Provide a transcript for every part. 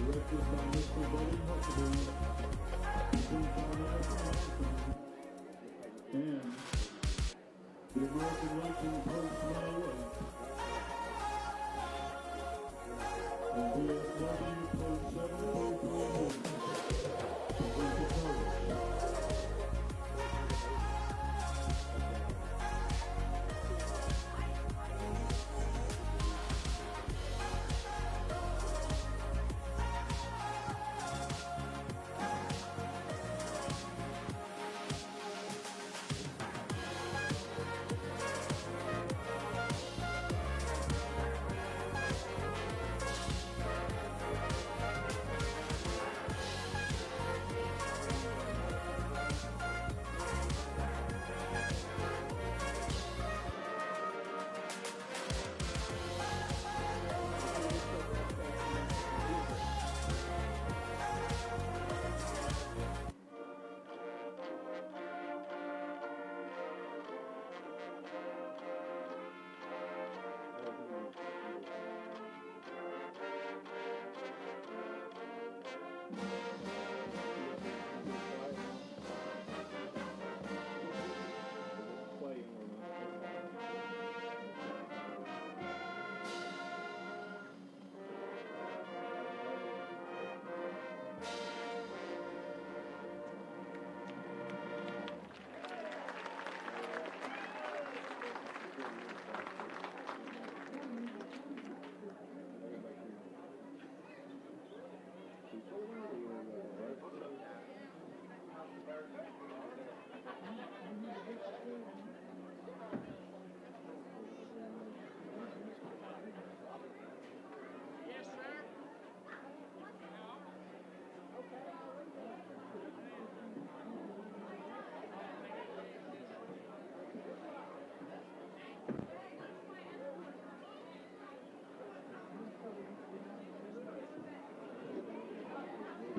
And the American Legion comes my way. And BSW plays 7-4-4.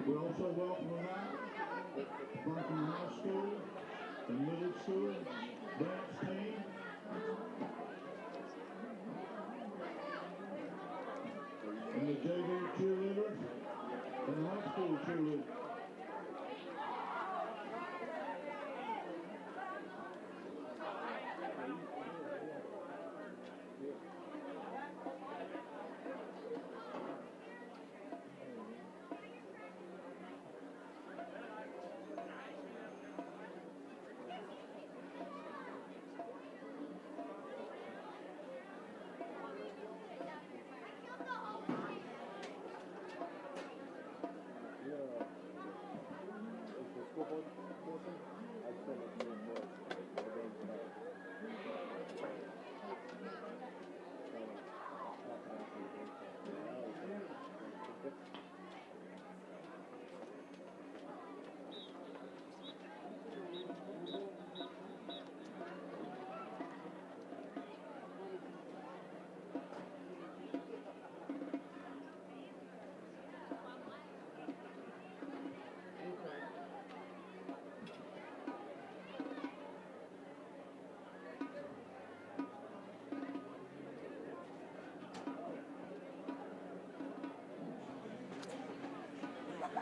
We also welcome tonight Franklin High School and Middle School dance team. And the JV cheerleaders and the high school cheerleaders.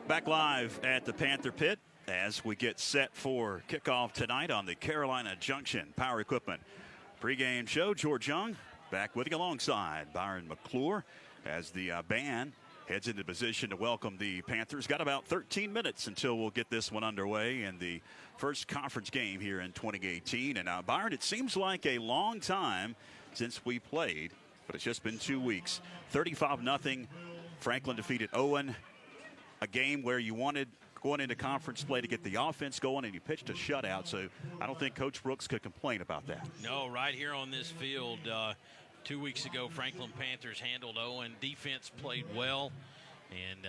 Back live at the Panther Pit as we get set for kickoff tonight on the Carolina Junction Power Equipment pregame show. George Young back with you alongside Byron McClure as the band heads into position to welcome the Panthers. Got about 13 minutes until we'll get this one underway in the first conference game here in 2018. And Byron, it seems like a long time since we played, but it's just been 2 weeks. 35-0. Franklin defeated Owen. A game where you wanted going into conference play to get the offense going, and you pitched a shutout. So I don't think Coach Brooks could complain about that. No, right here on this field. 2 weeks ago, Franklin Panthers handled Owen. Defense played well and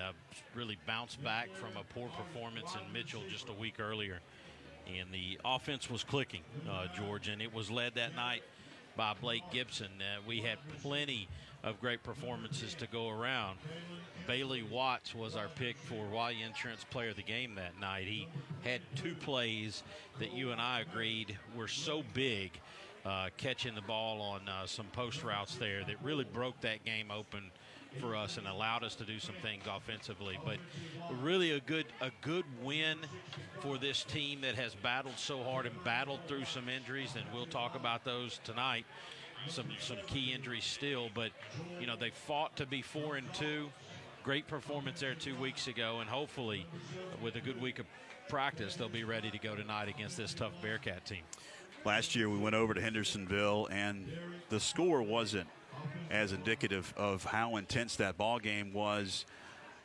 really bounced back from a poor performance in Mitchell just a week earlier. And the offense was clicking, George, and it was led that night by Blake Gibson. We had plenty of great performances to go around. Bailey Watts was our pick for Wally Insurance Player of the Game that night. He had 2 plays that you and I agreed were so big, catching the ball on some post routes there, that really broke that game open for us and allowed us to do some things offensively. But really a good win for this team that has battled so hard and battled through some injuries, and we'll talk about those tonight. Some key injuries still, but they fought to be 4-2. Great performance there 2 weeks ago, and hopefully with a good week of practice, they'll be ready to go tonight against this tough Bearcat team. Last year we went over to Hendersonville, and the score wasn't as indicative of how intense that ball game was.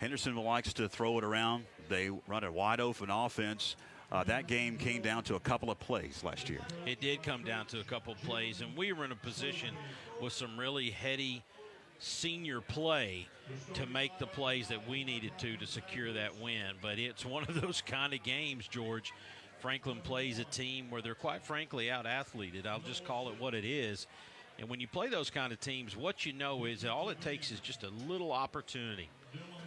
Hendersonville likes to throw it around. They run a wide open offense. That game came down to a couple of plays last year. It did come down to a couple of plays, and we were in a position with some really heady senior play to make the plays that we needed to secure that win. But it's one of those kind of games, George. Franklin plays a team where they're quite frankly out-athleted. I'll just call it what it is. And when you play those kind of teams, what you know is that all it takes is just a little opportunity.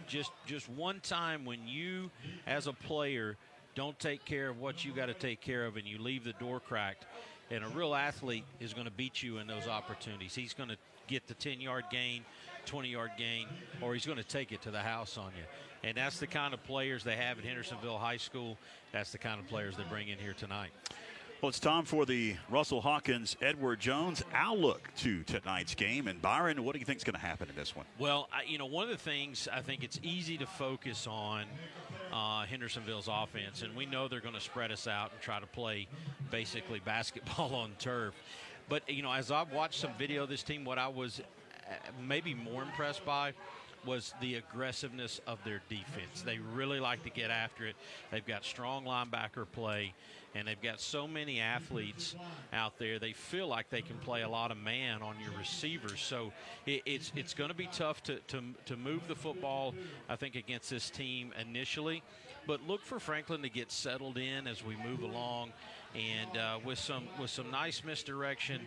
Just one time when you, as a player, don't take care of what you got to take care of and you leave the door cracked, and a real athlete is going to beat you in those opportunities. He's going to get the 10-yard gain, 20-yard gain, or he's going to take it to the house on you. And that's the kind of players they have at Hendersonville High School. That's the kind of players they bring in here tonight. Well, it's time for the Russell Hawkins Edward Jones outlook to tonight's game. And Byron, what do you think is going to happen in this one? Well, one of the things I think it's easy to focus on Hendersonville's offense, and we know they're going to spread us out and try to play basically basketball on turf. But, as I've watched some video of this team, what I was maybe more impressed by was the aggressiveness of their defense. They really like to get after it. They've got strong linebacker play, and they've got so many athletes out there. They feel like they can play a lot of man on your receivers. So it's going to be tough to move the football, I think, against this team initially. But look for Franklin to get settled in as we move along. And with some nice misdirection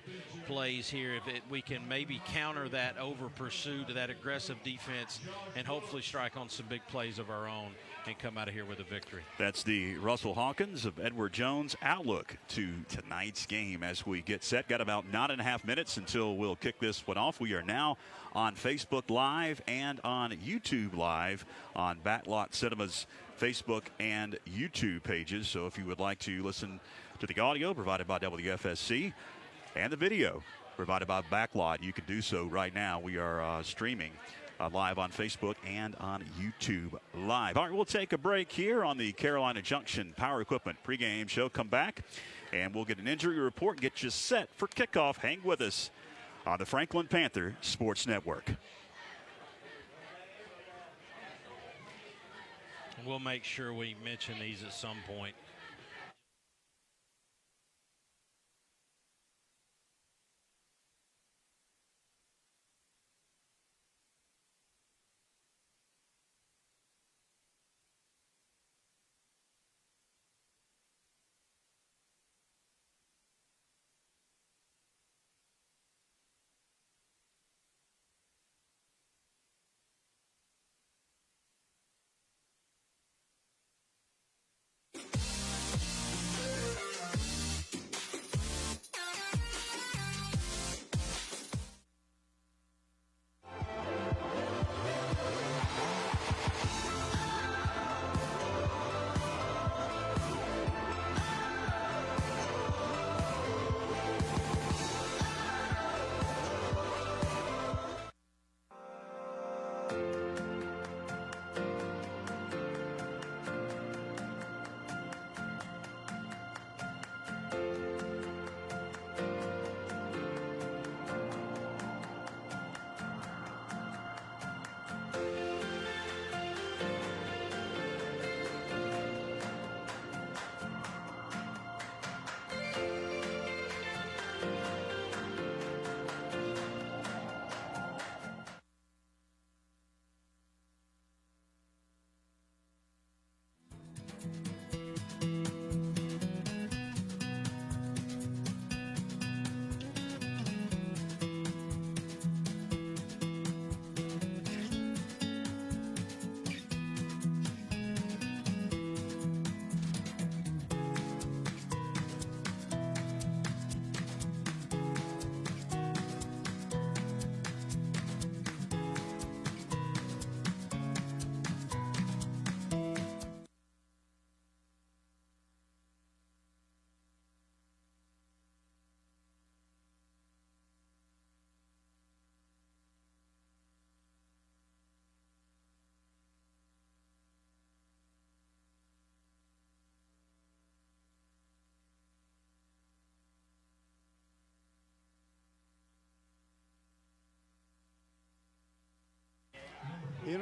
plays here, we can maybe counter that over pursuit of that aggressive defense and hopefully strike on some big plays of our own and come out of here with a victory. That's the Russell Hawkins of Edward Jones outlook to tonight's game as we get set. Got about 9.5 minutes until we'll kick this one off. We are now on Facebook Live and on YouTube Live on Backlot Cinema's Facebook and YouTube pages. So if you would like to listen to the audio provided by WFSC and the video provided by Backlot, you can do so right now. We are streaming live on Facebook and on YouTube Live. All right, we'll take a break here on the Carolina Junction Power Equipment pregame show. Come back, and we'll get an injury report and get you set for kickoff. Hang with us on the Franklin Panther Sports Network. We'll make sure we mention these at some point.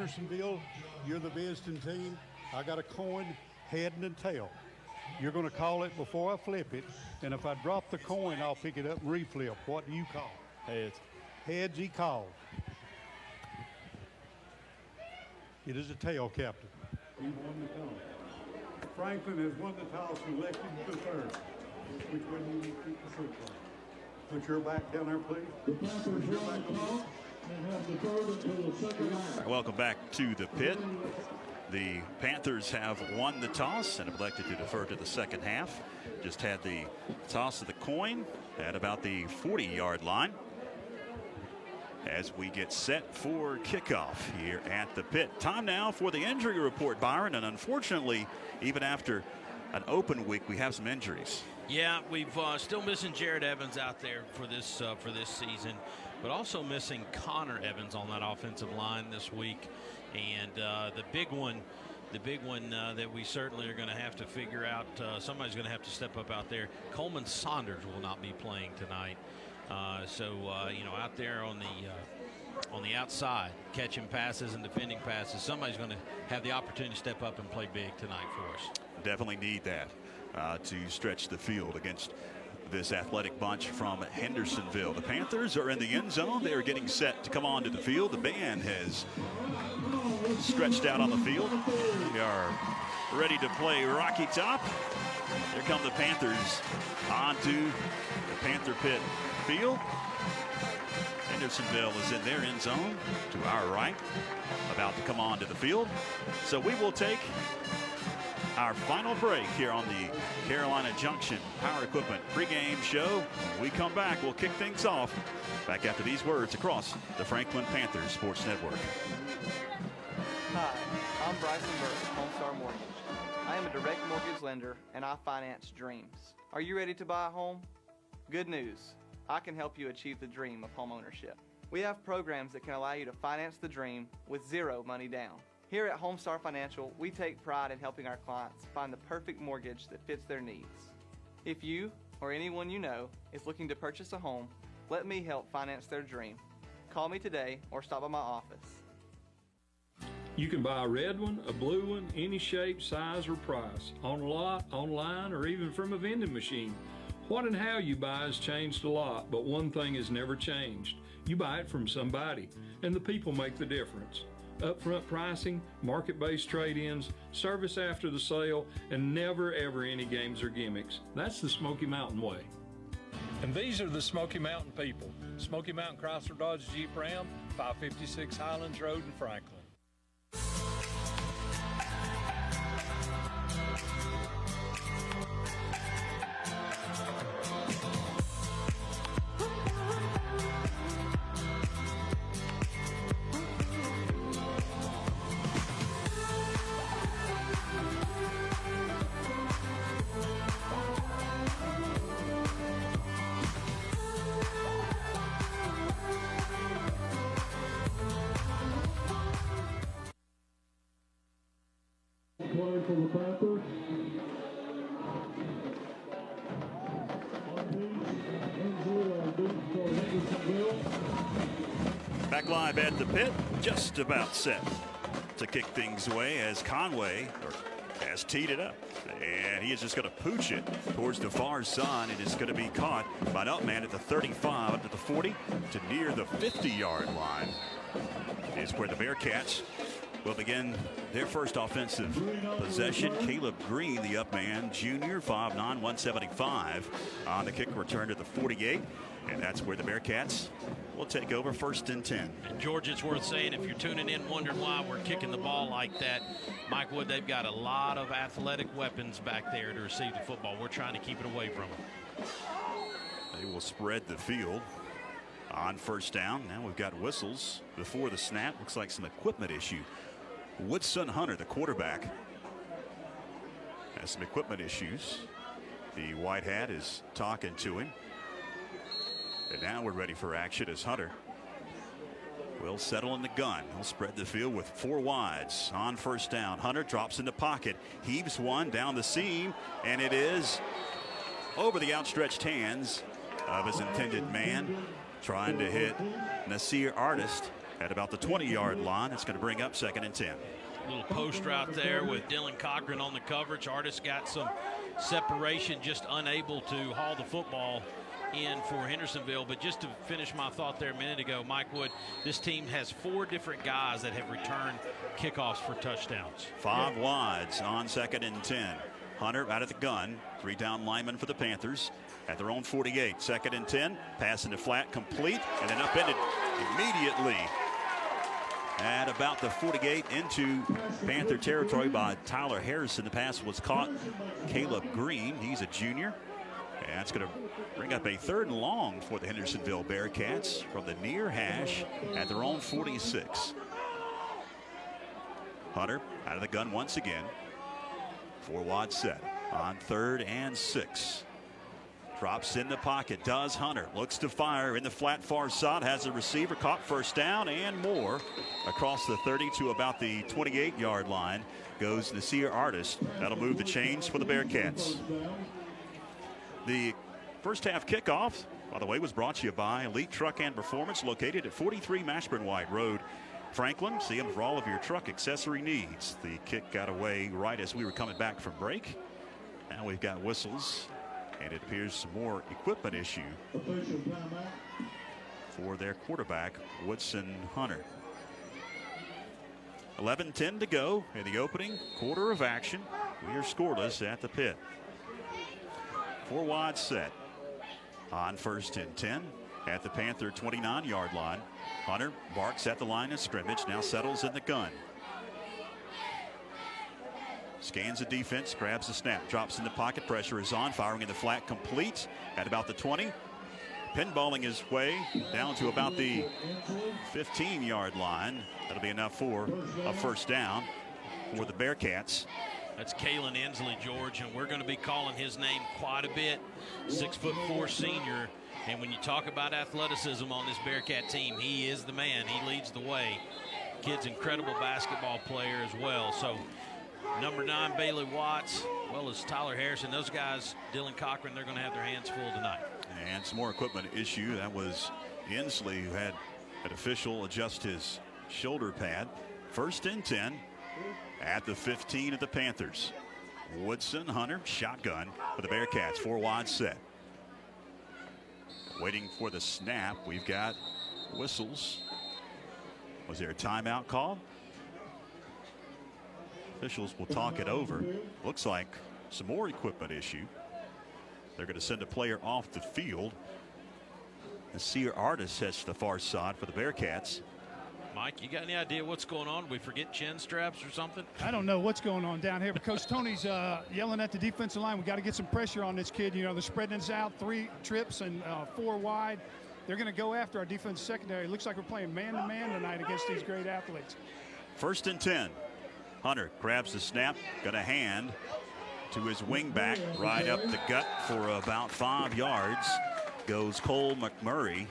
Hendersonville, you're the visiting team. I got a coin, head and tail. You're going to call it before I flip it, and if I drop the coin, I'll pick it up and reflip. What do you call? Heads. Heads he called. It is a tail, Captain. He won the toss. Franklin has won the toss and elected the third. Which one do you keep the fruit from? Put your back down there, please. The Panthers won the toss and have the third until the second half. Welcome back to the pit. The Panthers have won the toss and have elected to defer to the second half. Just had the toss of the coin at about the 40-yard line as we get set for kickoff here at the pit. Time now for the injury report, Byron, and unfortunately, even after an open week, we have some injuries. Yeah, we've still missing Jared Evans out there for this season, but also missing Connor Evans on that offensive line this week. And the big one that we certainly are going to have to figure out, somebody's going to have to step up out there. Coleman Saunders will not be playing tonight. You know, out there on the outside, catching passes and defending passes, somebody's going to have the opportunity to step up and play big tonight for us. Definitely need that to stretch the field against this athletic bunch from Hendersonville. The Panthers are in the end zone. They are getting set to come onto the field. The band has stretched out on the field. We are ready to play Rocky Top. Here come the Panthers onto the Panther Pit field. Hendersonville is in their end zone to our right, about to come onto the field. So we will take our final break here on the Carolina Junction Power Equipment pregame show. When we come back, we'll kick things off back after these words across the Franklin Panthers Sports Network. Hi, I'm Bryson Burke of Homestar Mortgage. I am a direct mortgage lender and I finance dreams. Are you ready to buy a home? Good news, I can help you achieve the dream of home ownership. We have programs that can allow you to finance the dream with zero money down. Here at Homestar Financial, we take pride in helping our clients find the perfect mortgage that fits their needs. If you or anyone you know is looking to purchase a home, let me help finance their dream. Call me today or stop by my office. You can buy a red one, a blue one, any shape, size, or price, on lot, online, or even from a vending machine. What and how you buy has changed a lot, but one thing has never changed. You buy it from somebody, and the people make the difference. Upfront pricing, market-based trade-ins, service after the sale, and never ever any games or gimmicks. That's the Smoky Mountain way. And these are the Smoky Mountain people. Smoky Mountain Chrysler Dodge Jeep Ram, 556 Highlands Road in Franklin. Play for the Panthers. Back live at the pit, just about set to kick things away as Conway has teed it up. And he is just going to pooch it towards the far side. It is going to be caught by an up man at the 35, up to the 40, to near the 50-yard line. Is where the Bearcats will begin their first offensive possession. Caleb Green, the up man, junior, 5'9", 175 on the kick return to the 48. And that's where the Bearcats will take over, 1st and 10. And George, it's worth saying, if you're tuning in wondering why we're kicking the ball like that, Mike Wood, they've got a lot of athletic weapons back there to receive the football. We're trying to keep it away from them. They will spread the field on 1st down. Now we've got whistles before the snap. Looks like some equipment issue. Woodson Hunter, the quarterback, has some equipment issues. The white hat is talking to him. And now we're ready for action as Hunter will settle in the gun. He'll spread the field with 4 wides on 1st down. Hunter drops in the pocket, heaves one down the seam, and it is over the outstretched hands of his intended man, trying to hit Nasir Artist at about the 20-yard line. It's going to bring up 2nd and 10. Little post route there with Dylan Cochran on the coverage. Artis got some separation, just unable to haul the football in for Hendersonville. But just to finish my thought there a minute ago, Mike Wood, this team has 4 different guys that have returned kickoffs for touchdowns. 5 wides on 2nd and 10. Hunter out of the gun. 3 down linemen for the Panthers at their own 48. 2nd and 10. Pass into flat, complete, and then upended immediately at about the 48 into Panther territory by Tyler Harrison. The pass was caught. Caleb Green, he's a junior. And that's going to bring up a 3rd and long for the Hendersonville Bearcats from the near hash at their own 46. Hunter out of the gun once again. 4 wide set on 3rd and 6. Drops in the pocket, does Hunter, looks to fire in the flat far side, has a receiver, caught, 1st down and more. Across the 30 to about the 28-yard line goes Nasir Artis. That'll move the chains for the Bearcats. The first half kickoff, by the way, was brought to you by Elite Truck and Performance, located at 43 Mashburn White Road, Franklin. See them for all of your truck accessory needs. The kick got away right as we were coming back from break. Now we've got whistles, and it appears some more equipment issue for their quarterback, Woodson Hunter. 11:10 to go in the opening quarter of action. We are scoreless at the pit. 4 wide set on 1st and 10 at the Panther 29-yard line. Hunter barks at the line of scrimmage, now settles in the gun. Scans the defense, grabs the snap, drops in the pocket, pressure is on, firing in the flat, complete at about the 20. Pinballing his way down to about the 15-yard line. That'll be enough for a 1st down for the Bearcats. That's Kalen Inslee, George, and we're going to be calling his name quite a bit. 6'4" senior, and when you talk about athleticism on this Bearcat team, he is the man. He leads the way. Kid's incredible basketball player as well. So number 9, Bailey Watts, as well as Tyler Harrison, those guys, Dylan Cochran, they're going to have their hands full tonight. And some more equipment issue. That was Inslee who had an official adjust his shoulder pad. 1st and 10 at the 15 of the Panthers. Woodson Hunter, shotgun for the Bearcats. 4 wide set. Waiting for the snap. We've got whistles. Was there a timeout call? Officials will talk it over. Looks like some more equipment issue. They're going to send a player off the field. Nasir Artis heads to the far side for the Bearcats. Mike, you got any idea what's going on? We forget chin straps or something? I don't know what's going on down here, but Coach Tony's yelling at the defensive line. We got to get some pressure on this kid. You know, they're spreading us out, 3 trips and 4 wide. They're going to go after our defense secondary. It looks like we're playing man-to-man tonight against these great athletes. 1st and 10. Hunter grabs the snap, going to hand to his wingback, right up the gut for about 5 yards. Goes Cole McMurray.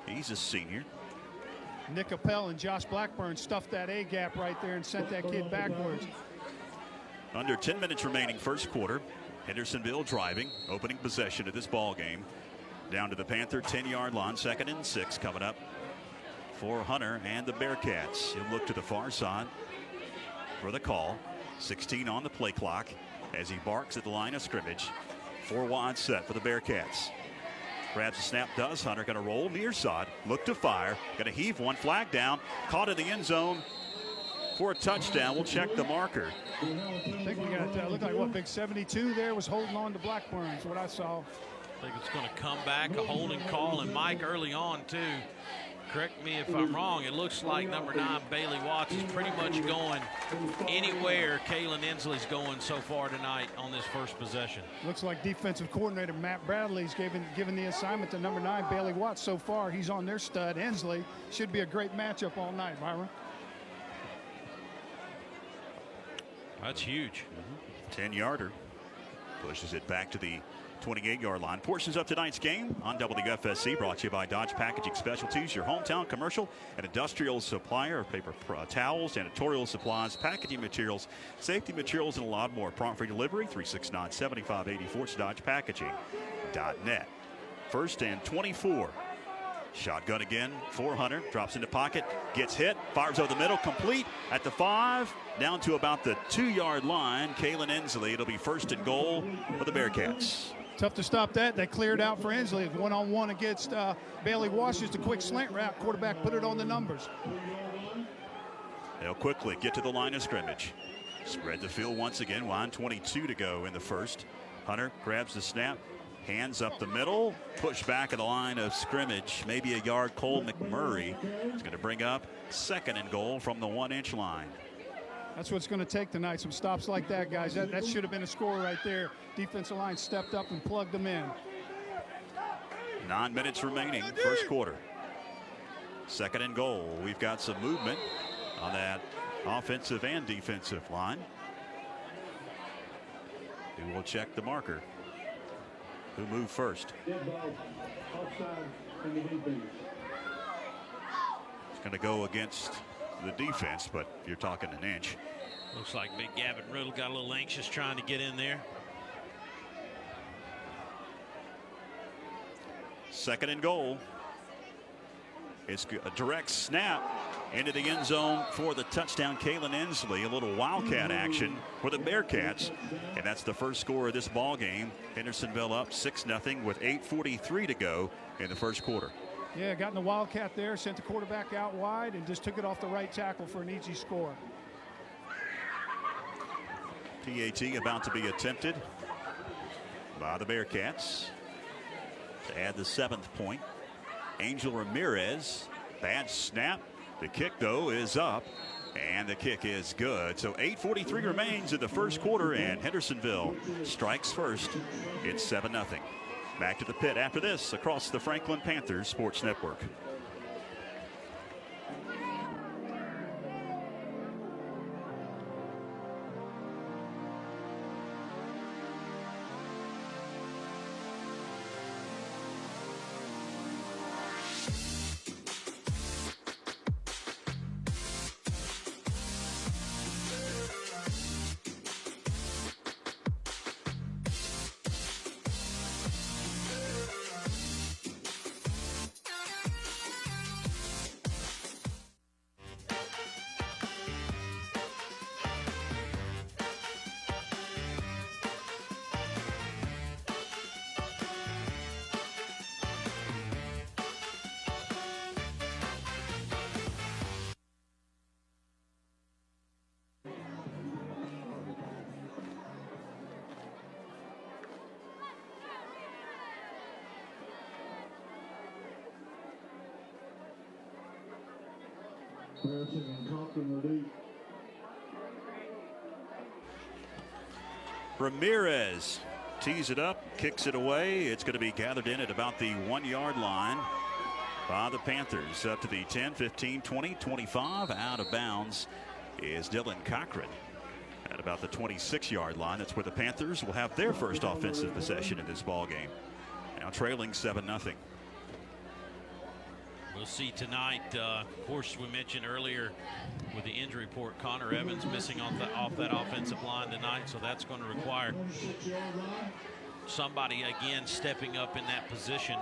He's a senior. Nick Appel and Josh Blackburn stuffed that A-gap right there and sent that kid backwards. Under 10 minutes remaining, 1st quarter. Hendersonville driving, opening possession of this ball game. Down to the Panther 10-yard line, 2nd and 6 coming up for Hunter and the Bearcats. He'll look to the far side for the call. 16 on the play clock as he barks at the line of scrimmage. 4 wide set for the Bearcats. Grabs the snap, does Hunter, going to roll near side, look to fire, going to heave one, flag down, caught in the end zone for a touchdown. We'll check the marker. I think we got, looked like what, big 72 there was holding on to Blackburn, is what I saw. I think it's going to come back, a holding call, and Mike early on too. Correct me if I'm wrong, it looks like number 9, Bailey Watts, is pretty much going anywhere Kalen Inslee's going so far tonight on this first possession. Looks like defensive coordinator Matt Bradley's given the assignment to number 9, Bailey Watts. So far, he's on their stud. Inslee should be a great matchup all night, Byron. That's huge. 10-yarder. Pushes it back to the 28-yard line. Portions of tonight's game on WFSC brought to you by Dodge Packaging Specialties, your hometown commercial and industrial supplier of paper towels, janitorial supplies, packaging materials, safety materials, and a lot more. Prompt free delivery, 369-7584. It's DodgePackaging.net. 1st and 24 Shotgun again for Hunter. Drops into pocket. Gets hit. Fires over the middle. Complete at the 5. Down to about the 2-yard line. Kalen Inslee. It'll be 1st and goal for the Bearcats. Tough to stop that. They cleared out for Inslee. One-on-one against Bailey Walsh. Just a quick slant route. Quarterback put it on the numbers. They'll quickly get to the line of scrimmage. Spread the field once again. 1:22 to go in the first. Hunter grabs the snap. Hands up the middle. Push back at the line of scrimmage. Maybe a yard. Cole McMurray is going to bring up 2nd and goal from the 1-inch line. That's what it's going to take tonight. Some stops like that, guys. That should have been a score right there. Defensive line stepped up and plugged them in. 9 minutes remaining, first quarter. 2nd and goal. We've got some movement on that offensive and defensive line. We will check the marker. Who moved first? It's going to go against the defense, but you're talking an inch. Looks like Big Gavin Riddle got a little anxious trying to get in there. 2nd and goal. It's a direct snap into the end zone for the touchdown. Kalen Inslee, a little wildcat action for the Bearcats, and that's the first score of this ball game. Hendersonville up 6-0 with 8:43 to go in the first quarter. Yeah, got in the wildcat there, sent the quarterback out wide, and just took it off the right tackle for an easy score. PAT about to be attempted by the Bearcats to add the 7th point. Angel Ramirez, bad snap. The kick, though, is up, and the kick is good. So 8:43 remains in the first quarter, and Hendersonville strikes first. It's 7-0. Back to the pit after this across the Franklin Panthers Sports Network. Ramirez tees it up, kicks it away. It's going to be gathered in at about the 1-yard line by the Panthers. Up to the 10, 15, 20, 25. Out of bounds is Dylan Cochran at about the 26-yard line. That's where the Panthers will have their first offensive possession in this ball game. Now trailing 7-0. We'll see tonight. Of course, we mentioned earlier with the injury report, Connor Evans missing off that offensive line tonight, so that's going to require somebody again stepping up in that position.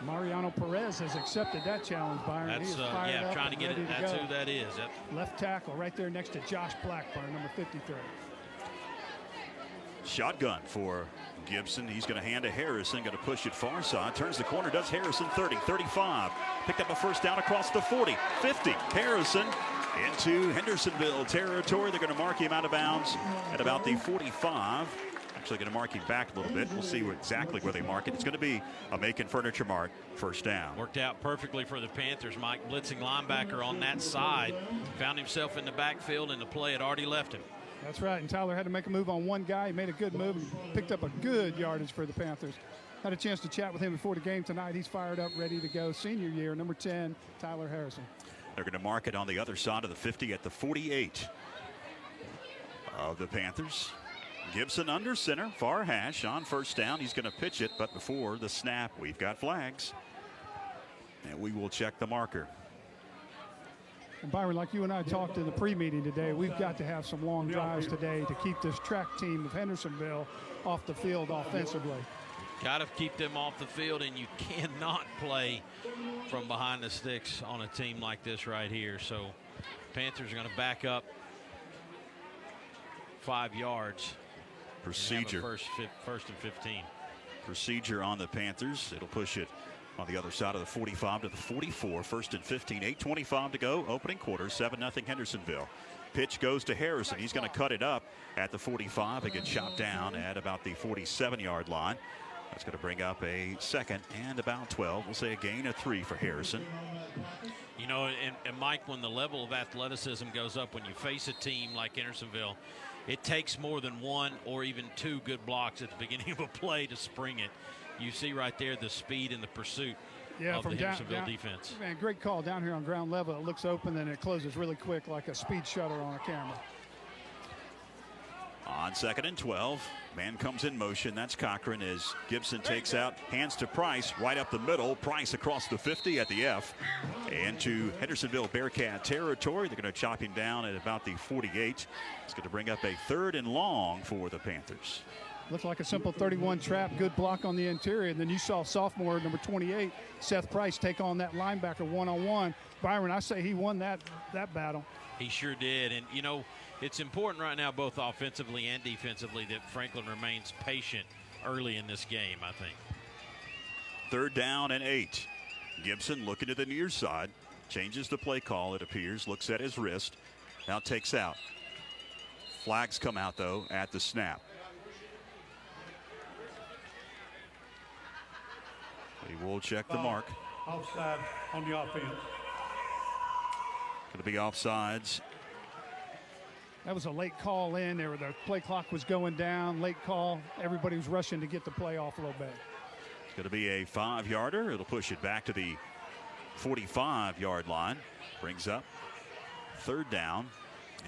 Mariano Perez has accepted that challenge, Byron. That's yeah, trying to get it. That's who that is. Left tackle right there next to Josh Blackburn, number 53. Shotgun for Gibson. He's going to hand to Harrison, going to push it far side. Turns the corner, does Harrison. 30, 35. Picked up a first down across the 40, 50. Harrison into Hendersonville territory. They're going to mark him out of bounds at about the 45. Actually going to mark him back a little bit. We'll see exactly where they mark it. It's going to be a Macon Furniture Mart first down. Worked out perfectly for the Panthers. Mike blitzing linebacker on that side. Found himself in the backfield, and the play had already left him. That's right, and Tyler had to make a move on one guy. He made a good move and picked up a good yardage for the Panthers. Had a chance to chat with him before the game tonight. He's fired up, ready to go. Senior year, number 10, Tyler Harrison. They're going to mark it on the other side of the 50 at the 48 of the Panthers. Gibson under center, far hash on first down. He's going to pitch it, but before the snap, we've got flags. And we will check the marker. And Byron, like you and I talked in the pre-meeting today, we've got to have some long drives today to keep this track team of Hendersonville off the field offensively. Got to keep them off the field, and you cannot play from behind the sticks on a team like this right here. So Panthers are going to back up 5 yards. Procedure. First and 15. Procedure on the Panthers. It'll push it on the other side of the 45 to the 44. First and 15. 8:25 to go. Opening quarter. 7-0 Hendersonville. Pitch goes to Harrison. He's going to cut it up at the 45 and get shot down at about the 47-yard line. That's going to bring up a second and about 12. We'll say a gain of 3 for Harrison. You know, and Mike, when the level of athleticism goes up, when you face a team like Hendersonville, it takes more than 1 or even 2 good blocks at the beginning of a play to spring it. You see right there the speed and the pursuit of the Hendersonville defense. Man, great call down here on ground level. It looks open and it closes really quick like a speed shutter on a camera. On 2nd and 12, man comes in motion. That's Cochran as Gibson takes out, hands to Price right up the middle. Price across the 50 at the F and to Hendersonville Bearcat territory. They're going to chop him down at about the 48. It's going to bring up a 3rd and long for the Panthers. Looked like a simple 31 trap, good block on the interior. And then you saw sophomore number 28, Seth Price, take on that linebacker one-on-one. Byron, I say he won that battle. He sure did. And, you know, it's important right now, both offensively and defensively, that Franklin remains patient early in this game, I think. 3rd down and 8. Gibson looking to the near side. Changes the play call, it appears. Looks at his wrist. Now takes out. Flags come out, though, at the snap. He will check the mark. Offside on the offense. Going to be offsides. That was a late call in there. The play clock was going down. Late call. Everybody was rushing to get the play off a little bit. It's going to be a 5-yarder. It'll push it back to the 45-yard line. Brings up 3rd down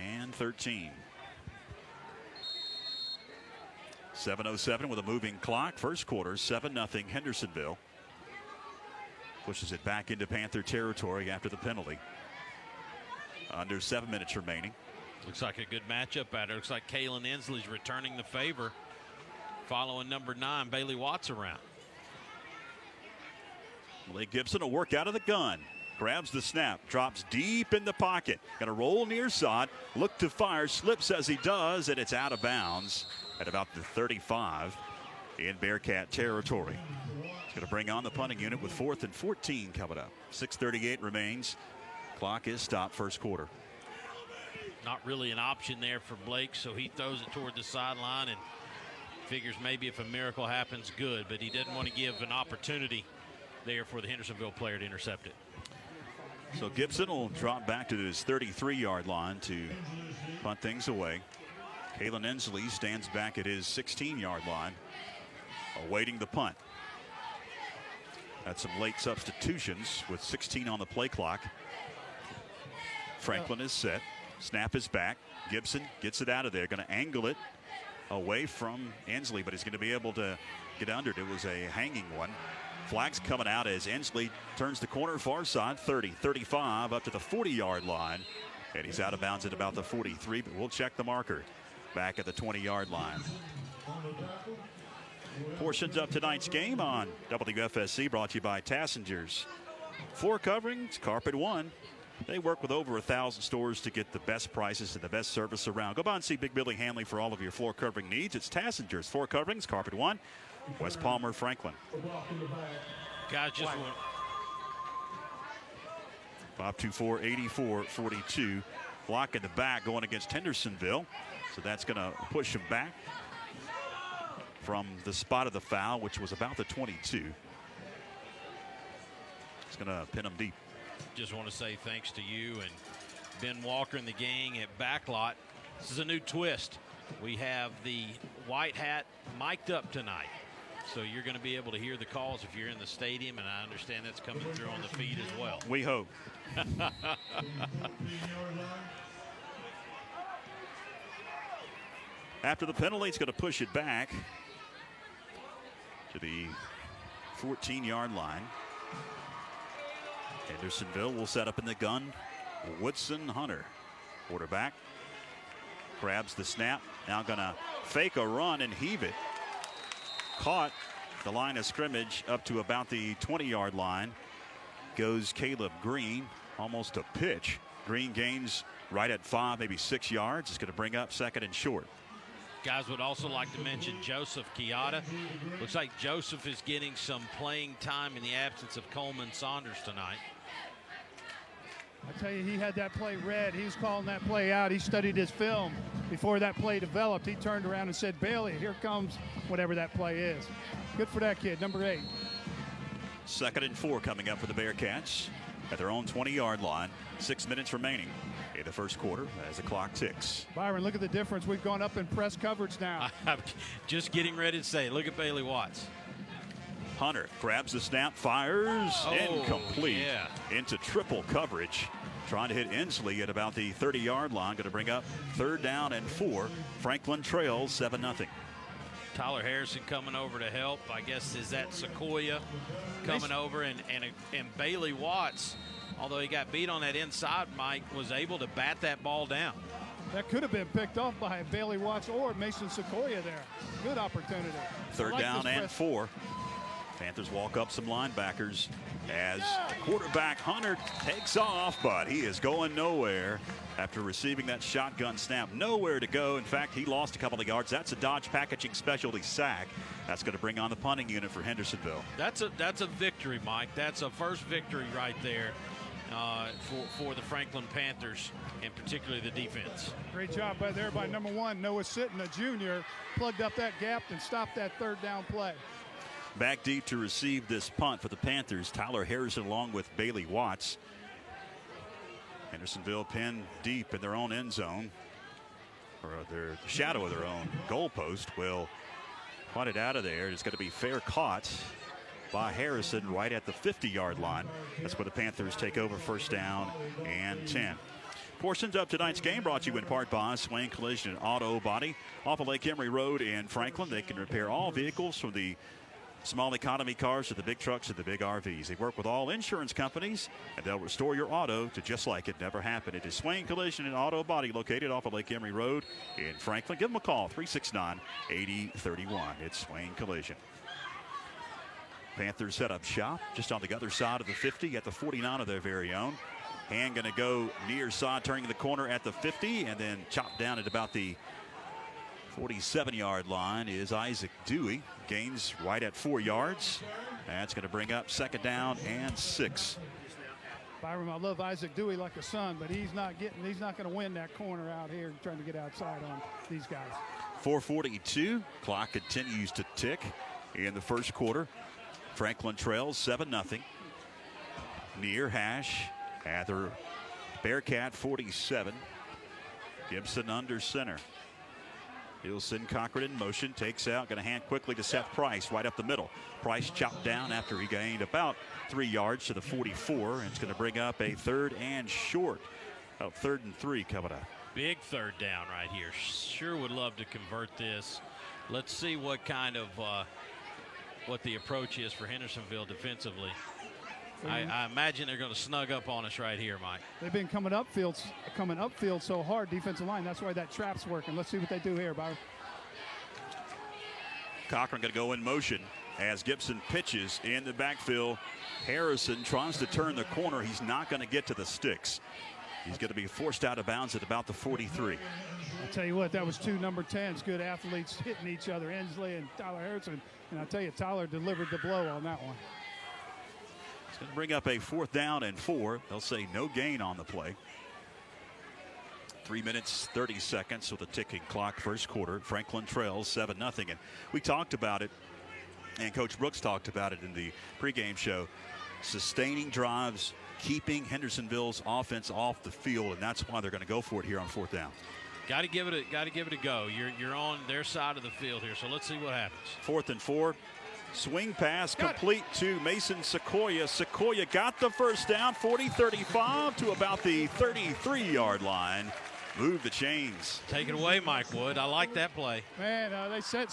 and 13. 7:07 with a moving clock. First quarter, 7-0 Hendersonville. Pushes it back into Panther territory after the penalty. Under 7 minutes remaining. Looks like a good matchup out there. Looks like Kalen Ensley's returning the favor, following number 9, Bailey Watts, around. Blake Gibson will work out of the gun. Grabs the snap, drops deep in the pocket. Going to roll near side, look to fire, slips as he does, and it's out of bounds at about the 35 in Bearcat territory. It's going to bring on the punting unit with 4th and 14 coming up. 6:38 remains. Clock is stopped, first quarter. Not really an option there for Blake, so he throws it toward the sideline and figures maybe if a miracle happens, good, but he doesn't want to give an opportunity there for the Hendersonville player to intercept it. So Gibson will drop back to his 33-yard line to punt things away. Kalen Ensley stands back at his 16-yard line, awaiting the punt. Had some late substitutions with 16 on the play clock. Franklin is set. Snap is back. Gibson gets it out of there. Going to angle it away from Ensley, but he's going to be able to get under it. It was a hanging one. Flags coming out as Ensley turns the corner far side, 30, 35, up to the 40-yard line. And he's out of bounds at about the 43, but we'll check the marker back at the 20-yard line. Portions of tonight's game on WFSC brought to you by Tassingers. Floor coverings, Carpet One. They work with over 1,000 stores to get the best prices and the best service around. Go by and see Big Billy Hanley for all of your floor covering needs. It's Tassingers Floor Coverings, Carpet One, West Palmer, Franklin. Guys, just went 524-84-42. Block in the back going against Hendersonville. So that's going to push him back from the spot of the foul, which was about the 22. It's going to pin him deep. just want to say thanks to you and Ben Walker and the gang at Backlot. This is a new twist. We have the white hat mic'd up tonight. So you're going to be able to hear the calls if you're in the stadium, and I understand that's coming through on the feed as well. We hope. After the penalty, it's going to push it back to the 14-yard line. Hendersonville will set up in the gun. Woodson Hunter, quarterback, grabs the snap. Now going to fake a run and heave it. Caught the line of scrimmage up to about the 20-yard line goes Caleb Green, almost a pitch. Green gains right at 5, maybe 6 yards. It's going to bring up 2nd and short. Guys, would also like to mention Joseph Kiata. Looks like Joseph is getting some playing time in the absence of Coleman Saunders tonight. I tell you, he had that play read. He was calling that play out. He studied his film before that play developed. He turned around and said, Bailey, here comes whatever that play is. Good for that kid, number 8. 2nd and 4 coming up for the Bearcats at their own 20-yard line. 6 minutes remaining in the first quarter as the clock ticks. Byron, look at the difference. We've gone up in press coverage now. I'm just getting ready to say, look at Bailey Watts. Hunter grabs the snap, fires, incomplete into triple coverage. Trying to hit Inslee at about the 30-yard line. Going to bring up 3rd down and 4. Franklin trails 7-0. Tyler Harrison coming over to help. I guess is that Sequoia coming over, and Bailey Watts, although he got beat on that inside, Mike, was able to bat that ball down. That could have been picked off by Bailey Watts or Mason Sequoia there. Good opportunity. 3rd down and 4. Panthers walk up some linebackers as quarterback Hunter takes off, but he is going nowhere after receiving that shotgun snap. Nowhere to go. In fact, he lost a couple of yards. That's a Dodge Packaging specialty sack. That's going to bring on the punting unit for Hendersonville. That's a victory, Mike. That's a first victory right there for the Franklin Panthers, and particularly the defense. Great job by there by number 1, Noah Sitton, a junior. Plugged up that gap and stopped that 3rd down play. Back deep to receive this punt for the Panthers, Tyler Harrison along with Bailey Watts. Hendersonville pinned deep in their own end zone, or the shadow of their own goalpost. Will punt it out of there. It's going to be fair caught by Harrison right at the 50-yard line. That's where the Panthers take over, 1st down and 10. Portions of tonight's game brought to you in part by Swain Collision and Auto Body. Off of Lake Emery Road in Franklin, they can repair all vehicles from the small economy cars to the big trucks to the big RVs. They work with all insurance companies, and they'll restore your auto to just like it never happened. It is Swain Collision and Auto Body, located off of Lake Emery Road in Franklin. Give them a call, 369-8031. It's Swain Collision. Panthers set up shop just on the other side of the 50 at the 49 of their very own. Hand going to go near side, turning the corner at the 50, and then chopped down at about the 47-yard line is Isaac Dewey. Gains right at 4 yards. That's going to bring up 2nd down and 6. Byron, I love Isaac Dewey like a son, but he's not going to win that corner out here trying to get outside on these guys. 4:42. Clock continues to tick in the first quarter. Franklin trails 7-0. Near hash at the Bearcat 47. Gibson under center. He'll send Cochran in motion, takes out, going to hand quickly to Seth Price right up the middle. Price chopped down after he gained about 3 yards to the 44, and it's going to bring up a 3rd and short. 3rd and 3 coming up. Big 3rd down right here. Sure would love to convert this. Let's see what kind of what the approach is for Hendersonville defensively. I imagine they're going to snug up on us right here, Mike. They've been coming upfield so hard, defensive line. That's why that trap's working. Let's see what they do here, Byron. Cochran going to go in motion as Gibson pitches in the backfield. Harrison tries to turn the corner. He's not going to get to the sticks. He's going to be forced out of bounds at about the 43. I'll tell you what, that was 2 number 10s, good athletes hitting each other, Inslee and Tyler Harrison. And I'll tell you, Tyler delivered the blow on that one. It's going to bring up a 4th down and 4. They'll say no gain on the play. 3 minutes, 30 seconds with a ticking clock, first quarter. Franklin trails 7-0. And we talked about it, and Coach Brooks talked about it in the pregame show. Sustaining drives, keeping Hendersonville's offense off the field, and that's why they're going to go for it here on 4th down. Got to give it a go. You're on their side of the field here, so let's see what happens. 4th and 4. Swing pass complete to Mason Sequoia. Sequoia got the first down, 40-35 to about the 33-yard line. Move the chains. Take it away, Mike Wood. I like that play. Man, they set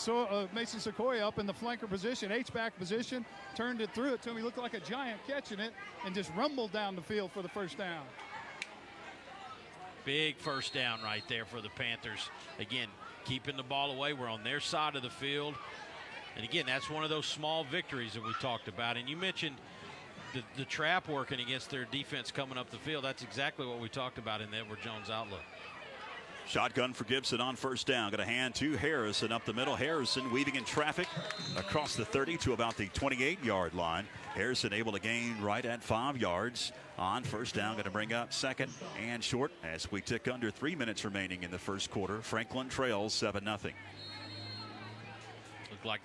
Mason Sequoia up in the flanker position, H-back position, turned it through it to him. He looked like a giant catching it and just rumbled down the field for the first down. Big first down right there for the Panthers. Again, keeping the ball away. We're on their side of the field. And again, that's one of those small victories that we talked about. And you mentioned the trap working against their defense coming up the field. That's exactly what we talked about in the Edward Jones outlook. Shotgun for Gibson on first down. Got a hand to Harrison up the middle. Harrison weaving in traffic across the 30 to about the 28-yard line. Harrison able to gain right at 5 yards on first down. Going to bring up second and short as we tick under 3 minutes remaining in the first quarter. Franklin trails 7-0. Looked like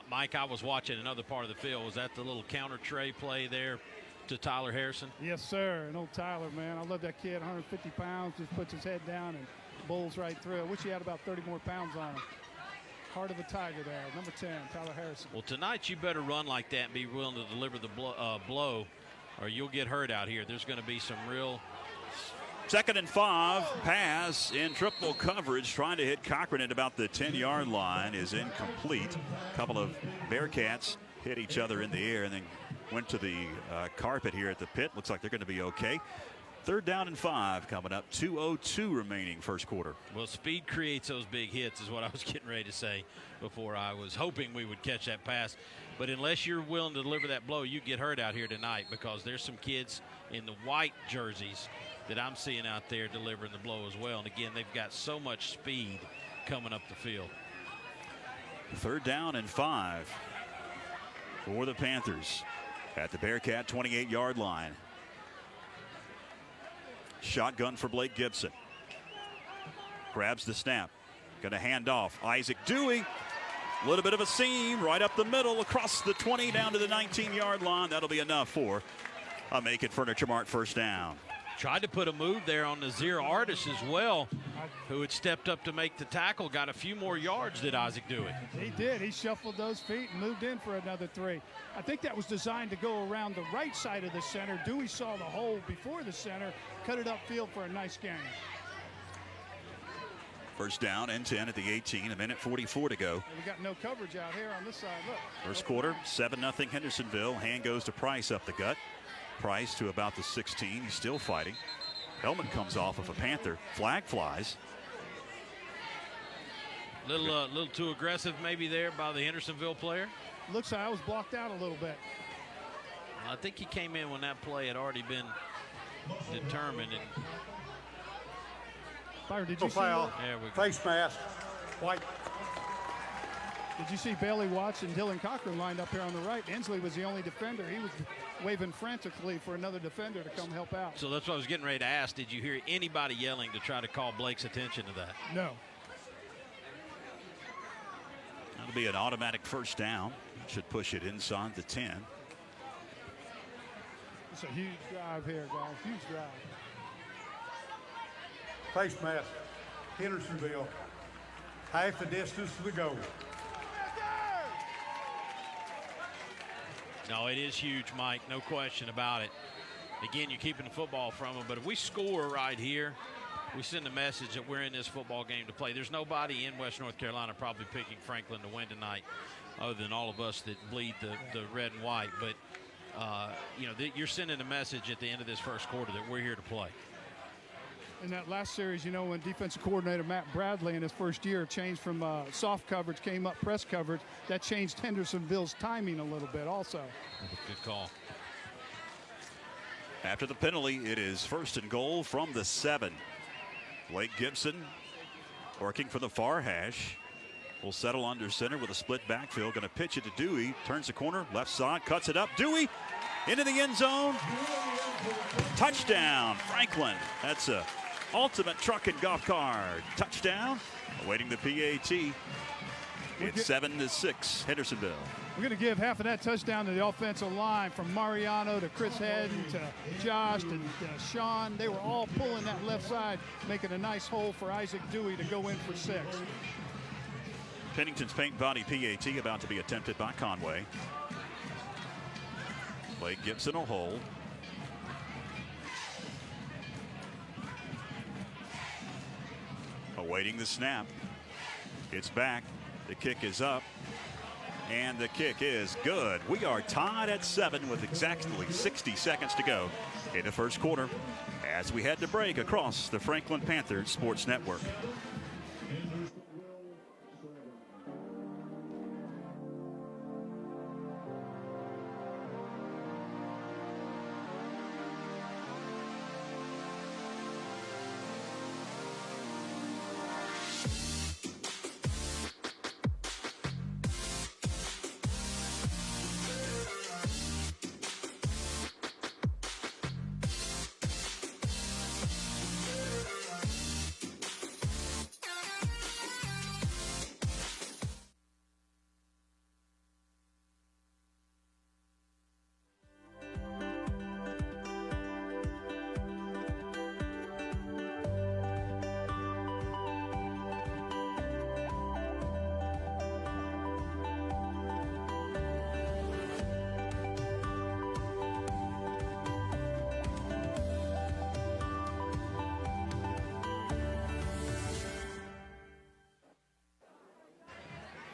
Mike, I was watching another part of the field. Was that the little counter tray play there to Tyler Harrison? Yes, sir. And old Tyler, man, I love that kid. 150 pounds, just puts his head down and bowls right through. I wish he had about 30 more pounds on him. Heart of a tiger there, number 10, Tyler Harrison. Well, tonight you better run like that and be willing to deliver the blow, or you'll get hurt out here. There's going to be some real... 2nd and 5, pass in triple coverage, trying to hit Cochran at about the 10-yard line, is incomplete. A couple of Bearcats hit each other in the air and then went to the carpet here at the pit. Looks like they're going to be okay. 3rd down and 5 coming up. 2:02 remaining first quarter. Well, speed creates those big hits is what I was getting ready to say before. I was hoping we would catch that pass. But unless you're willing to deliver that blow, you get hurt out here tonight, because there's some kids in the white jerseys that I'm seeing out there delivering the blow as well. And again, they've got so much speed coming up the field. 3rd down and 5 for the Panthers at the Bearcat 28-yard line. Shotgun for Blake Gibson. Grabs the snap. Going to hand off. Isaac Dewey. A little bit of a seam right up the middle, across the 20 down to the 19-yard line. That'll be enough for a Make It Furniture Mart first down. Tried to put a move there on Nazir Artis as well, who had stepped up to make the tackle. Got a few more yards, did Isaac Dewey. He did. He shuffled those feet and moved in for another 3. I think that was designed to go around the right side of the center. Dewey saw the hole before the center, cut it upfield for a nice gain. First down and 10 at the 18, 1:44 to go. We got no coverage out here on this side. Look. First quarter, 7-0 Hendersonville. Hand goes to Price up the gut. Price to about the 16. He's still fighting. Helmet comes off of a Panther. Flag flies. Little too aggressive maybe there by the Hendersonville player. Looks like I was blocked out a little bit. I think he came in when that play had already been determined. And Byron, did you see foul? there we go. Face mask. White. Did you see Bailey Watts and Dylan Cochran lined up here on the right? Inslee was the only defender. He was waving frantically for another defender to come help out. So that's what I was getting ready to ask. Did you hear anybody yelling to try to call Blake's attention to that? No. That'll be an automatic first down. Should push it inside the 10. It's a huge drive here, guys. Huge drive. Face mask. Hendersonville. Half the distance to the goal. No, it is huge, Mike. No question about it. Again, you're keeping the football from them. But if we score right here, we send a message that we're in this football game to play. There's nobody in West North Carolina probably picking Franklin to win tonight other than all of us that bleed the red and white. But, you're sending a message at the end of this first quarter that we're here to play. In that last series, when defensive coordinator Matt Bradley in his first year changed from soft coverage, came up press coverage, that changed Hendersonville's timing a little bit also. Good call. After the penalty, it is 1st and goal from the 7. Blake Gibson working for the far hash. Will settle under center with a split backfield. Going to pitch it to Dewey. Turns the corner, left side, cuts it up. Dewey into the end zone. Touchdown, Franklin. That's a ultimate truck and golf cart. Touchdown. Awaiting the PAT. It's 7-6, Hendersonville. We're going to give half of that touchdown to the offensive line, from Mariano to Chris Hedden to Josh to Sean. They were all pulling that left side, making a nice hole for Isaac Dewey to go in for 6. Pennington's paint body PAT about to be attempted by Conway. Blake Gibson will hold. Awaiting the snap. It's back. The kick is up. And the kick is good. We are tied at 7 with exactly 60 seconds to go in the first quarter as we head to break across the Franklin Panthers Sports Network.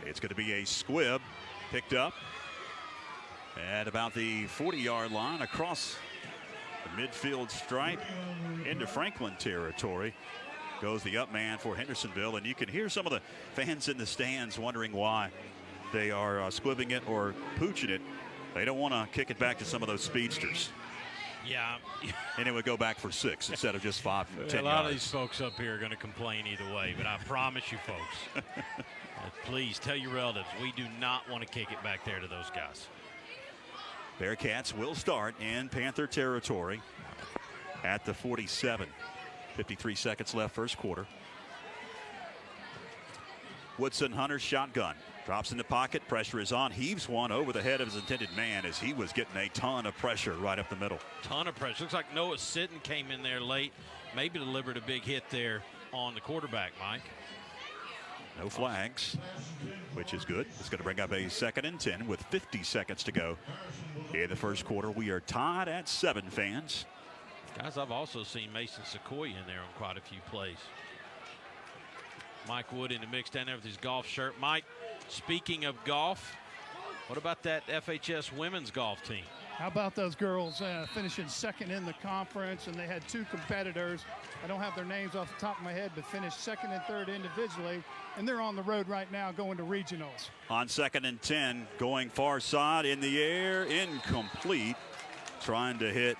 It's going to be a squib picked up at about the 40-yard line across the midfield stripe into Franklin territory. Goes the up man for Hendersonville, and you can hear some of the fans in the stands wondering why they are squibbing it or pooching it. They don't want to kick it back to some of those speedsters. Yeah. And it would go back for 6 instead of just 5, 10 yards. A lot of these folks up here are going to complain either way, but I promise you folks, please tell your relatives, we do not want to kick it back there to those guys. Bearcats will start in Panther territory at the 47. 53 seconds left first quarter. Woodson Hunter shotgun. Drops in the pocket. Pressure is on. Heaves one over the head of his intended man as he was getting a ton of pressure right up the middle. Ton of pressure. Looks like Noah Sitton came in there late. Maybe delivered a big hit there on the quarterback, Mike. No flags, which is good. It's going to bring up a 2nd and 10 with 50 seconds to go in the first quarter. We are tied at 7, fans. Guys, I've also seen Mason Sequoia in there on quite a few plays. Mike Wood in the mix down there with his golf shirt. Mike, speaking of golf, what about that FHS women's golf team? How about those girls finishing 2nd in the conference, and they had 2 competitors. I don't have their names off the top of my head, but finished 2nd and 3rd individually, and they're on the road right now going to regionals. On 2nd and 10, going far side in the air, incomplete. Trying to hit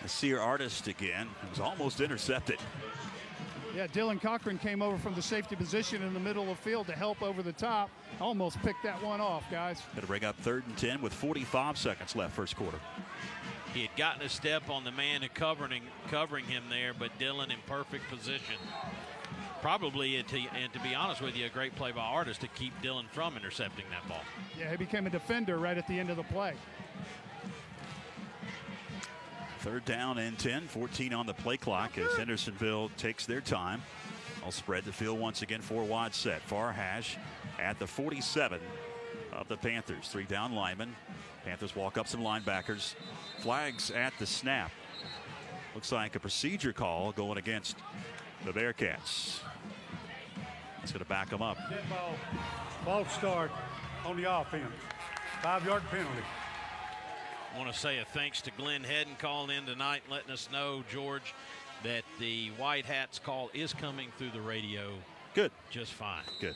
a Sear Artist again. It was almost intercepted. Yeah, Dylan Cochran came over from the safety position in the middle of the field to help over the top. Almost picked that one off, guys. Going to bring up 3rd and 10 with 45 seconds left first quarter. He had gotten a step on the man covering him there, but Dylan in perfect position. Probably, and to be honest with you, a great play by Artist to keep Dylan from intercepting that ball. Yeah, he became a defender right at the end of the play. 3rd down and 10, 14 on the play clock as Hendersonville takes their time. I'll spread the field once again, 4 wide set. Far hash at the 47 of the Panthers. 3 down linemen. Panthers walk up some linebackers. Flags at the snap. Looks like a procedure call going against the Bearcats. It's going to back them up. Dead ball. False start on the offense. 5-yard penalty. I want to say a thanks to Glenn Hedden calling in tonight, letting us know, George, that the White Hats call is coming through the radio. Good. Just fine. Good.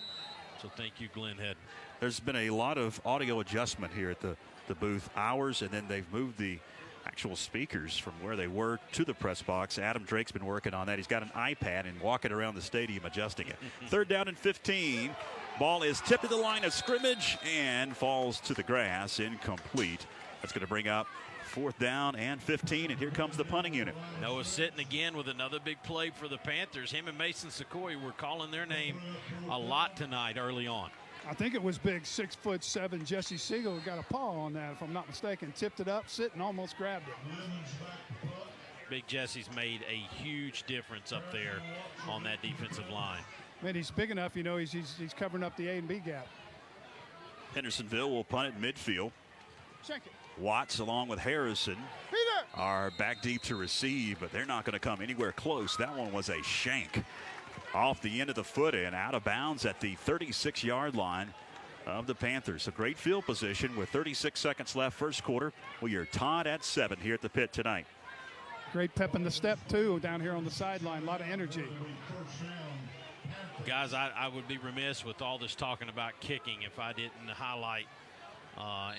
So thank you, Glenn Hedden. There's been a lot of audio adjustment here at the booth. Hours, and then they've moved the actual speakers from where they were to the press box. Adam Drake's been working on that. He's got an iPad and walking around the stadium adjusting it. 3rd down and 15. Ball is tipped at the line of scrimmage and falls to the grass. Incomplete. That's going to bring up 4th down and 15, and here comes the punting unit. Noah Sitton again with another big play for the Panthers. Him and Mason Sequoia were calling their name a lot tonight early on. I think it was big 6'7" Jesse Siegel who got a paw on that, if I'm not mistaken. Tipped it up, Sitton almost grabbed it. Big Jesse's made a huge difference up there on that defensive line. Man, he's big enough, you know, he's covering up the A and B gap. Hendersonville will punt it midfield. Check it. Watts along with Harrison Peter are back deep to receive, but they're not going to come anywhere close. That one was a shank off the end of the foot and out of bounds at the 36-yard line of the Panthers. A great field position with 36 seconds left first quarter. We are tied at 7 here at the pit tonight. Great pep in the step, too, down here on the sideline. A lot of energy. Guys, I would be remiss with all this talking about kicking if I didn't highlight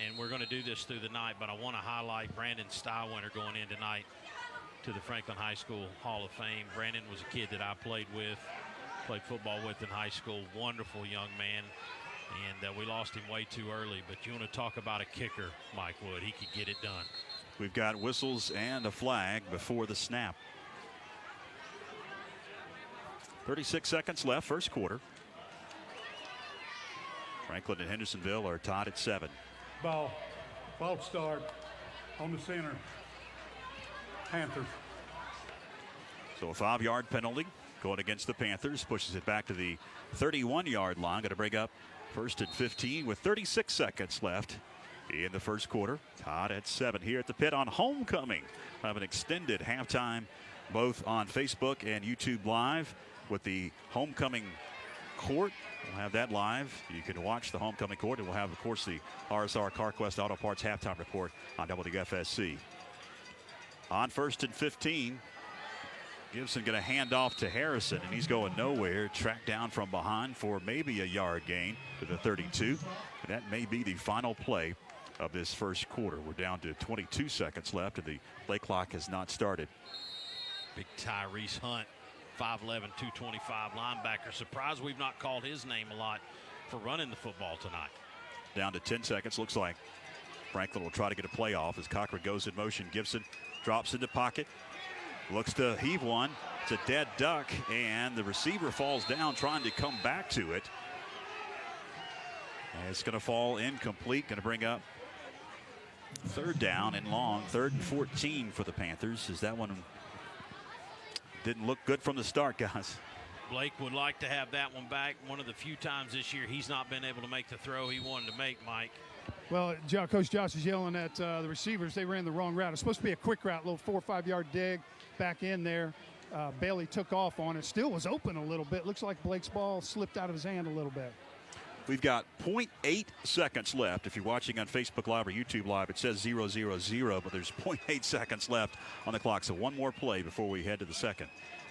and we're going to do this through the night, but I want to highlight Brandon Stywinter going in tonight to the Franklin High School Hall of Fame. Brandon was a kid that I played football with in high school. Wonderful young man, and we lost him way too early. But you want to talk about a kicker, Mike Wood. He could get it done. We've got whistles and a flag before the snap. 36 seconds left first quarter. Franklin and Hendersonville are tied at 7. Ball. False start on the center. Panthers. So a 5-yard penalty going against the Panthers. Pushes it back to the 31-yard line. Going to bring up 1st and 15 with 36 seconds left in the first quarter. Tied at 7 here at the pit on homecoming. I have an extended halftime both on Facebook and YouTube Live with the homecoming court. We'll have that live. You can watch the homecoming court, and we'll have, of course, the RSR CarQuest Auto Parts halftime report on WFSC. On 1st and 15, Gibson going to hand off to Harrison, and he's going nowhere. Tracked down from behind for maybe a yard gain to the 32. And that may be the final play of this first quarter. We're down to 22 seconds left, and the play clock has not started. Big Tyrese Hunt, 5'11", 225 linebacker. Surprised we've not called his name a lot for running the football tonight. Down to 10 seconds. Looks like Franklin will try to get a play off as Cochran goes in motion. Gibson drops into pocket. Looks to heave one. It's a dead duck, and the receiver falls down trying to come back to it. And it's going to fall incomplete. Going to bring up 3rd down and long. 3rd and 14 for the Panthers, as that one didn't look good from the start, guys. Blake would like to have that one back. One of the few times this year he's not been able to make the throw he wanted to make, Mike. Well, Coach Josh is yelling at the receivers. They ran the wrong route. It's supposed to be a quick route, little 4 or 5 yard dig back in there. Bailey took off on it. Still was open a little bit. Looks like Blake's ball slipped out of his hand a little bit. We've got 0.8 seconds left. If you're watching on Facebook Live or YouTube Live, it says 0-0-0, but there's 0.8 seconds left on the clock. So one more play before we head to the second.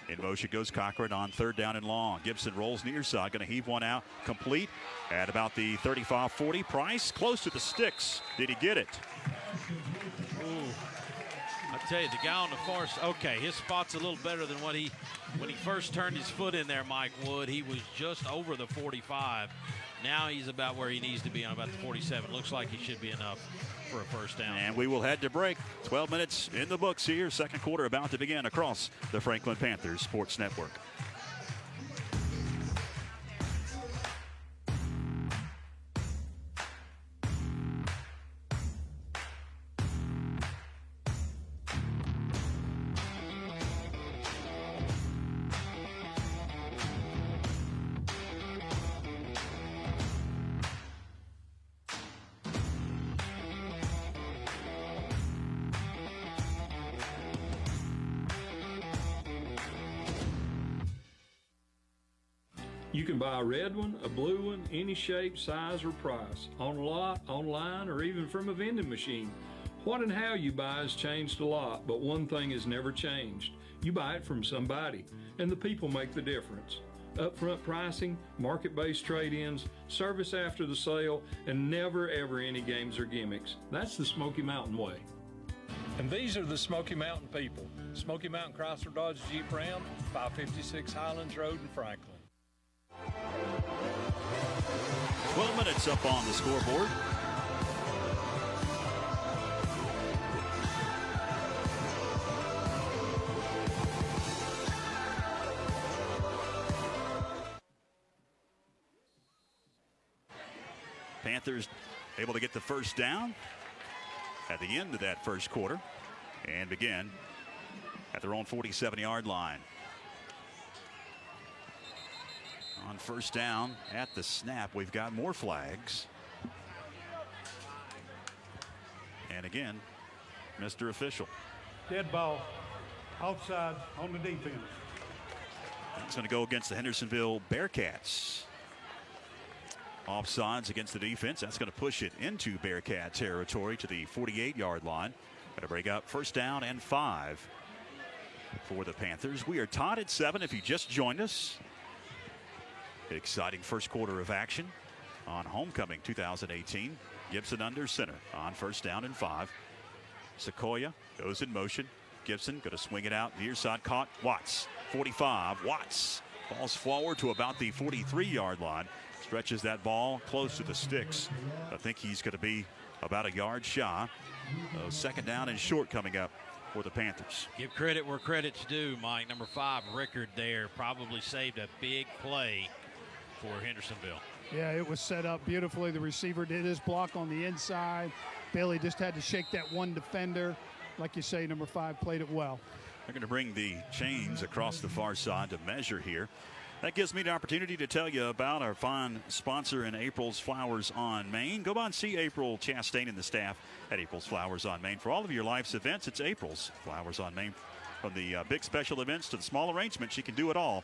In motion goes Cochran on 3rd down and long. Gibson rolls near side, going to heave one out, complete at about the 35-40. Price close to the sticks. Did he get it? Ooh. I tell you, the guy on the far side, okay, his spot's a little better than when he first turned his foot in there, Mike Wood. He was just over the 45. Now he's about where he needs to be on about the 47. Looks like he should be enough for a first down. And we will head to break. 12 minutes in the books here. Second quarter about to begin across the Franklin Panthers Sports Network. You can buy a red one, a blue one, any shape, size, or price, on a lot, online, or even from a vending machine. What and how you buy has changed a lot, but one thing has never changed. You buy it from somebody, and the people make the difference. Upfront pricing, market-based trade-ins, service after the sale, and never ever any games or gimmicks. That's the Smoky Mountain way. And these are the Smoky Mountain people. Smoky Mountain Chrysler Dodge Jeep Ram, 556 Highlands Road in Franklin. 12 minutes up on the scoreboard. Panthers able to get the first down at the end of that first quarter and begin at their own 47-yard line. On first down at the snap, we've got more flags. And again, Mr. Official. Dead ball, outside on the defense. It's going to go against the Hendersonville Bearcats. Offsides against the defense. That's going to push it into Bearcat territory to the 48-yard line. Going to break up first down and 5 for the Panthers. We are tied at 7 if you just joined us. Exciting first quarter of action on Homecoming 2018. Gibson under center on first down and 5. Sequoia goes in motion. Gibson going to swing it out near side, caught Watts. 45. Watts falls forward to about the 43-yard line. Stretches that ball close to the sticks. I think he's going to be about a yard shy. Second down and short coming up for the Panthers. Give credit where credit's due, Mike. Number 5, Rickard there, probably saved a big play for Hendersonville. Yeah, it was set up beautifully. The receiver did his block on the inside. Bailey just had to shake that one defender. Like you say, number 5 played it well. They're going to bring the chains across the far side to measure here. That gives me the opportunity to tell you about our fine sponsor in April's Flowers on Main. Go by and see April Chastain and the staff at April's Flowers on Main. For all of your life's events, it's April's Flowers on Main. From the big special events to the small arrangements, you can do it all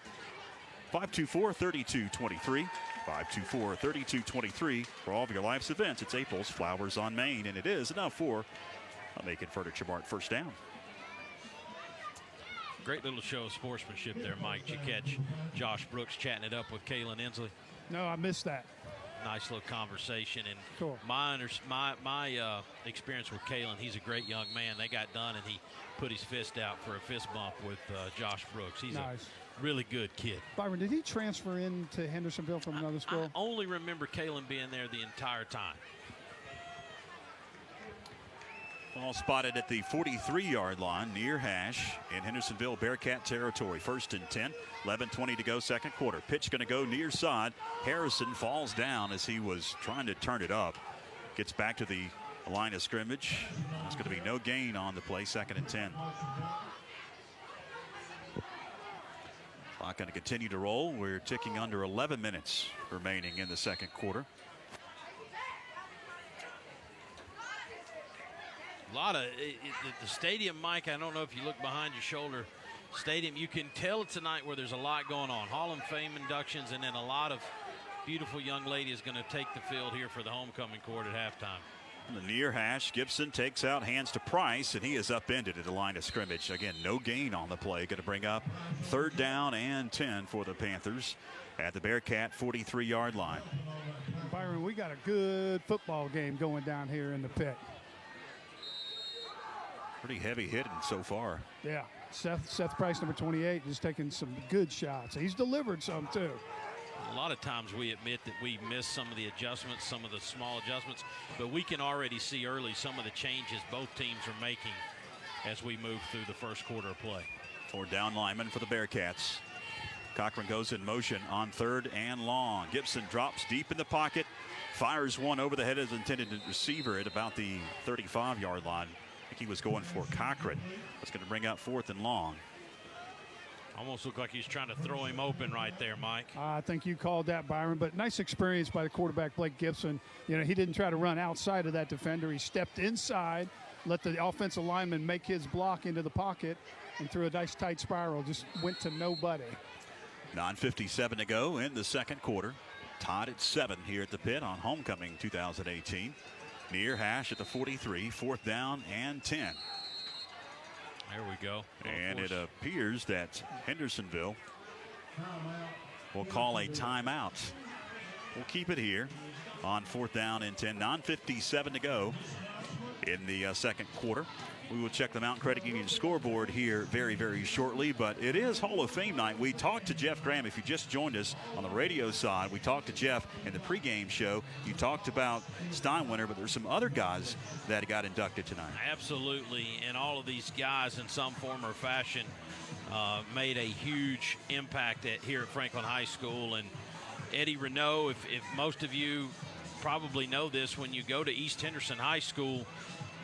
524-3223. 524-3223 for all of your life's events. It's April's Flowers on Main, and it is enough for a Macon Furniture Mart first down. Great little show of sportsmanship there, Mike. Did you catch Josh Brooks chatting it up with Kalen Inslee? No, I missed that. Nice little conversation. And cool. My experience with Kalen, he's a great young man. They got done, and he put his fist out for a fist bump with Josh Brooks. He's nice. A really good kid. Byron, did he transfer into Hendersonville from another school? I only remember Kalen being there the entire time. Ball spotted at the 43-yard line near hash in Hendersonville Bearcat territory. 1st and 10, 11:20 to go, second quarter. Pitch going to go near side. Harrison falls down as he was trying to turn it up. Gets back to the line of scrimmage. There's going to be no gain on the play, 2nd and 10. Clock going to continue to roll. We're ticking under 11 minutes remaining in the second quarter. A lot of the stadium, Mike, I don't know if you look behind your shoulder. Stadium, you can tell tonight where there's a lot going on. Hall of Fame inductions, and then a lot of beautiful young ladies going to take the field here for the homecoming court at halftime. The near hash, Gibson takes out, hands to Price, and he is upended at the line of scrimmage. Again, no gain on the play. Going to bring up 3rd down and 10 for the Panthers at the Bearcat 43-yard line. Byron, we got a good football game going down here in the pit. Pretty heavy hitting so far. Yeah, Seth Price, number 28, is taking some good shots. He's delivered some too. A lot of times we admit that we miss some of the adjustments, some of the small adjustments, but we can already see early some of the changes both teams are making as we move through the first quarter of play. 4 down linemen for the Bearcats. Cochran goes in motion on 3rd and long. Gibson drops deep in the pocket, fires one over the head of his intended receiver at about the 35-yard line. I think he was going for Cochran. That's going to bring out 4th and long. Almost looked like he's trying to throw him open right there, Mike. I think you called that, Byron, but nice experience by the quarterback, Blake Gibson. You know, he didn't try to run outside of that defender. He stepped inside, let the offensive lineman make his block into the pocket, and threw a nice tight spiral. Just went to nobody. 9:57 to go in the second quarter. Tied at 7 here at the pit on homecoming 2018. Near hash at the 43, 4th down and 10. There we go. And it appears that Hendersonville will call a timeout. We'll keep it here on 4th down and 10. 9:57 to go in the second quarter. We will check the Mountain Credit Union scoreboard here very, very shortly, but it is Hall of Fame night. We talked to Jeff Graham. If you just joined us on the radio side, we talked to Jeff in the pregame show. You talked about Steinwinter, but there's some other guys that got inducted tonight. Absolutely, and all of these guys in some form or fashion made a huge impact here at Franklin High School. And Eddie Renault, if most of you probably know this, when you go to East Henderson High School,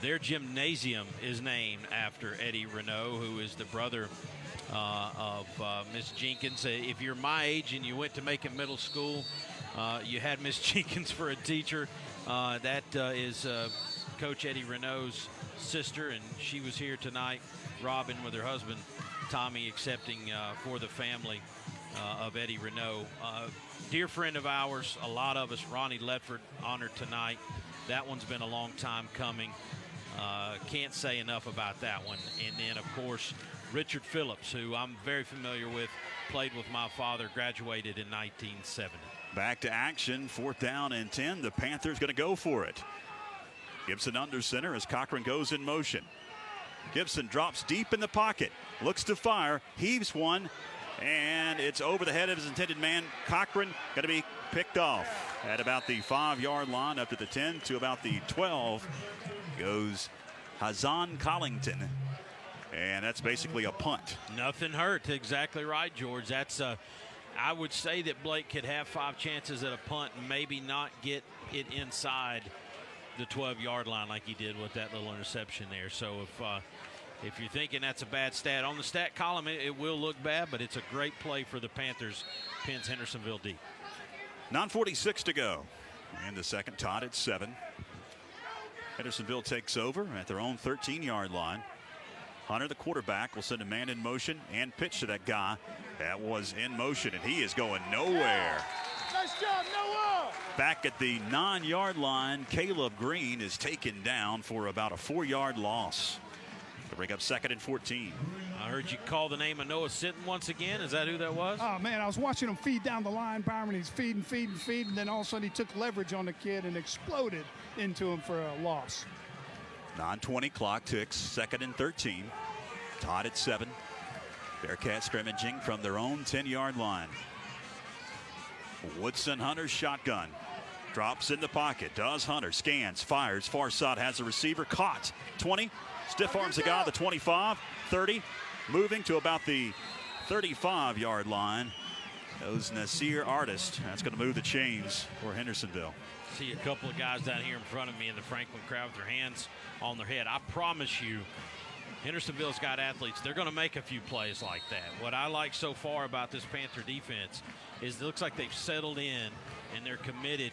their gymnasium is named after Eddie Renault, who is the brother of Miss Jenkins. If you're my age and you went to Macon Middle School, you had Miss Jenkins for a teacher. That is Coach Eddie Renault's sister, and she was here tonight, Robin, with her husband, Tommy, accepting for the family of Eddie Renault. Dear friend of ours, a lot of us, Ronnie Ledford, honored tonight. That one's been a long time coming. Can't say enough about that one. And then, of course, Richard Phillips, who I'm very familiar with, played with my father, graduated in 1970. Back to action, 4th down and 10. The Panthers going to go for it. Gibson under center as Cochran goes in motion. Gibson drops deep in the pocket, looks to fire, heaves one, and it's over the head of his intended man. Cochran going to be picked off at about the 5-yard line, up to the 10 to about the 12. Goes Hazan Collington, and that's basically a punt. Nothing hurt. Exactly right, George. That's I would say that Blake could have 5 chances at a punt and maybe not get it inside the 12-yard line like he did with that little interception there. So if you're thinking that's a bad stat, on the stat column it will look bad, but it's a great play for the Panthers. Pins Hendersonville deep. 9:46 to go in the second, tied at 7. Hendersonville takes over at their own 13-yard line. Hunter, the quarterback, will send a man in motion and pitch to that guy that was in motion, and he is going nowhere. Nice job, Noah. Back at the 9-yard line, Caleb Green is taken down for about a 4-yard loss to bring up 2nd and 14. I heard you call the name of Noah Sinton once again. Is that who that was? Oh, man, I was watching him feed down the line, Byron. He's feeding, and then all of a sudden he took leverage on the kid and exploded into him for a loss. 9:20 clock ticks, 2nd and 13. Tied at 7. Bearcats scrimmaging from their own 10-yard line. Woodson Hunter shotgun. Drops in the pocket. Does Hunter. Scans. Fires. Far side has a receiver. Caught. 20. Stiff arms the guy. The 25. 30. Moving to about the 35-yard line. Goes Nasir Artist. That's going to move the chains for Hendersonville. See a couple of guys down here in front of me in the Franklin crowd with their hands on their head. I promise you, Hendersonville's got athletes. They're going to make a few plays like that. What I like so far about this Panther defense is it looks like they've settled in and they're committed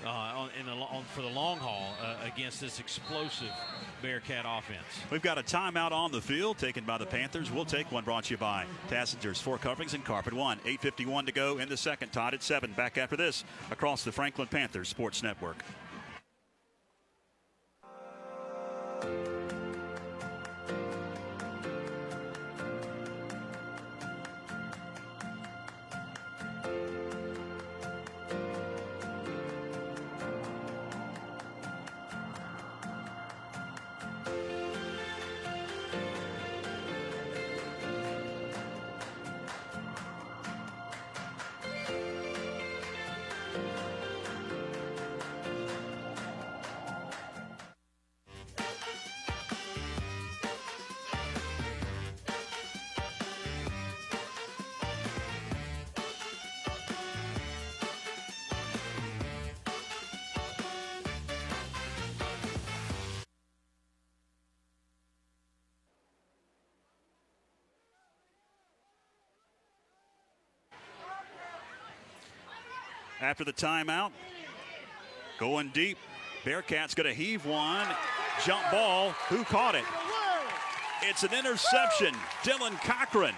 for the long haul against this explosive Bearcat offense. We've got a timeout on the field taken by the Panthers. We'll take one, brought to you by Tassinger's Floor Coverings and Carpet One. 8:51 to go in the second. Tied at 7. Back after this across the Franklin Panthers Sports Network. After the timeout, going deep. Bearcats going to heave one. Jump ball. Who caught it? It's an interception. Dylan Cochran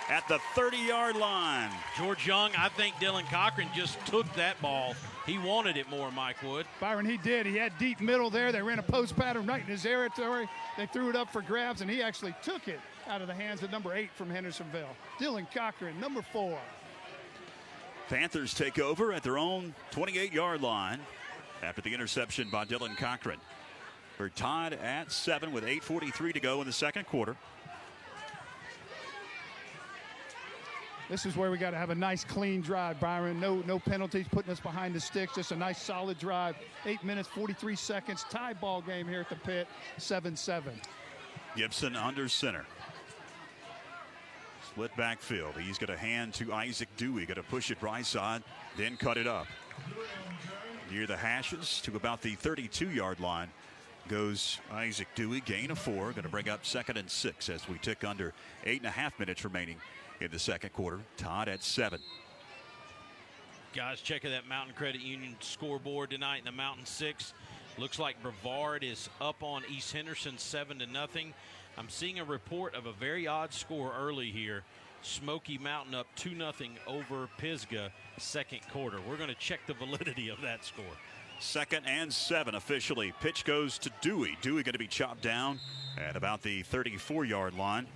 at the 30-yard line. George Young, I think Dylan Cochran just took that ball. He wanted it more, Mike Wood. Byron, he did. He had deep middle there. They ran a post pattern right in his territory. They threw it up for grabs, and he actually took it out of the hands of number 8 from Hendersonville. Dylan Cochran, number 4. Panthers take over at their own 28-yard line after the interception by Dylan Cochran. We're tied at 7 with 8:43 to go in the second quarter. This is where we got to have a nice, clean drive, Byron. No penalties putting us behind the sticks. Just a nice, solid drive. 8 minutes, 43 seconds. Tie ball game here at the pit, 7-7. Gibson under center. Split backfield. He's going to hand to Isaac Dewey. Going to push it right side, then cut it up. Near the hashes to about the 32-yard line goes Isaac Dewey. Gain of 4. Going to bring up 2nd and 6 as we tick under 8.5 minutes remaining in the second quarter. Tied at 7. Guys, checking that Mountain Credit Union scoreboard tonight in the Mountain 6. Looks like Brevard is up on East Henderson 7-0. I'm seeing a report of a very odd score early here. Smoky Mountain up 2-0 over Pisgah second quarter. We're going to check the validity of that score. 2nd and 7 officially. Pitch goes to Dewey. Dewey going to be chopped down at about the 34-yard line.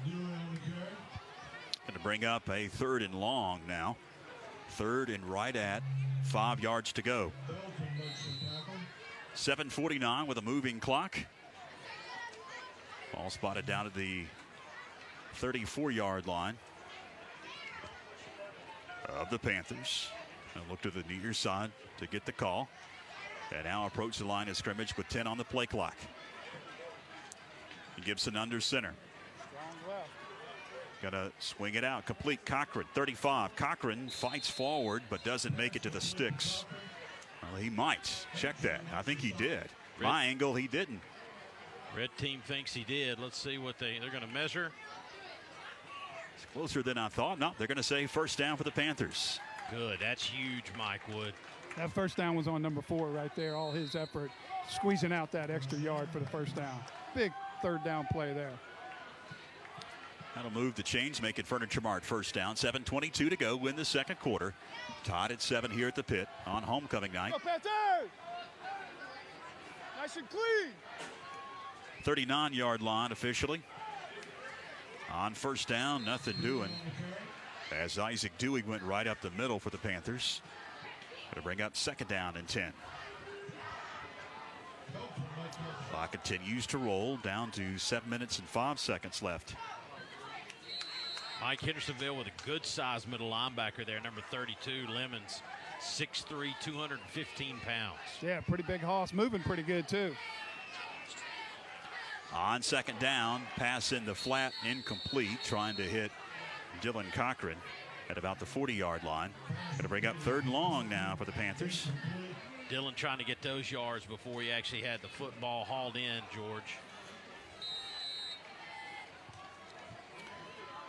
Going to bring up a 3rd and long now. 3rd and right at 5 yards to go. 7:49 with a moving clock. Ball spotted down at the 34-yard line of the Panthers. And look to the near side to get the call. And now approach the line of scrimmage with 10 on the play clock. Gibson under center. Got to swing it out. Complete. Cochran, 35. Cochran fights forward but doesn't make it to the sticks. Well, he might. Check that. I think he did. My angle, he didn't. Red team thinks he did. Let's see what they're going to measure. It's closer than I thought. No, they're going to say first down for the Panthers. Good. That's huge, Mike Wood. That first down was on number 4 right there. All his effort squeezing out that extra yard for the first down. Big third down play there. That'll move the chains, make it Furniture Mart first down. 7:22 to go, win the second quarter. Tied at 7 here at the pit on homecoming night. Go Panthers! Nice and clean. 39-yard line officially. On first down, nothing doing. As Isaac Dewey went right up the middle for the Panthers. Going to bring up second down and 10. Clock continues to roll down to 7 minutes and 5 seconds left. Mike Hendersonville with a good-sized middle linebacker there, number 32, Lemons, 6'3", 215 pounds. Yeah, pretty big hoss, moving pretty good too. On second down, pass in the flat, incomplete, trying to hit Dylan Cochran at about the 40-yard line. Going to bring up third and long now for the Panthers. Dylan trying to get those yards before he actually had the football hauled in, George.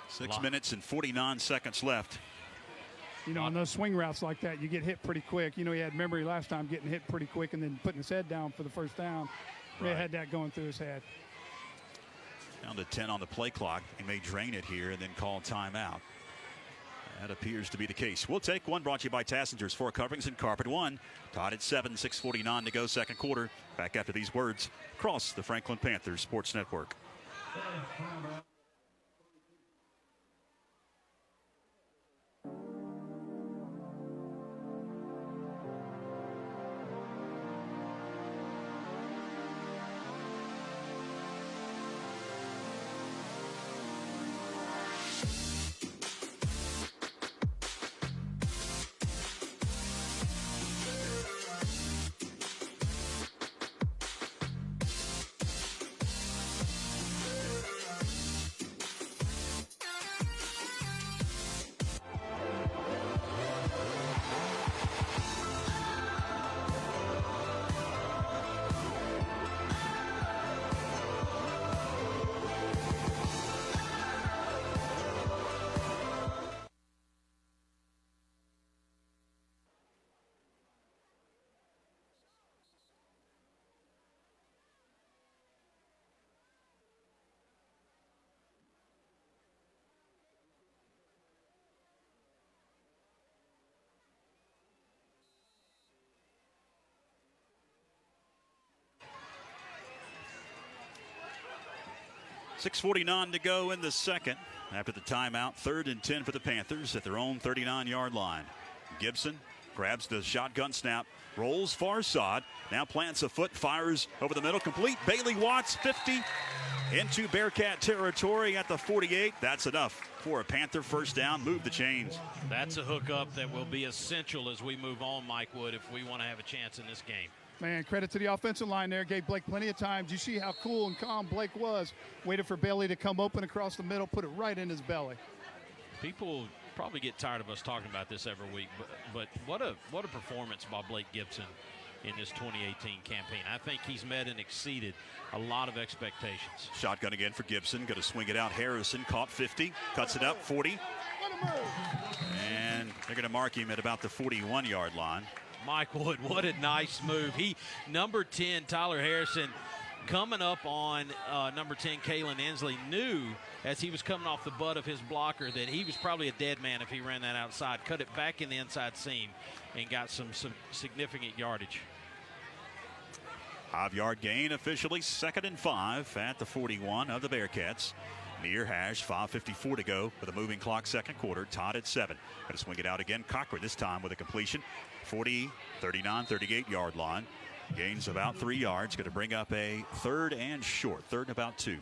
6 minutes and 49 seconds left. You know, on those swing routes like that, you get hit pretty quick. You know, he had memory last time getting hit pretty quick and then putting his head down for the first down. Right. He had that going through his head. Down to 10 on the play clock. He may drain it here and then call timeout. That appears to be the case. We'll take one, brought to you by Tassinger's Floor Coverings and Carpet One. Tied at 7, 6:49 to go, second quarter. Back after these words across the Franklin Panthers Sports Network. 6:49 to go in the second. After the timeout, 3rd and 10 for the Panthers at their own 39-yard line. Gibson grabs the shotgun snap, rolls far side, now plants a foot, fires over the middle, complete. Bailey Watts, 50, into Bearcat territory at the 48. That's enough for a Panther first down. Move the chains. That's a hookup that will be essential as we move on, Mike Wood, if we want to have a chance in this game. Man, credit to the offensive line there. Gave Blake plenty of time. Did you see how cool and calm Blake was? Waited for Bailey to come open across the middle, put it right in his belly. People probably get tired of us talking about this every week, but what a performance by Blake Gibson in this 2018 campaign. I think he's met and exceeded a lot of expectations. Shotgun again for Gibson. Going to swing it out. Harrison caught 50, cuts it up 40. And they're going to mark him at about the 41-yard line. Mike Wood, what a nice move. Number 10, Tyler Harrison, coming up on number 10, Kalen Inslee, knew as he was coming off the butt of his blocker that he was probably a dead man if he ran that outside. Cut it back in the inside seam and got some significant yardage. 5-yard gain officially, 2nd and 5 at the 41 of the Bearcats. Near hash, 5:54 to go with a moving clock, second quarter. Tied at 7. Going to swing it out again. Cochran this time with a completion. 40, 39, 38-yard line. Gains about 3 yards. Going to bring up a 3rd and short. 3rd and about 2.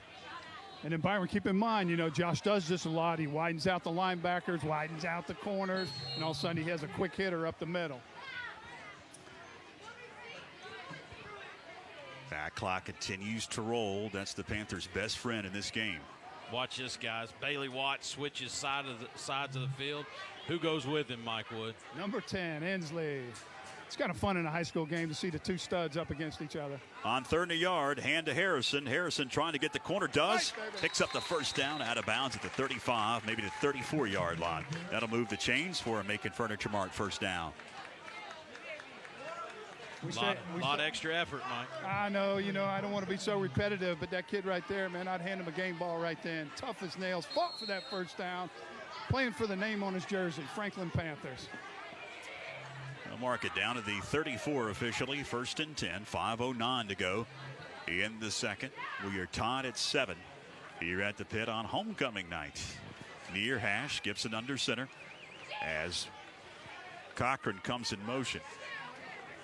And then Byron, keep in mind, you know, Josh does this a lot. He widens out the linebackers, widens out the corners, and all of a sudden he has a quick hitter up the middle. That clock continues to roll. That's the Panthers' best friend in this game. Watch this, guys. Bailey Watts switches sides of the field. Who goes with him, Mike Wood? Number 10, Inslee. It's kind of fun in a high school game to see the two studs up against each other. On 3rd and a yard, hand to Harrison. Harrison trying to get the corner, does. Picks up the first down, out of bounds at the 35, maybe the 34-yard line. That'll move the chains for a Macon Furniture Mart first down. A lot of extra effort, Mike. I know, I don't want to be so repetitive, but that kid right there, man, I'd hand him a game ball right then. Tough as nails, fought for that first down, playing for the name on his jersey, Franklin Panthers. They'll mark it down to the 34 officially, 1st and 10, 5:09 to go in the second. We are tied at 7 here at the pit on homecoming night. Near hash, Gibson under center as Cochran comes in motion.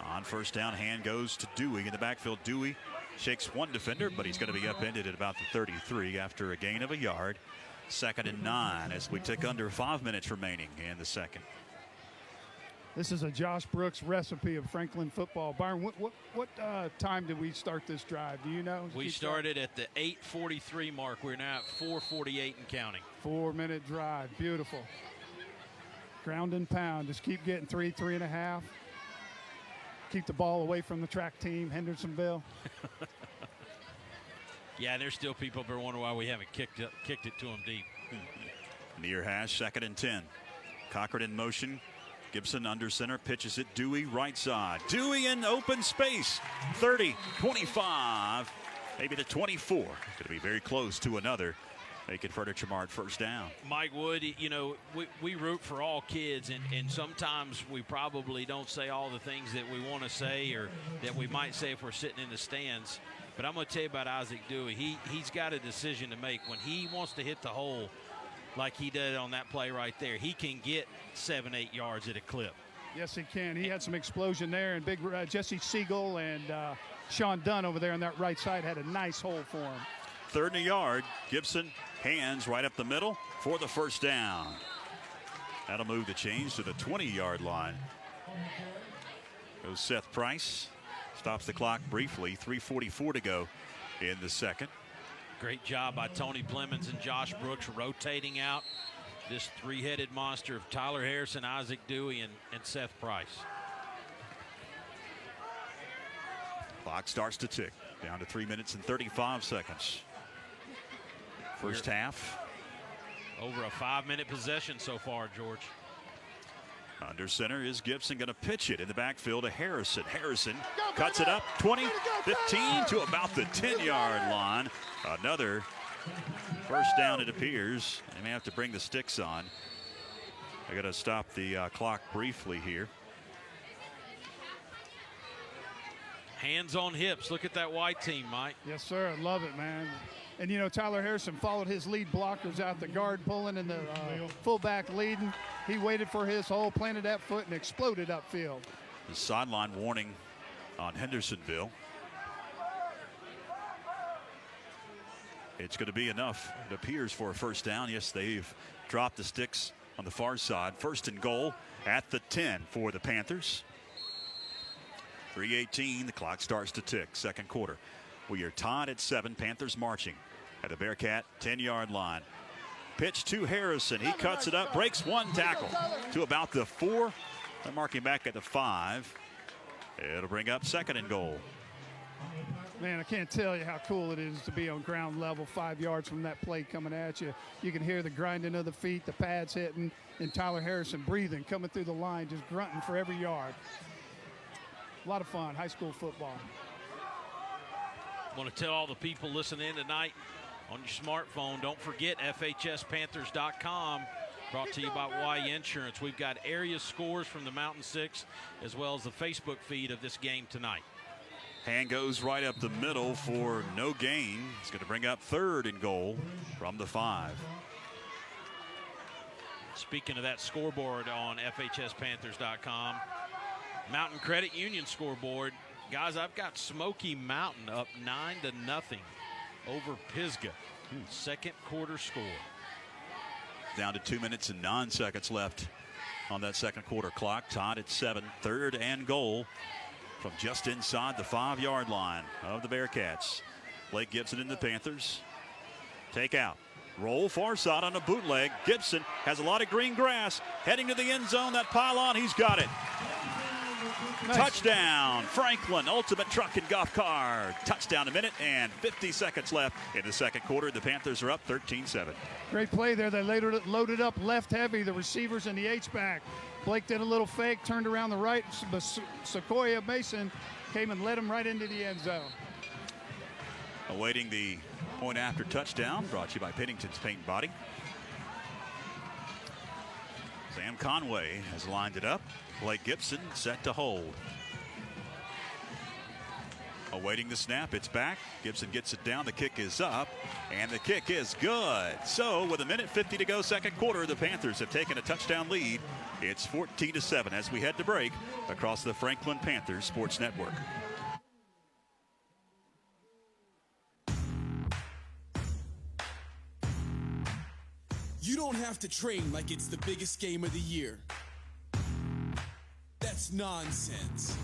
On first down, hand goes to Dewey in the backfield. Dewey shakes one defender, but he's going to be upended at about the 33 after a gain of a yard. 2nd and 9 as we tick under 5 minutes remaining in the second. This is a Josh Brooks recipe of Franklin football. Byron, what time did we start this drive? Do you know? We started at the 8:43 mark. We're now at 4:48 and counting. 4-minute drive. Beautiful. Ground and pound. Just keep getting 3.5. Keep the ball away from the track team, Hendersonville. Yeah, there's still people that are wondering why we haven't kicked it to them deep. Near hash, 2nd and 10. Cochran in motion. Gibson under center, pitches it. Dewey right side. Dewey in open space. 30, 25, maybe the 24. Going to be very close to another. Making Furniture Mart first down. Mike Wood, we root for all kids, and sometimes we probably don't say all the things that we want to say or that we might say if we're sitting in the stands. But I'm going to tell you about Isaac Dewey. He's got a decision to make. When he wants to hit the hole like he did on that play right there, he can get 7-8 yards at a clip. Yes, he can. He had some explosion there, and big Jesse Siegel and Sean Dunn over there on that right side had a nice hole for him. 3rd and a yard. Gibson hands right up the middle for the first down. That'll move the change to the 20-yard line. Goes Seth Price. Stops the clock briefly. 3:44 to go in the second. Great job by Tony Plemons and Josh Brooks rotating out this three-headed monster of Tyler Harrison, Isaac Dewey, and Seth Price. Clock starts to tick. Down to 3 minutes and 35 seconds. First half. Over a 5-minute possession so far, George. Under center is Gibson, going to pitch it in the backfield to Harrison. Harrison cuts it up 20, 15 to about the 10-yard line. Another first down, it appears. They may have to bring the sticks on. I got to stop the clock briefly here. Hands on hips. Look at that white team, Mike. Yes, sir. I love it, man. And, Tyler Harrison followed his lead blockers out, the guard pulling and the fullback leading. He waited for his hole, planted that foot, and exploded upfield. The sideline warning on Hendersonville. It's going to be enough, it appears, for a first down. Yes, they've dropped the sticks on the far side. 1st and goal at the 10 for the Panthers. 3:18, the clock starts to tick, second quarter. We are tied at 7, Panthers marching at the Bearcat 10-yard line. Pitch to Harrison, he cuts it up, breaks one tackle to about the 4. They're marking back at the 5. It'll bring up 2nd and goal. Man, I can't tell you how cool it is to be on ground level 5 yards from that play coming at you. You can hear the grinding of the feet, the pads hitting, and Tyler Harrison breathing, coming through the line, just grunting for every yard. A lot of fun, high school football. I want to tell all the people listening in tonight on your smartphone, don't forget FHSPanthers.com. Brought to you by Y Insurance. We've got area scores from the Mountain Six as well as the Facebook feed of this game tonight. Hand goes right up the middle for no gain. It's going to bring up 3rd and goal from the 5. Speaking of that scoreboard on FHSPanthers.com, Mountain Credit Union scoreboard. Guys, I've got Smoky Mountain up 9-0 over Pisgah. Second quarter score. Down to 2 minutes and 9 seconds left on that second quarter clock. Tied at 7. 3rd and goal from just inside the 5-yard line of the Bearcats. Blake Gibson and the Panthers. Take out. Roll far side on a bootleg. Gibson has a lot of green grass. Heading to the end zone. That pylon, he's got it. Nice. Touchdown, Franklin, Ultimate Truck and Golf Cart. Touchdown, a minute and 50 seconds left in the second quarter. The Panthers are up 13-7. Great play there. They loaded up left heavy, the receivers and the H-back. Blake did a little fake, turned around the right, but Sequoia Mason came and led him right into the end zone. Awaiting the point after touchdown, brought to you by Pennington's Paint and Body. Sam Conway has lined it up. Blake Gibson set to hold. Awaiting the snap, it's back. Gibson gets it down, the kick is up, and the kick is good. So with 1:50 to go, second quarter, the Panthers have taken a touchdown lead. It's 14-7 as we head to break across the Franklin Panthers Sports Network. You don't have to train like it's the biggest game of the year. That's nonsense.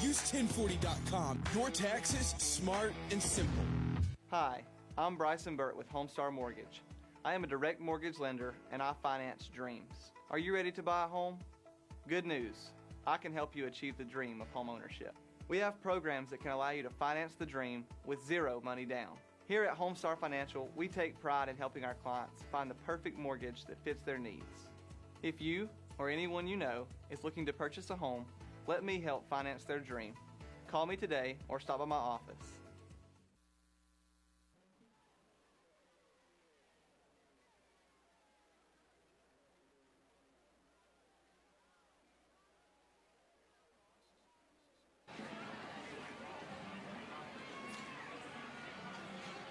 Use 1040.com. Your taxes, smart and simple. Hi, I'm Bryson Burt with Homestar Mortgage. I am a direct mortgage lender and I finance dreams. Are you ready to buy a home? Good news, I can help you achieve the dream of home ownership. We have programs that can allow you to finance the dream with zero money down. Here at Homestar Financial, we take pride in helping our clients find the perfect mortgage that fits their needs. If you or anyone you know is looking to purchase a home, let me help finance their dream. Call me today or stop by my office.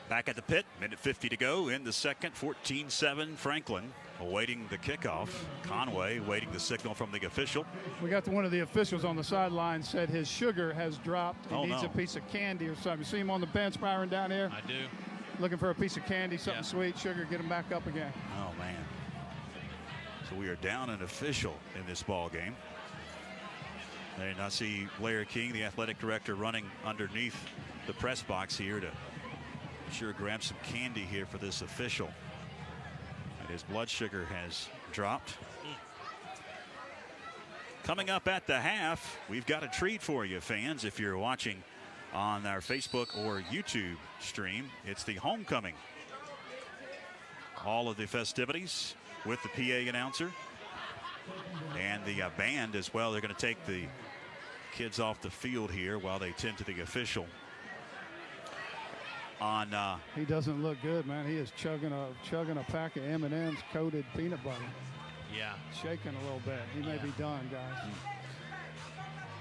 Back at the pit, 1:50 to go in the second, 14-7 Franklin awaiting the kickoff. Conway waiting the signal from the official. We got one of the officials on the sideline said his sugar has dropped. He needs no. a piece of candy or something. You see him on the bench, Byron, down here? I do. Looking for a piece of candy, something sweet, sugar, get him back up again. Oh, man. So we are down an official in this ball game. And I see Larry King, the athletic director, running underneath the press box here to sure grab some candy here for this official. And his blood sugar has dropped. Coming up at the half, we've got a treat for you, fans. If you're watching on our Facebook or YouTube stream, it's the homecoming. All of the festivities with the PA announcer and the band as well. They're going to take the kids off the field here while they tend to the official. He doesn't look good, man. He is chugging a pack of M&M's coated peanut butter. Yeah. Shaking a little bit. He may be done, guys.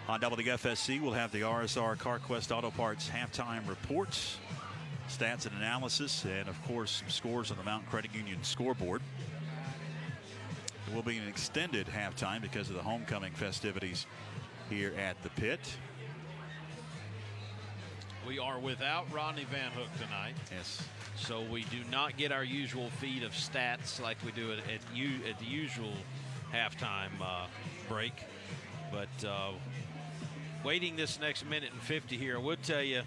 On WFSC, we'll have the RSR CarQuest Auto Parts halftime reports, stats and analysis, and of course some scores on the Mountain Credit Union scoreboard. It will be an extended halftime because of the homecoming festivities here at the pit. We are without Rodney Van Hook tonight. Yes. So we do not get our usual feed of stats like we do at the usual halftime break. But waiting this next 1:50 here, I would tell you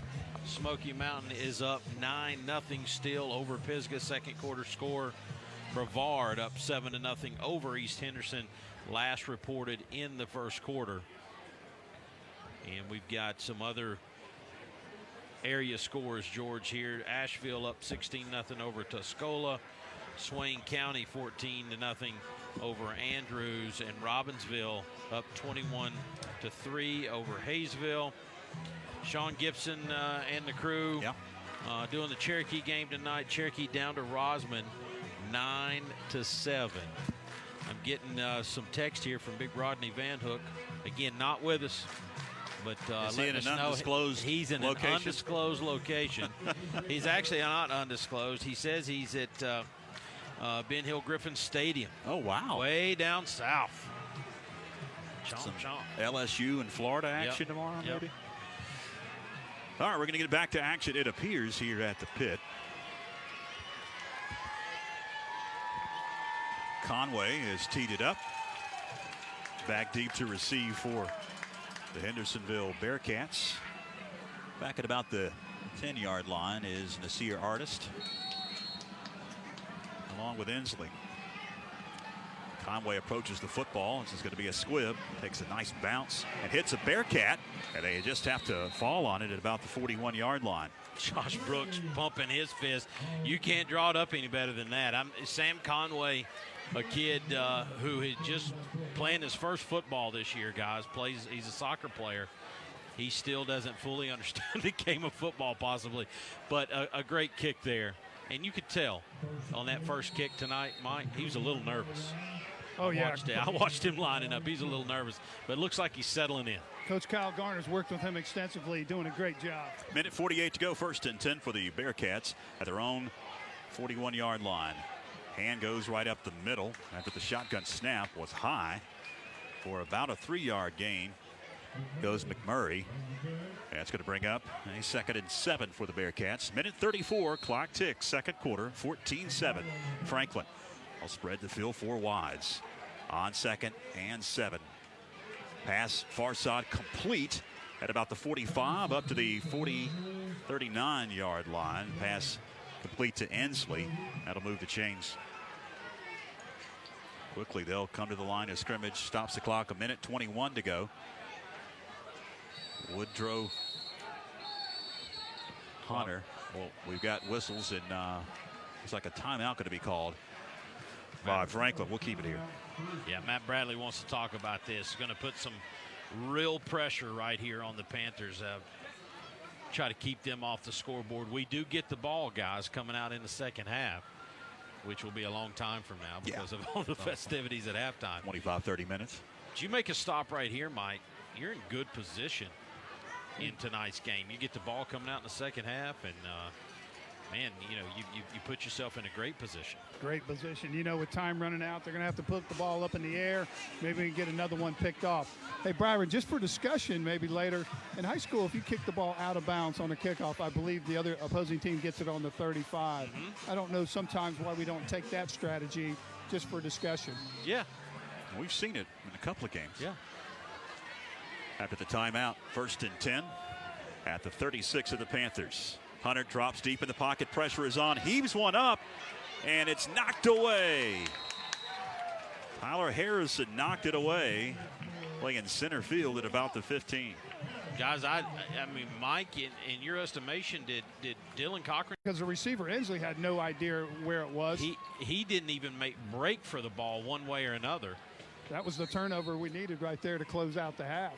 Smoky Mountain is up 9-0 still over Pisgah. Second quarter score. Brevard up 7-0 over East Henderson. Last reported in the first quarter. And we've got some other area scores, George, here. Asheville up 16-0 over Tuscola. Swain County 14-0 over Andrews, and Robbinsville up 21-3 over Hayesville. Sean Gibson and the crew doing the Cherokee game tonight. Cherokee down to Rosman 9-7. I'm getting some text here from Big Rodney Van Hook. Again, not with us. But is he in an undisclosed he's in location? An undisclosed location. He's actually not undisclosed. He says he's at Ben Hill Griffin Stadium. Oh, wow. Way down south. Some LSU and Florida action tomorrow, maybe? All right, we're going to get back to action, it appears, here at the pit. Conway has teed it up. Back deep to receive for the Hendersonville Bearcats. Back at about the 10-yard line is Nasir Artist, along with Inslee. Conway approaches the football. This is going to be a squib. Takes a nice bounce and hits a Bearcat. And they just have to fall on it at about the 41-yard line. Josh Brooks pumping his fist. You can't draw it up any better than that. Sam Conway, a kid who is just playing his first football this year, guys. He's a soccer player. He still doesn't fully understand the game of football, possibly. But a great kick there. And you could tell on that first kick tonight, Mike, he was a little nervous. Oh, yeah. I watched him lining up. He's a little nervous, but it looks like he's settling in. Coach Kyle Garner's worked with him extensively, doing a great job. Minute 48 to go, 1st and 10 for the Bearcats at their own 41-yard line. Hand goes right up the middle after the shotgun snap was high for about a 3-yard gain. Goes McMurray. That's going to bring up a 2nd and 7 for the Bearcats. Minute 34, clock ticks, 2nd quarter, 14-7. Franklin will spread the field 4 wides on 2nd and 7. Pass far side complete at about the 45 up to the 39-yard line. Pass complete to Ensley. That'll move the chains. Quickly they'll come to the line of scrimmage. Stops the clock. 1:21 to go. Woodrow, Hunter. Well, we've got whistles and it's like a timeout going to be called by Franklin. We'll keep it here. Yeah, Matt Bradley wants to talk about this. Going to put some real pressure right here on the Panthers. Try to keep them off the scoreboard. We do get the ball, guys, coming out in the second half, which will be a long time from now because of all the festivities at halftime. 25, 30 minutes. Did you make a stop right here, Mike? You're in good position in tonight's game. You get the ball coming out in the second half, and man, you put yourself in a great position. Great position. With time running out, they're going to have to put the ball up in the air. Maybe we can get another one picked off. Hey, Byron, just for discussion, maybe later, in high school, if you kick the ball out of bounds on a kickoff, I believe the other opposing team gets it on the 35. I don't know sometimes why we don't take that strategy, just for discussion. Yeah. We've seen it in a couple of games. Yeah. After the timeout, 1st and 10 at the 36 of the Panthers. Hunter drops deep in the pocket. Pressure is on. Heaves one up, and it's knocked away. Tyler Harrison knocked it away, playing center field at about the 15. Guys, I mean, Mike, in your estimation, did Dylan Cochran? Because the receiver, Ensley, had no idea where it was. He didn't even break for the ball one way or another. That was the turnover we needed right there to close out the half.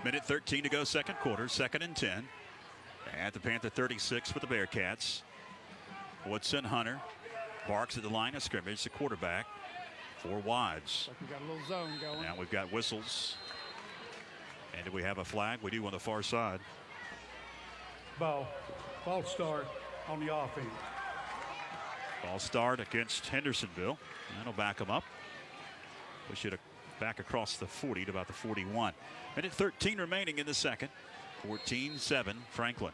Minute 13 to go, 2nd quarter, 2nd and 10. At the Panther 36 for the Bearcats. Woodson Hunter barks at the line of scrimmage, the quarterback. 4 wides. Like we got a little zone going. Now we've got whistles. And do we have a flag? We do on the far side. False start on the offense. Ball start against Hendersonville. That'll back them up. Push it back across the 40 to about the 41. Minute 13 remaining in the second. 14-7 Franklin.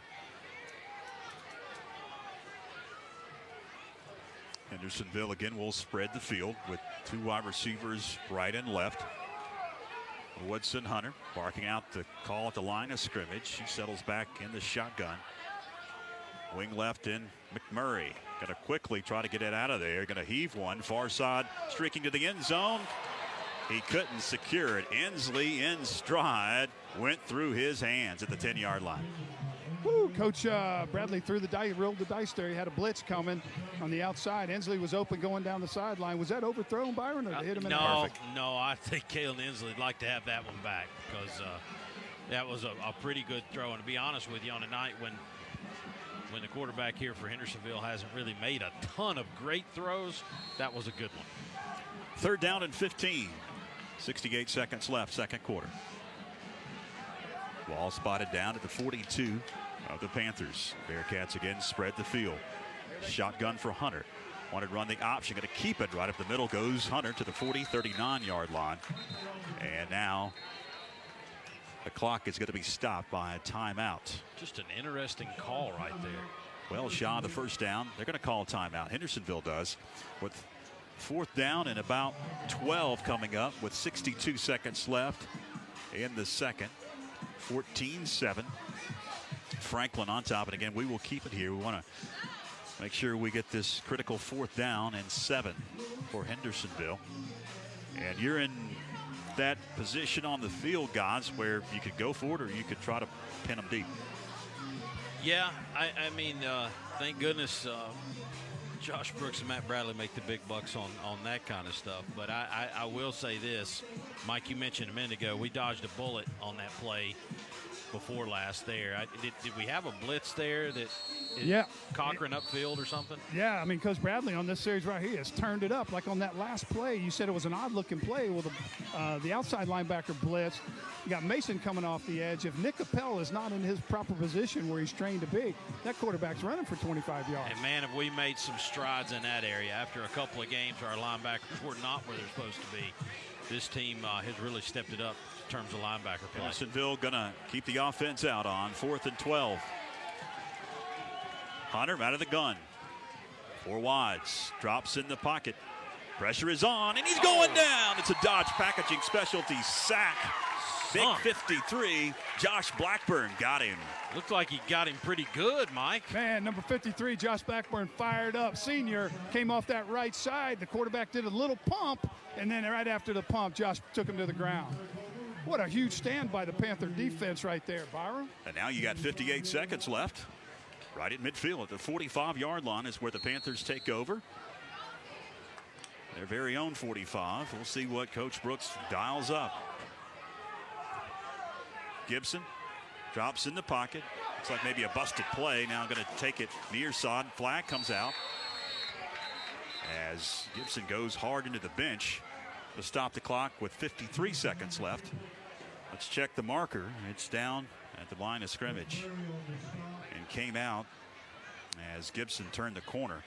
Hendersonville again will spread the field with 2 wide receivers right and left. Woodson Hunter barking out the call at the line of scrimmage. He settles back in the shotgun. Wing left in McMurray. Going to quickly try to get it out of there. Going to heave one. Far side streaking to the end zone. He couldn't secure it. Ensley in stride went through his hands at the 10-yard line. Woo, Coach Bradley threw the dice, rolled the dice there. He had a blitz coming on the outside. Ensley was open going down the sideline. Was that overthrown, Byron, or they hit him in the perfect? No, I think Kalen Ensley would like to have that one back because that was a pretty good throw. And to be honest with you, on a night when the quarterback here for Hendersonville hasn't really made a ton of great throws, that was a good one. 3rd down and 15. 68 seconds left, 2nd quarter. Ball spotted down at the 42 of the Panthers. Bearcats again spread the field. Shotgun for Hunter. Wanted to run the option, going to keep it right up the middle. Goes Hunter to the 39-yard line. And now the clock is going to be stopped by a timeout. Just an interesting call right there. Well, shy of the first down. They're going to call timeout. Hendersonville does. With 4th down and about 12 coming up with 62 seconds left in the second. 14-7. Franklin on top. And again, we will keep it here. We want to make sure we get this critical 4th down and 7 for Hendersonville. And you're in that position on the field, guys, where you could go for it or you could try to pin them deep. Yeah, I mean, thank goodness Josh Brooks and Matt Bradley make the big bucks on that kind of stuff. But I will say this, Mike, you mentioned a minute ago, we dodged a bullet on that play before last there. Did we have a blitz there that is Cochran upfield or something? Yeah, I mean, Coach Bradley on this series right here has turned it up. Like on that last play, you said it was an odd-looking play. Well, the outside linebacker blitz. You got Mason coming off the edge. If Nick Capel is not in his proper position where he's trained to be, that quarterback's running for 25 yards. And, man, have we made some strides in that area. After a couple of games where our linebackers were not where they're supposed to be, this team has really stepped it up in terms of linebacker play. Hendersonville going to keep the offense out on 4th and 12. Hunter out of the gun. 4 wides. Drops in the pocket. Pressure is on, and he's going down. It's a Dodge Packaging Specialty sack. Big 53. Josh Blackburn got him. Looked like he got him pretty good, Mike. Man, number 53, Josh Blackburn, fired up. Senior came off that right side. The quarterback did a little pump, and then right after the pump, Josh took him to the ground. What a huge stand by the Panther defense right there, Byron. And now you got 58 seconds left. Right at midfield at the 45-yard line is where the Panthers take over. Their very own 45. We'll see what Coach Brooks dials up. Gibson drops in the pocket. Looks like maybe a busted play. Now going to take it near side. Flag comes out as Gibson goes hard into the bench to stop the clock with 53 seconds left. Let's check the marker. It's down at the line of scrimmage and came out as Gibson turned the corner.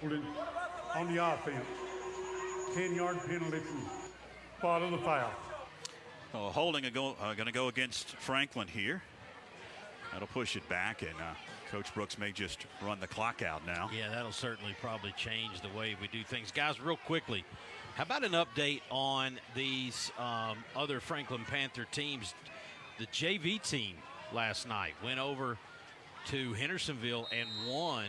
On the offense, 10-yard penalty from spot of the foul. Well, holding going to go against Franklin here. That'll push it back, and Coach Brooks may just run the clock out now. Yeah, that'll certainly probably change the way we do things. Guys, real quickly, how about an update on these other Franklin Panther teams? The JV team last night went over to Hendersonville and won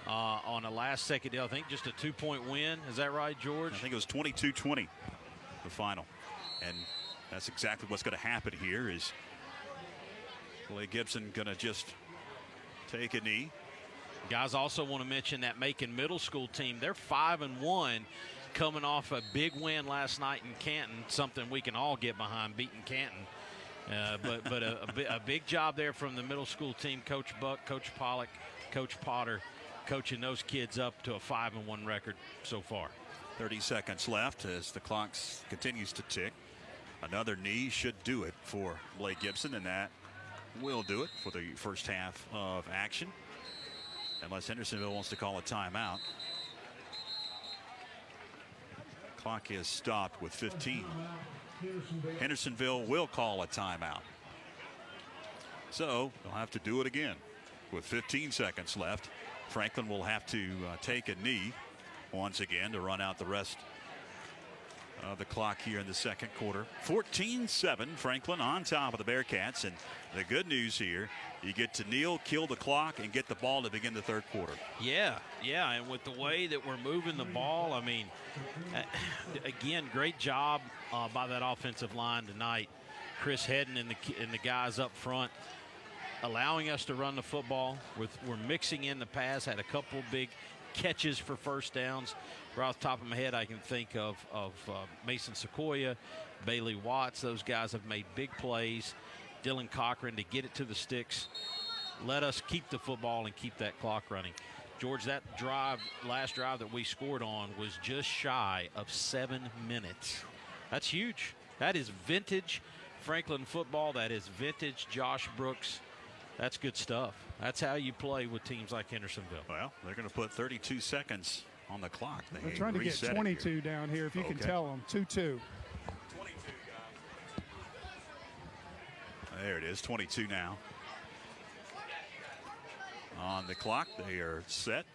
on a last-second deal. I think just a 2-point win. Is that right, George? I think it was 22-20, the final. And that's exactly what's going to happen here is Blake Gibson going to just take a knee. Guys, also want to mention that Macon Middle School team. They're 5-1, coming off a big win last night in Canton, something we can all get behind, beating Canton. But a big job there from the middle school team, Coach Buck, Coach Pollock, Coach Potter, coaching those kids up to a 5-1 record so far. 30 seconds left as the clock continues to tick. Another knee should do it for Blake Gibson, and that will do it for the first half of action, unless Hendersonville wants to call a timeout. Clock is stopped with 15. Hendersonville will call a timeout. So they'll have to do it again with 15 seconds left. Franklin will have to take a knee once again to run out the rest of the clock here in the second quarter. 14-7, Franklin on top of the Bearcats. And the good news here, you get to kneel, kill the clock, and get the ball to begin the third quarter. Yeah, and with the way that we're moving the ball, I mean, again, great job by that offensive line tonight. Chris Hedden and the guys up front allowing us to run the football. We're mixing in the pass, had a couple big catches for first downs. Right off the top of my head, I can think of Mason Sequoia, Bailey Watts. Those guys have made big plays. Dylan Cochran to get it to the sticks. Let us keep the football and keep that clock running. George, that last drive that we scored on was just shy of 7 minutes. That's huge. That is vintage Franklin football. That is vintage Josh Brooks. That's good stuff. That's how you play with teams like Hendersonville. Well, they're going to put 32 seconds on the clock. They're trying to get 22 down here, if you can tell them. 2-2. 22, there it is, 22 now. On the clock, they are set.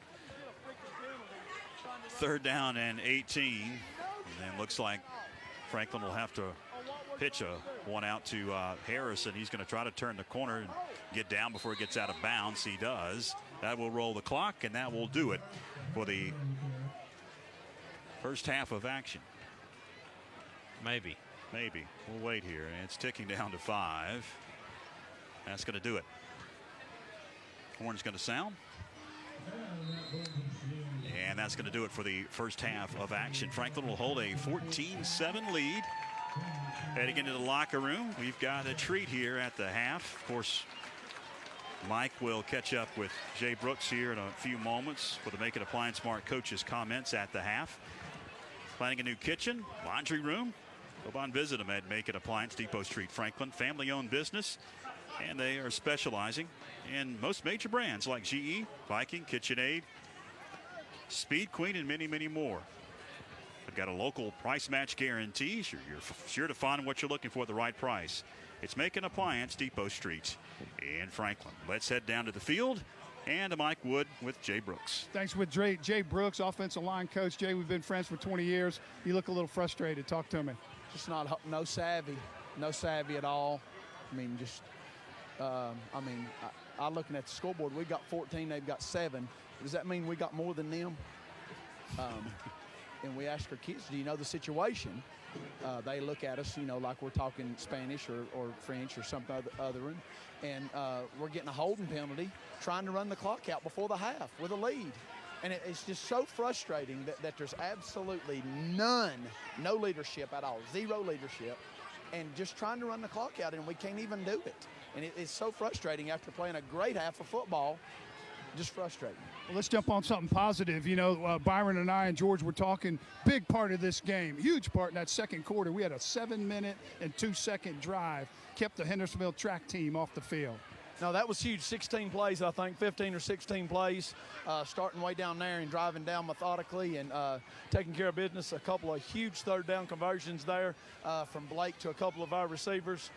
Third down and 18. And then looks like Franklin will have to pitch one out to Harrison. He's going to try to turn the corner and get down before it gets out of bounds. He does. That will roll the clock, and that will do it for the first half of action. Maybe. We'll wait here. And it's ticking down to 5. That's going to do it. Horn's going to sound. And that's going to do it for the first half of action. Franklin will hold a 14-7 lead. Heading into the locker room, we've got a treat here at the half. Of course, Mike will catch up with Jay Brooks here in a few moments for the Make It Appliance Smart coaches' comments at the half. Planning a new kitchen, laundry room. Go by and visit them at Make It Appliance, Depot Street, Franklin. Family-owned business, and they are specializing in most major brands like GE, Viking, KitchenAid, Speed Queen, and many, many more. They've got a local price match guarantee. You're sure to find what you're looking for at the right price. It's Make It Appliance, Depot Street in Franklin. Let's head down to the field and to Mike Wood with Jay Brooks. Thanks with Jay Brooks, offensive line coach. Jay, we've been friends for 20 years. You look a little frustrated. Talk to me. Just no savvy at all. I mean, just I looking at the scoreboard, we got 14, they've got 7. Does that mean we got more than them? And we ask our kids, do you know the situation? They look at us, like we're talking Spanish or French or something other. And we're getting a holding penalty trying to run the clock out before the half with a lead. And it's just so frustrating that there's absolutely no leadership at all, 0 leadership, and just trying to run the clock out, and we can't even do it. And it's so frustrating after playing a great half of football, just frustrating. Well, let's jump on something positive. Byron and I and George were talking, big part of this game, huge part in that second quarter. We had a 7-minute and 2-second drive, kept the Hendersonville track team off the field. No, that was huge. 16 plays, I think, 15 or 16 plays, starting way down there and driving down methodically and taking care of business. A couple of huge third down conversions there from Blake to a couple of our receivers.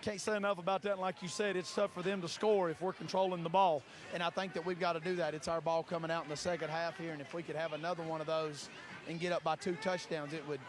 Can't say enough about that. And like you said, it's tough for them to score if we're controlling the ball. And I think that we've got to do that. It's our ball coming out in the second half here. And if we could have another one of those and get up by 2 touchdowns, it would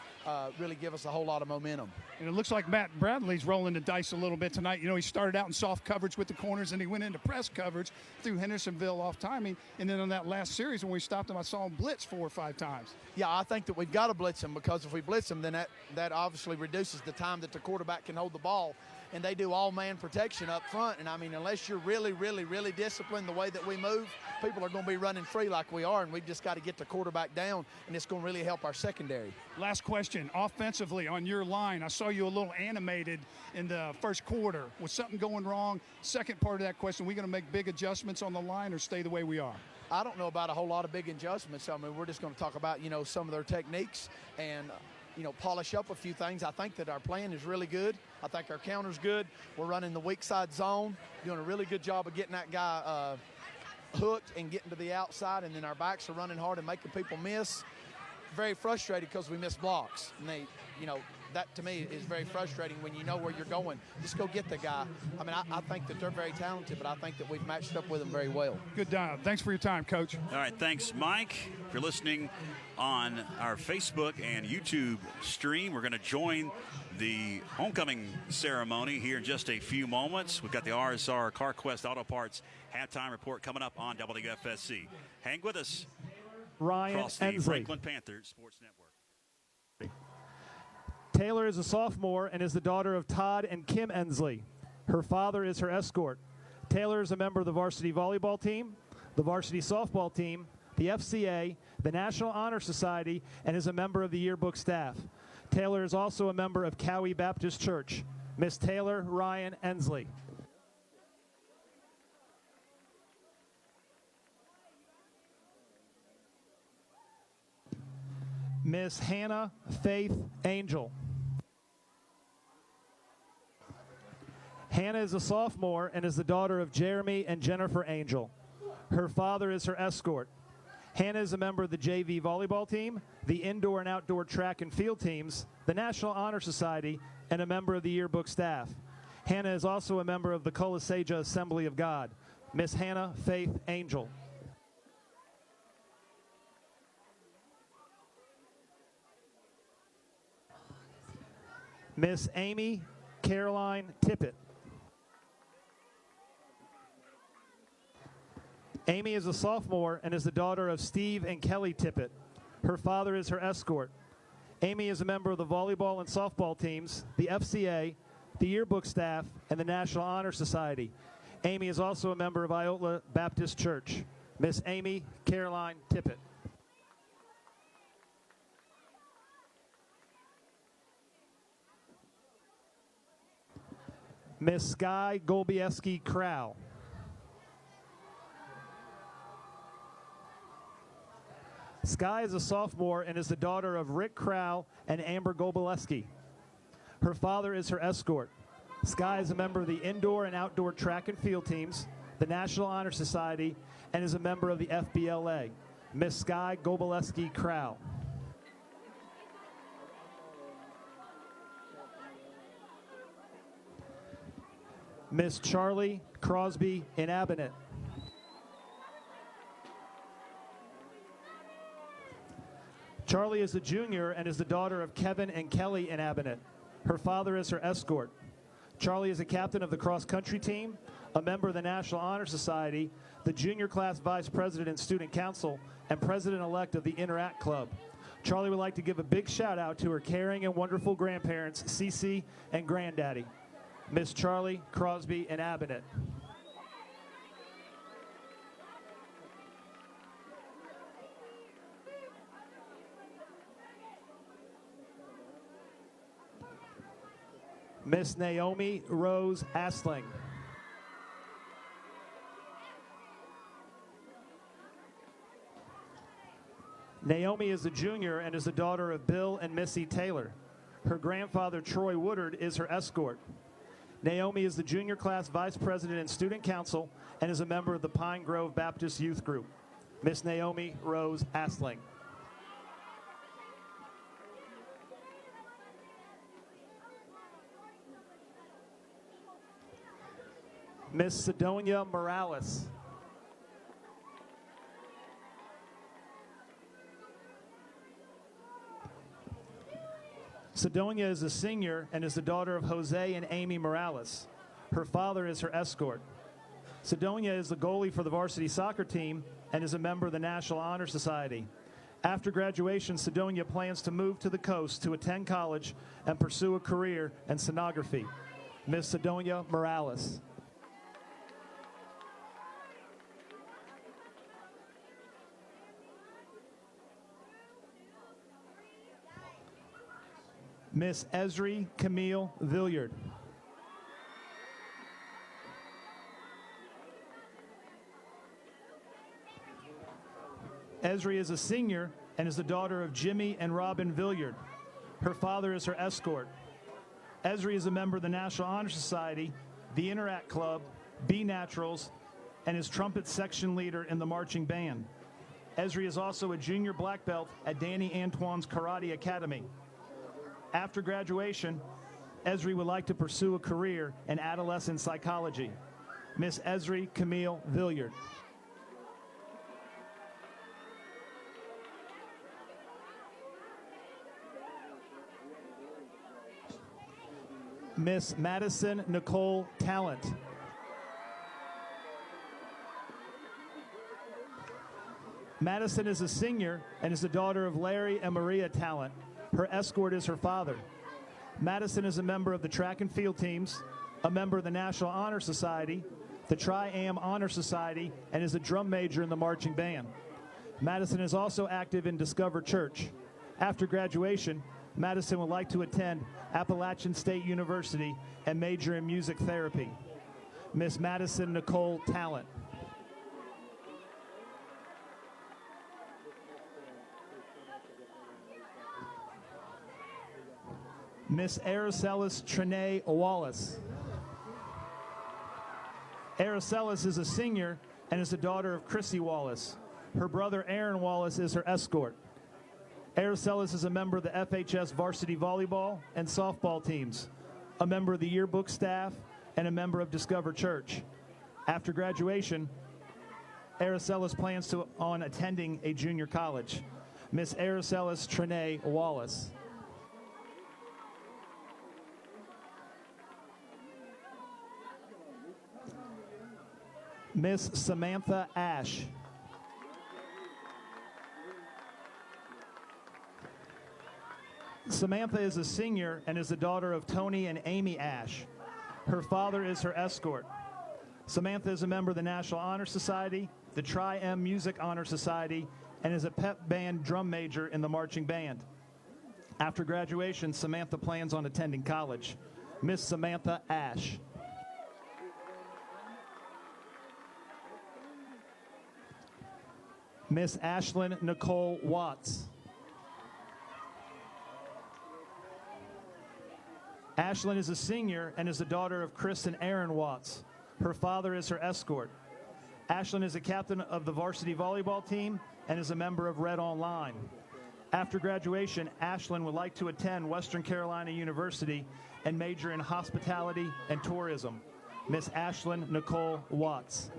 really give us a whole lot of momentum. And it looks like Matt Bradley's rolling the dice a little bit tonight. He started out in soft coverage with the corners, and he went into press coverage through Hendersonville off timing. And then on that last series when we stopped him, I saw him blitz 4 or 5 times. Yeah, I think that we've got to blitz him, because if we blitz him, then that obviously reduces the time that the quarterback can hold the ball. And they do all-man protection up front. And, unless you're really, really, really disciplined the way that we move, people are going to be running free like we are, and we've just got to get the quarterback down, and it's going to really help our secondary. Last question. Offensively, on your line, I saw you a little animated in the first quarter. Was something going wrong? Second part of that question, are we going to make big adjustments on the line or stay the way we are? I don't know about a whole lot of big adjustments. We're just going to talk about, some of their techniques and polish up a few things. I think that our plan is really good. I think our counter's good. We're running the weak side zone, doing a really good job of getting that guy hooked and getting to the outside, and then our backs are running hard and making people miss. Very frustrated because we miss blocks. And they, that to me is very frustrating when you know where you're going. Just go get the guy. I think that they're very talented, but I think that we've matched up with them very well. Good job. Thanks for your time, Coach. All right, thanks, Mike. If you're listening on our Facebook and YouTube stream, we're going to join the homecoming ceremony here in just a few moments. We've got the RSR CarQuest Auto Parts halftime report coming up on WFSC. Hang with us. Ryan across the Ensley. Franklin Panthers Sports Network. Taylor is a sophomore and is the daughter of Todd and Kim Ensley. Her father is her escort. Taylor is a member of the varsity volleyball team, the varsity softball team, the FCA, the National Honor Society, and is a member of the yearbook staff. Taylor is also a member of Cowie Baptist Church. Miss Taylor Ryan Ensley. Miss Hannah Faith Angel. Hannah is a sophomore and is the daughter of Jeremy and Jennifer Angel. Her father is her escort. Hannah is a member of the JV volleyball team, the indoor and outdoor track and field teams, the National Honor Society, and a member of the yearbook staff. Hannah is also a member of the Colaseja Assembly of God. Miss Hannah Faith Angel. Miss Amy Caroline Tippett. Amy is a sophomore and is the daughter of Steve and Kelly Tippett. Her father is her escort. Amy is a member of the volleyball and softball teams, the FCA, the yearbook staff, and the National Honor Society. Amy is also a member of Iotla Baptist Church. Miss Amy Caroline Tippett. Miss Sky Golbieski Crow. Sky is a sophomore and is the daughter of Rick Crow and Amber Golbieski. Her father is her escort. Sky is a member of the indoor and outdoor track and field teams, the National Honor Society, and is a member of the FBLA. Miss Sky Golbieski Crow. Miss Charlie Crosby Inhabitant. Charlie is a junior and is the daughter of Kevin and Kelly Inhabitant. Her father is her escort. Charlie is a captain of the cross-country team, a member of the National Honor Society, the junior class vice president and student council, and president-elect of the Interact Club. Charlie would like to give a big shout-out to her caring and wonderful grandparents, Cece and Granddaddy. Miss Charlie Crosby Inhabitant. Miss Naomi Rose Asling. Naomi is a junior and is the daughter of Bill and Missy Taylor. Her grandfather, Troy Woodard, is her escort. Naomi is the junior class vice president and student council and is a member of the Pine Grove Baptist Youth Group. Miss Naomi Rose Asling. Miss Sidonia Morales. Sidonia is a senior and is the daughter of Jose and Amy Morales. Her father is her escort. Sidonia is the goalie for the varsity soccer team and is a member of the National Honor Society. After graduation, Sidonia plans to move to the coast to attend college and pursue a career in sonography. Miss Sidonia Morales. Miss Esri Camille Villiard. Esri is a senior and is the daughter of Jimmy and Robin Villiard. Her father is her escort. Esri is a member of the National Honor Society, the Interact Club, B Naturals, and is trumpet section leader in the marching band. Esri is also a junior black belt at Danny Antoine's Karate Academy. After graduation, Esri would like to pursue a career in adolescent psychology. Miss Esri Camille Villiard. Miss Madison Nicole Talent. Madison is a senior and is the daughter of Larry and Maria Talent. Her escort is her father. Madison is a member of the track and field teams, a member of the National Honor Society, the Tri-Am Honor Society, and is a drum major in the marching band. Madison is also active in Discover Church. After graduation, Madison would like to attend Appalachian State University and major in music therapy. Miss Madison Nicole Talent. Miss Aracelis Trinae Wallace. Aracelis is a senior and is the daughter of Chrissy Wallace. Her brother Aaron Wallace is her escort. Aracelis is a member of the FHS varsity volleyball and softball teams, a member of the yearbook staff, and a member of Discover Church. After graduation, Aracelis plans on attending a junior college. Miss Aracelis Trinae Wallace. Miss Samantha Ash. Samantha is a senior and is the daughter of Tony and Amy Ash. Her father is her escort. Samantha is a member of the National Honor Society, the Tri-M Music Honor Society, and is a pep band drum major in the marching band. After graduation, Samantha plans on attending college. Miss Samantha Ash. Miss Ashlyn Nicole Watts. Ashlyn is a senior and is the daughter of Chris and Aaron Watts. Her father is her escort. Ashlyn is a captain of the varsity volleyball team and is a member of Red Online. After graduation, Ashlyn would like to attend Western Carolina University and major in hospitality and tourism. Miss Ashlyn Nicole Watts.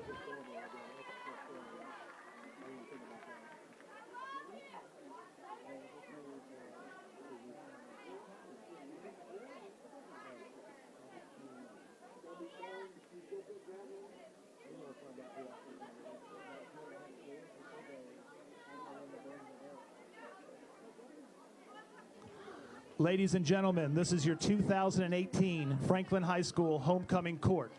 Ladies and gentlemen, this is your 2018 Franklin High School homecoming court.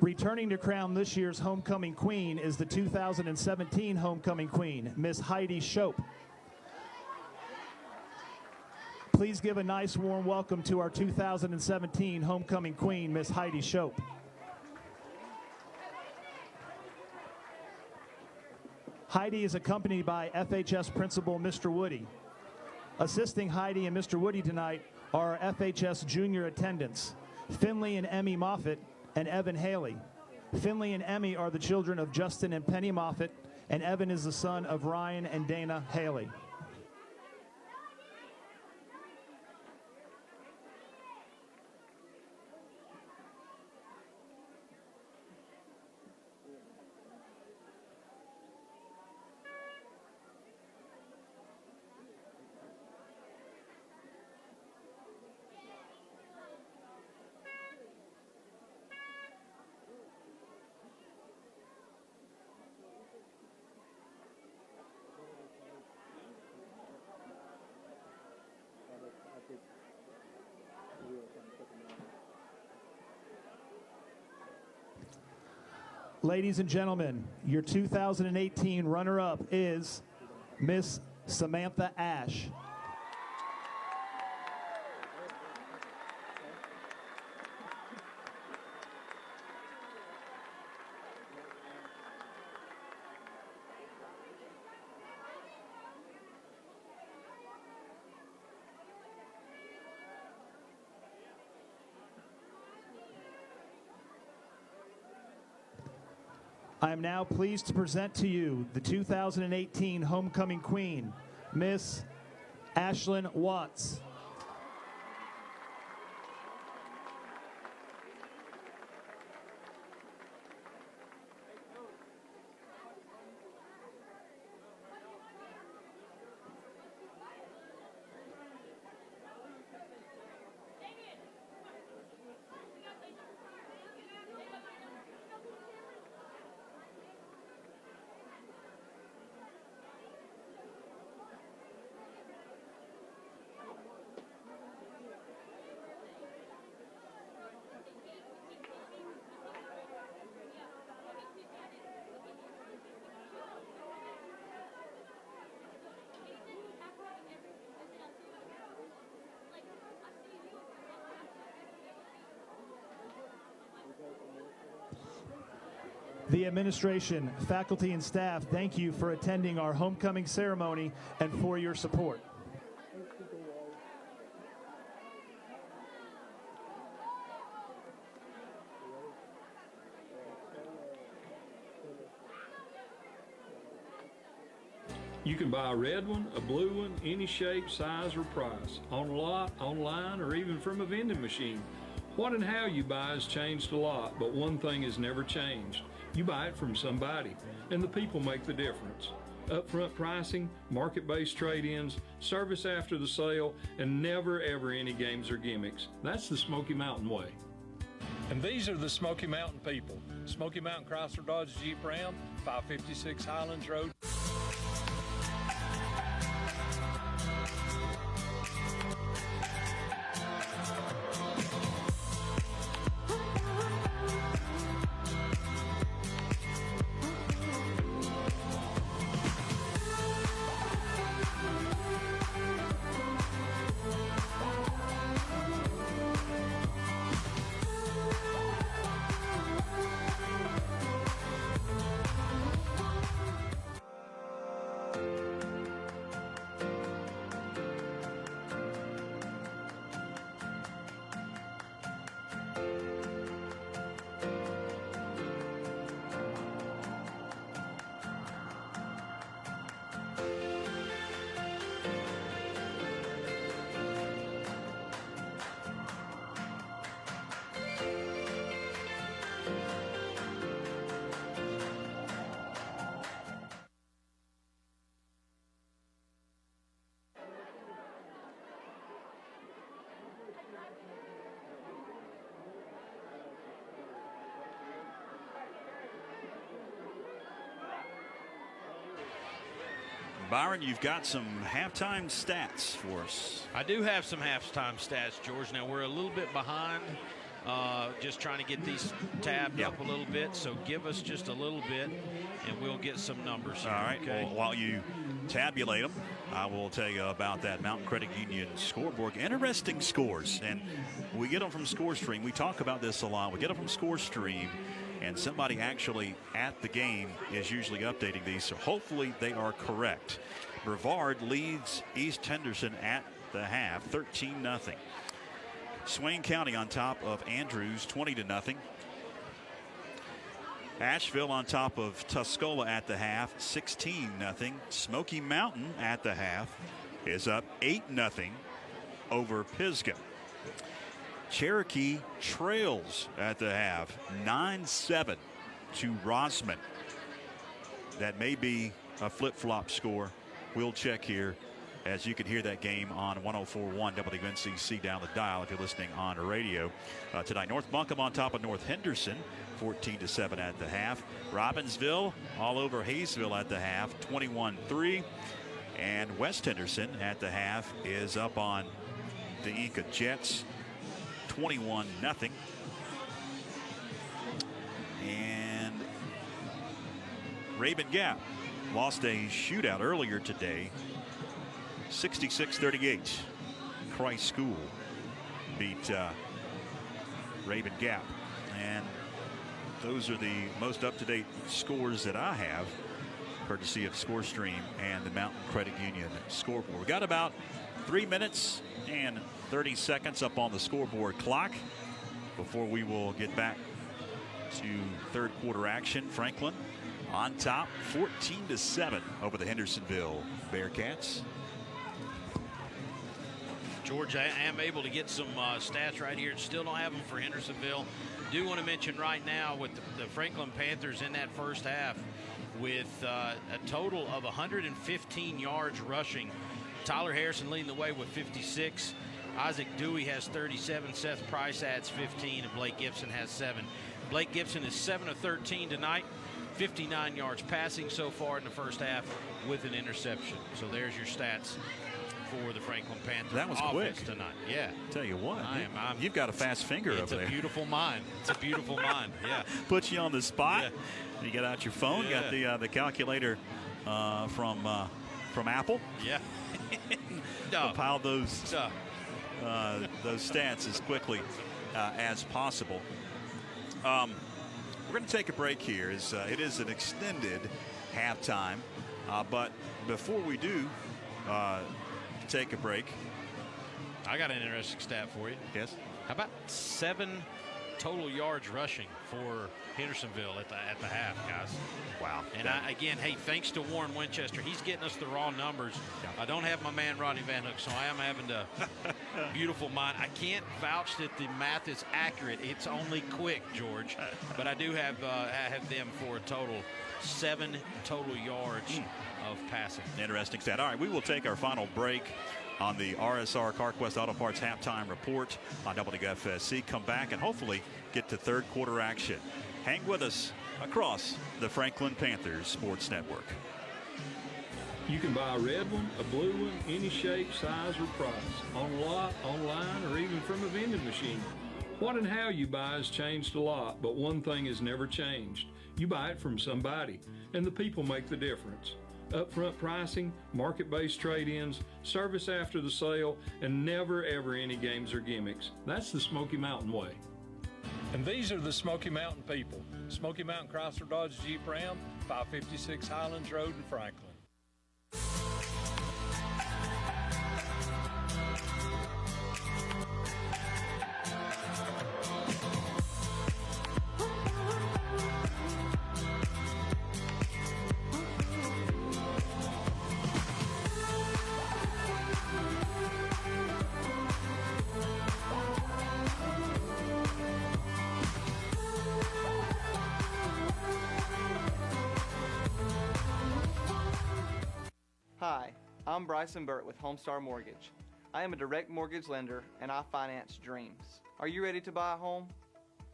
Returning to crown this year's homecoming queen is the 2017 homecoming queen, Miss Heidi Shope. Please give a nice warm welcome to our 2017 homecoming queen, Miss Heidi Shope. Heidi is accompanied by FHS Principal Mr. Woody. Assisting Heidi and Mr. Woody tonight are our FHS junior attendants, Finley and Emmy Moffitt and Evan Haley. Finley and Emmy are the children of Justin and Penny Moffitt, and Evan is the son of Ryan and Dana Haley. Ladies and gentlemen, your 2018 runner-up is Miss Samantha Ash. I am now pleased to present to you the 2018 homecoming queen, Miss Ashlyn Watts. The administration, faculty, and staff thank you for attending our homecoming ceremony and for your support. You can buy a red one, a blue one, any shape, size, or price, on a lot, online, or even from a vending machine. What and how you buy has changed a lot, but one thing has never changed. You buy it from somebody, and the people make the difference. upfront pricing, market-based trade-ins, service after the sale, and never ever any games or gimmicks. That's the Smoky Mountain way. And these are the Smoky Mountain people. Smoky Mountain Chrysler Dodge Jeep Ram, 556 Highlands Road. Byron, you've got some halftime stats for us. I do have some halftime stats, George. Now, we're a little bit behind, just trying to get these tabbed up a little bit. So give us just a little bit, and we'll get some numbers here. All right. Okay? Well, while you tabulate them, I will tell you about that Mountain Credit Union scoreboard. Interesting scores, and we get them from ScoreStream. We talk about this a lot. We get them from ScoreStream, and somebody actually at the game is usually updating these, so hopefully they are correct. Brevard leads East Henderson at the half, 13-0. Swain County on top of Andrews, 20-0. Asheville on top of Tuscola at the half, 16-0. Smoky Mountain at the half is up 8-0 over Pisgah. Cherokee trails at the half, 9-7 to Rosman. That may be a flip-flop score. We'll check here as you can hear that game on 104.1 WNCC down the dial if you're listening on the radio. Tonight, North Buncombe on top of North Henderson, 14-7 at the half. Robbinsville all over Hayesville at the half, 21-3. And West Henderson at the half is up on the Inca Jets, 21-0. And Rabun Gap lost a shootout earlier today, 66-38. Christ School beat Rabun Gap. And those are the most up-to-date scores that I have, courtesy of ScoreStream and the Mountain Credit Union scoreboard. We got about 3 minutes and 30 seconds up on the scoreboard clock before we will get back to third quarter action. Franklin on top, 14-7 over the Hendersonville Bearcats. George, I am able to get some stats right here. Still don't have them for Hendersonville. Do want to mention right now with the Franklin Panthers in that first half with a total of 115 yards rushing. Tyler Harrison leading the way with 56. Isaac Dewey has 37. Seth Price adds 15, and Blake Gibson has 7. Blake Gibson is 7 of 13 tonight, 59 yards passing so far in the first half with an interception. So there's your stats for the Franklin Panthers. That was quick tonight. Yeah. Tell you what, you've got a fast finger over there. It's a beautiful mind. It's a beautiful mind. Yeah. Puts you on the spot. Yeah. You get out your phone. Yeah. Got the calculator from Apple. Yeah. Compile those stats as quickly as possible. We're going to take a break here. It is an extended halftime, but before we do take a break, I got an interesting stat for you. Yes. How about 7 total yards rushing for Hendersonville at the half, guys? Wow. And again, hey, thanks to Warren Winchester, he's getting us the raw numbers. I don't have my man Rodney Van Hook, so I am having to beautiful mind. I can't vouch that the math is accurate. It's only quick, George, but I do have them for a total 7 total yards of passing. Interesting stat. All right, we will take our final break on the RSR CarQuest Auto Parts halftime report on WFSC. Come back and hopefully get to third quarter action. Hang with us across the Franklin Panthers Sports Network. You can buy a red one, a blue one, any shape, size, or price, on lot, online, or even from a vending machine. What and how you buy has changed a lot, but one thing has never changed. You buy it from somebody, and the people make the difference. Upfront pricing, market-based trade-ins, service after the sale, and never ever any games or gimmicks. That's the Smoky Mountain way. And these are the Smoky Mountain people. Smoky Mountain Chrysler Dodge Jeep Ram, 556 Highlands Road in Franklin. Hi, I'm Bryson Burt with Homestar Mortgage. I am a direct mortgage lender and I finance dreams. Are you ready to buy a home?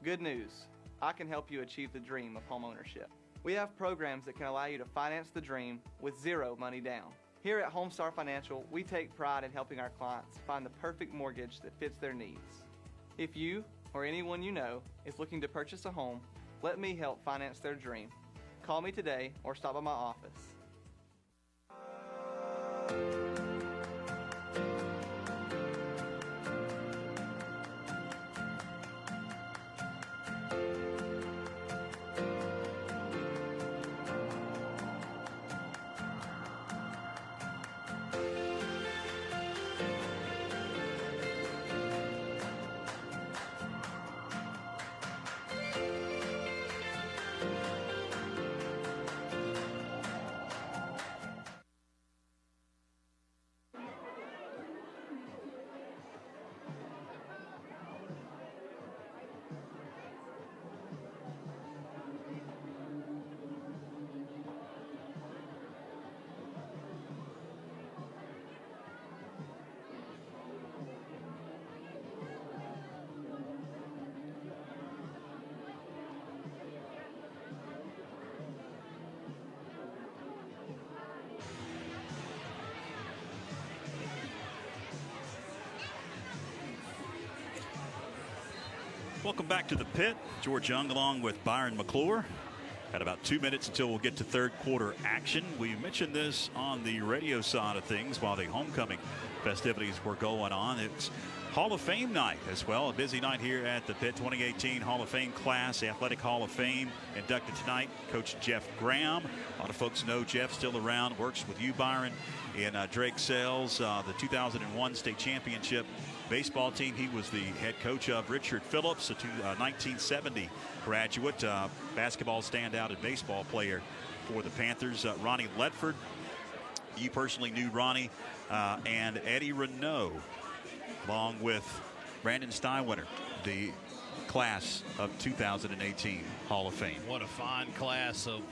Good news, I can help you achieve the dream of home ownership. We have programs that can allow you to finance the dream with zero money down. Here at Homestar Financial, we take pride in helping our clients find the perfect mortgage that fits their needs. If you or anyone you know is looking to purchase a home, let me help finance their dream. Call me today or stop by my office. Welcome back to the pit. George Young along with Byron McClure. Got about 2 minutes until we'll get to third quarter action. We mentioned this on the radio side of things while the homecoming festivities were going on. It's Hall of Fame night as well. A busy night here at the pit. 2018 Hall of Fame class, Athletic Hall of Fame inducted tonight. Coach Jeff Graham. A lot of folks know Jeff still around. Works with you, Byron, in Drake Sells, the 2001 state championship baseball team. He was the head coach of. Richard Phillips, a 1970 graduate, basketball standout and baseball player for the Panthers. Ronnie Ledford, you personally knew Ronnie, and Eddie Renault, along with Brandon Steinwinter, the class of 2018 Hall of Fame. What a fine class of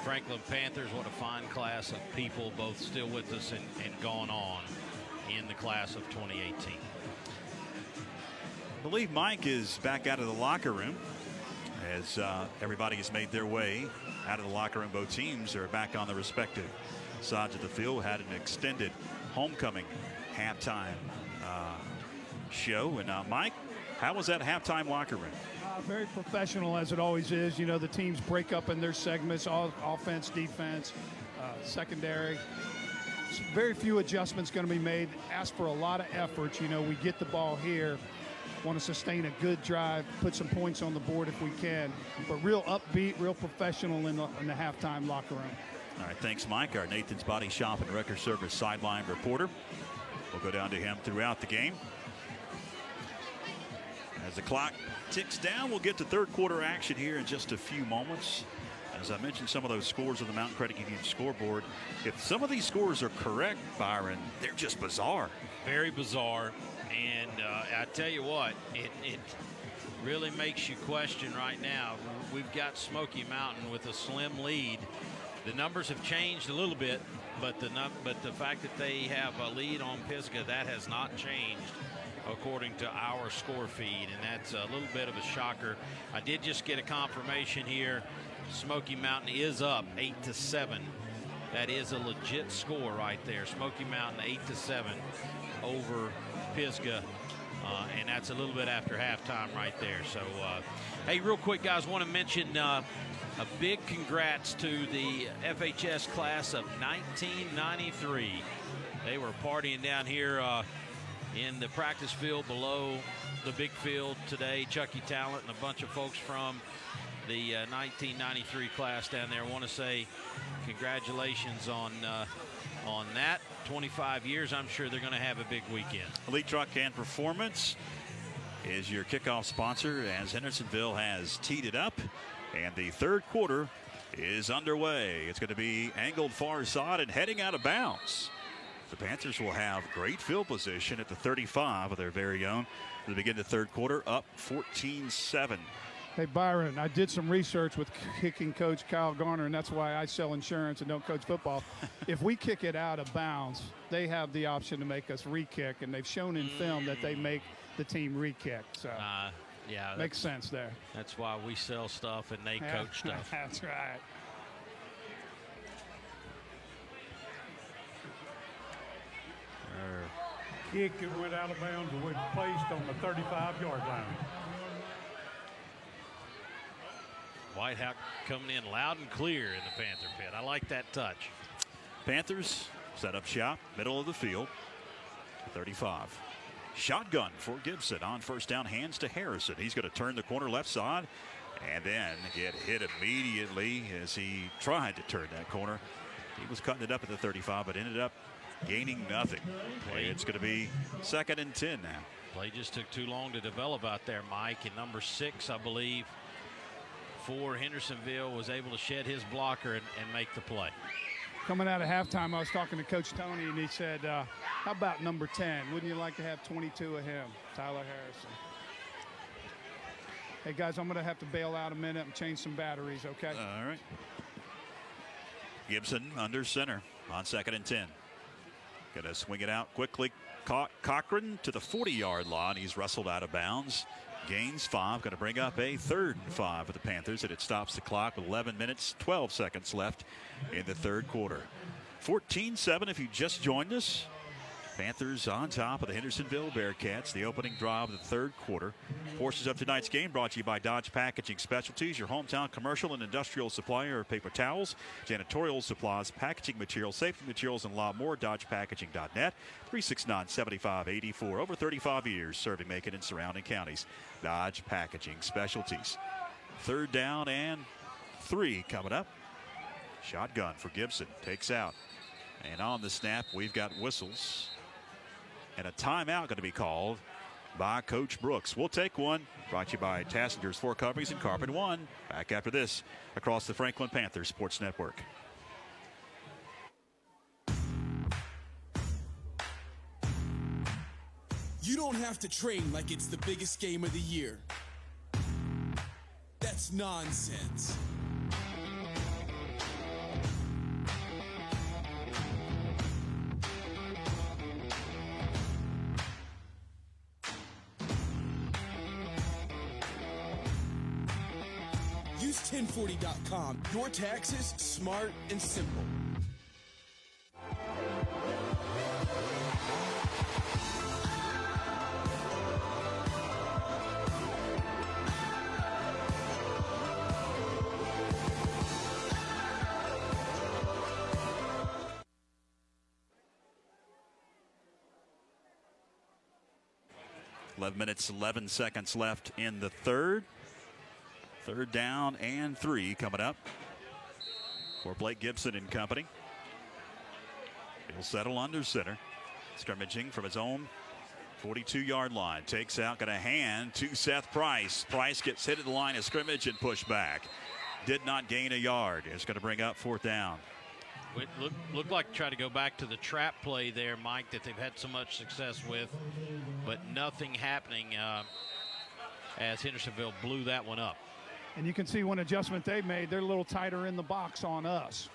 Franklin Panthers. What a fine class of people, both still with us and gone on in the class of 2018. I believe Mike is back out of the locker room as everybody has made their way out of the locker room. Both teams are back on the respective sides of the field. Had an extended homecoming halftime show. And Mike, how was that halftime locker room? Very professional, as it always is. You know, the teams break up in their segments, offense, defense, secondary. Very few adjustments going to be made. Ask for a lot of effort. You know, we get the ball here, want to sustain a good drive, put some points on the board if we can, but real upbeat, real professional in the halftime locker room. All right, thanks, Mike. Our Nathan's Body Shop and Wrecker Service sideline reporter. We'll go down to him throughout the game. As the clock ticks down, we'll get to third quarter action here in just a few moments. As I mentioned, some of those scores on the Mountain Credit Union scoreboard, if some of these scores are correct, Byron, they're just bizarre. Very bizarre. And I tell you what, it really makes you question right now. We've got Smoky Mountain with a slim lead. The numbers have changed a little bit, but the fact that they have a lead on Pisgah, that has not changed according to our score feed, and that's a little bit of a shocker. I did just get a confirmation here. Smoky Mountain is up 8-7. That is a legit score right there. Smoky Mountain 8-7 over Pisgah, and that's a little bit after halftime right there. So, hey, real quick, guys, want to mention a big congrats to the FHS class of 1993. They were partying down here in the practice field below the big field today. Chucky Talent and a bunch of folks from the 1993 class down there. I want to say congratulations on that. 25 years, I'm sure they're going to have a big weekend. Elite Truck and Performance is your kickoff sponsor as Hendersonville has teed it up, and the third quarter is underway. It's going to be angled far side and heading out of bounds. The Panthers will have great field position at the 35 of their very own to begin the third quarter, up 14-7. Hey, Byron, I did some research with kicking coach Kyle Garner, and that's why I sell insurance and don't coach football. If we kick it out of bounds, they have the option to make us re-kick, and they've shown in film that they make the team re-kick. So, yeah, makes sense there. That's why we sell stuff and they coach stuff. That's right. Kick it went out of bounds and was placed on the 35-yard line. Whitehawk coming in loud and clear in the Panther pit. I like that touch. Panthers set up shop, middle of the field, 35. Shotgun for Gibson on first down, hands to Harrison. He's going to turn the corner left side and then get hit immediately as he tried to turn that corner. He was cutting it up at the 35, but ended up gaining nothing. It's going to be 2nd and 10 now. Play just took too long to develop out there, Mike. And number 6, I believe, for Hendersonville was able to shed his blocker and make the play. Coming out of halftime, I was talking to Coach Tony, and he said, how about number 10? Wouldn't you like to have 22 of him, Tyler Harrison? Hey, guys, I'm going to have to bail out a minute and change some batteries, okay? All right. Gibson under center on 2nd and 10. Going to swing it out quickly. Cochran to the 40-yard line. He's wrestled out of bounds. Gains 5, going to bring up a 3rd and 5 for the Panthers, and it stops the clock with 11 minutes, 12 seconds left in the third quarter. 14-7 if you just joined us. Panthers on top of the Hendersonville Bearcats, the opening drive of the third quarter. Portions of tonight's game brought to you by Dodge Packaging Specialties, your hometown commercial and industrial supplier of paper towels, janitorial supplies, packaging materials, safety materials, and a lot more. DodgePackaging.net, 369-7584. Over 35 years serving Macon and surrounding counties. Dodge Packaging Specialties. 3rd down and 3 coming up. Shotgun for Gibson. Takes out. And on the snap, we've got whistles. And a timeout going to be called by Coach Brooks. We'll take one. Brought to you by Tassinger's Floor Coverings and Carpet One. Back after this across the Franklin Panthers Sports Network. You don't have to train like it's the biggest game of the year. That's nonsense. Use 1040.com. Your taxes, smart and simple. Minutes, 11 seconds left in the third. 3rd down and 3 coming up for Blake Gibson and company. He'll settle under center. Scrimmaging from his own 42-yard line. Takes out, got a hand to Seth Price. Price gets hit at the line of scrimmage and pushed back. did not gain a yard. It's going to bring up 4th down. It looked like try to go back to the trap play there, Mike, that they've had so much success with, but nothing happening as Hendersonville blew that one up. And you can see one adjustment they made. They're a little tighter in the box on us.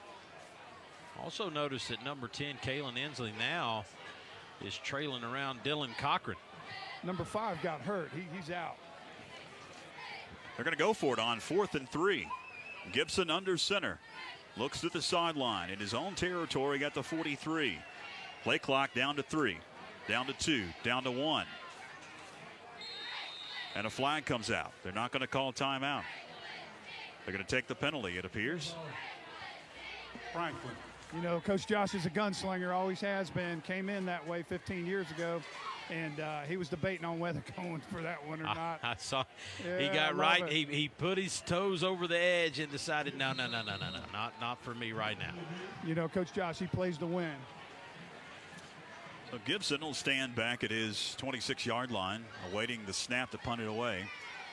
Also notice that number 10, Kalen Inslee, now is trailing around Dylan Cochran. Number 5 got hurt. He's out. They're going to go for it on 4th and 3. Gibson under center. Looks to the sideline in his own territory at the 43. Play clock down to 3, down to 2, down to 1. And a flag comes out. They're not going to call timeout. They're going to take the penalty, it appears. Franklin. You know, Coach Josh is a gunslinger, always has been. Came in that way 15 years ago, and he was debating on whether going for that one or not. I saw. Yeah, he got I right. love it. He put his toes over the edge and decided, no, not for me right now. You know, Coach Josh, he plays to win. So Gibson will stand back at his 26-yard line, awaiting the snap to punt it away.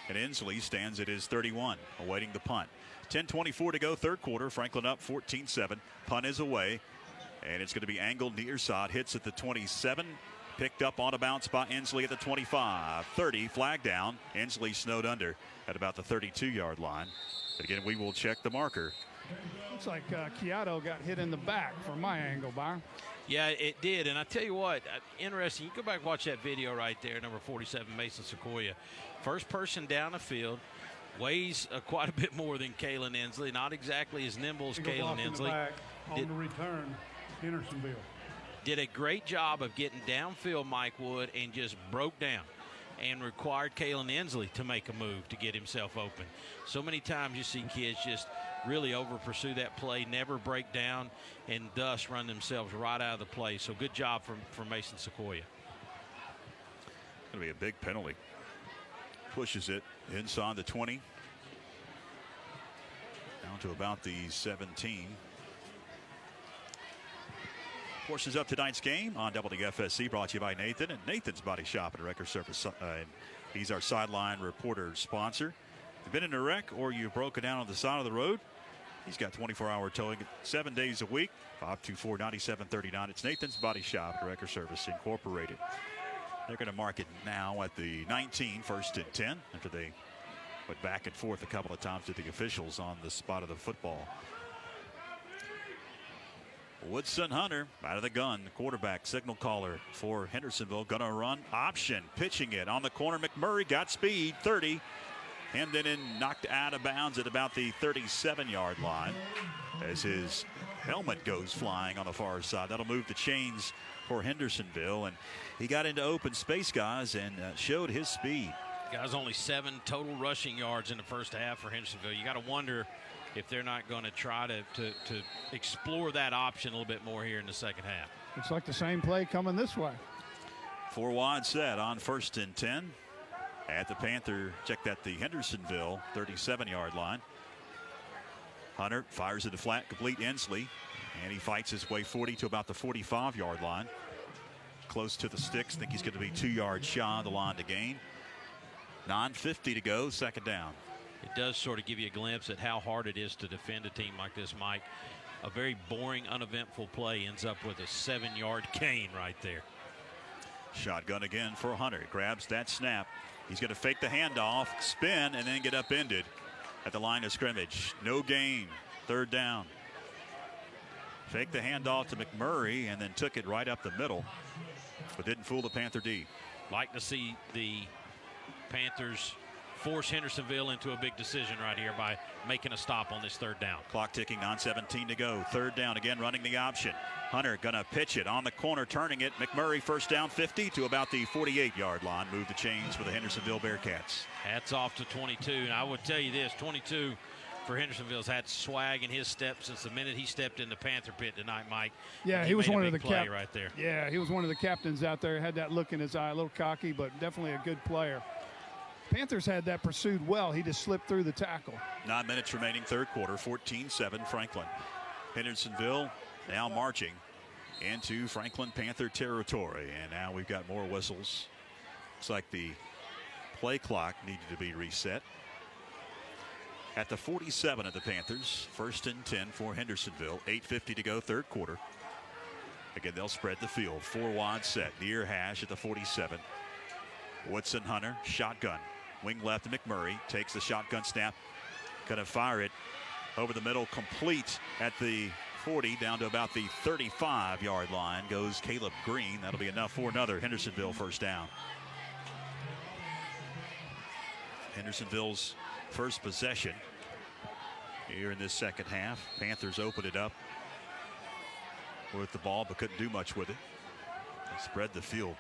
And Inslee stands at his 31, awaiting the punt. 10:24 to go, third quarter. Franklin up 14-7. Punt is away, and it's going to be angled near side. Hits at the 27. Picked up on a bounce by Inslee at the 25. 30, flag down. Inslee snowed under at about the 32-yard line. But again, we will check the marker. Looks like Chiato got hit in the back from my angle, Byron. Yeah, it did. And I tell you what, interesting. You go back and watch that video right there, number 47, Mason Sequoia. First person down the field, weighs quite a bit more than Kalen Inslee. Not exactly as nimble as Kalen Inslee. On the return, Hendersonville. Did a great job of getting downfield, Mike Wood, and just broke down and required Kalen Inslee to make a move to get himself open. So many times you see kids just really over-pursue that play, never break down, and thus run themselves right out of the play. So good job from Mason Sequoia. Going to be a big penalty. Pushes it inside the 20. Down to about the 17. Portions up tonight's game on WFSC, brought to you by Nathan and Nathan's Body Shop and Wrecker Service. He's our sideline reporter sponsor. If you've been in a wreck or you've broken down on the side of the road, he's got 24-hour towing 7 days a week. 524-9739. It's Nathan's Body Shop and Wrecker Service Incorporated. They're going to mark it now at the 19, 1st and 10, after they went back and forth a couple of times with the officials on the spot of the football. Woodson Hunter out of the gun. The quarterback signal caller for Hendersonville. Gonna run option. Pitching it on the corner. McMurray got speed. 30. Hemmed in and knocked out of bounds at about the 37-yard line as his helmet goes flying on the far side. That'll move the chains for Hendersonville. And he got into open space, guys, and showed his speed. Guys, only 7 total rushing yards in the first half for Hendersonville. You got to wonder if they're not going to try to explore that option a little bit more here in the second half. Looks like the same play coming this way. 4 wide set on 1st and 10 at the Panther. Check that, the Hendersonville 37-yard line. Hunter fires it to flat, complete Inslee, and he fights his way 40 to about the 45-yard line. Close to the sticks. Think he's going to be 2 yards shy of the line to gain. 9:50 to go, second down. It does sort of give you a glimpse at how hard it is to defend a team like this, Mike. A very boring, uneventful play ends up with a 7-yard gain right there. Shotgun again for Hunter. Grabs that snap. He's going to fake the handoff, spin, and then get upended at the line of scrimmage. No gain. Third down. Fake the handoff to McMurray and then took it right up the middle, but didn't fool the Panther D. Like to see the Panthers force Hendersonville into a big decision right here by making a stop on this third down. Clock ticking, 9:17 to go. Third down, again running the option. Hunter gonna pitch it on the corner, turning it. McMurray first down 50 to about the 48-yard line. Move the chains for the Hendersonville Bearcats. Hats off to 22. And I would tell you this, 22 for Hendersonville's had swag in his step since the minute he stepped in the Panther pit tonight, Mike. Yeah, he was one of the play right there. Yeah, he was one of the captains out there. Had that look in his eye, a little cocky, but definitely a good player. Panthers had that pursued well. He just slipped through the tackle. 9 minutes remaining, third quarter, 14-7 Franklin. Hendersonville now marching into Franklin Panther territory. And now we've got more whistles. Looks like the play clock needed to be reset. at the 47 of the Panthers. 1st and 10 for Hendersonville. 8:50 to go, third quarter. Again, they'll spread the field. 4 wide set, near hash at the 47. Woodson Hunter, shotgun. Wing left to McMurray. Takes the shotgun snap. Going to fire it over the middle, complete at the 40, down to about the 35-yard line goes Caleb Green. That'll be enough for another Hendersonville first down. Hendersonville's first possession here in this second half. Panthers opened it up with the ball, but couldn't do much with it. They spread the field.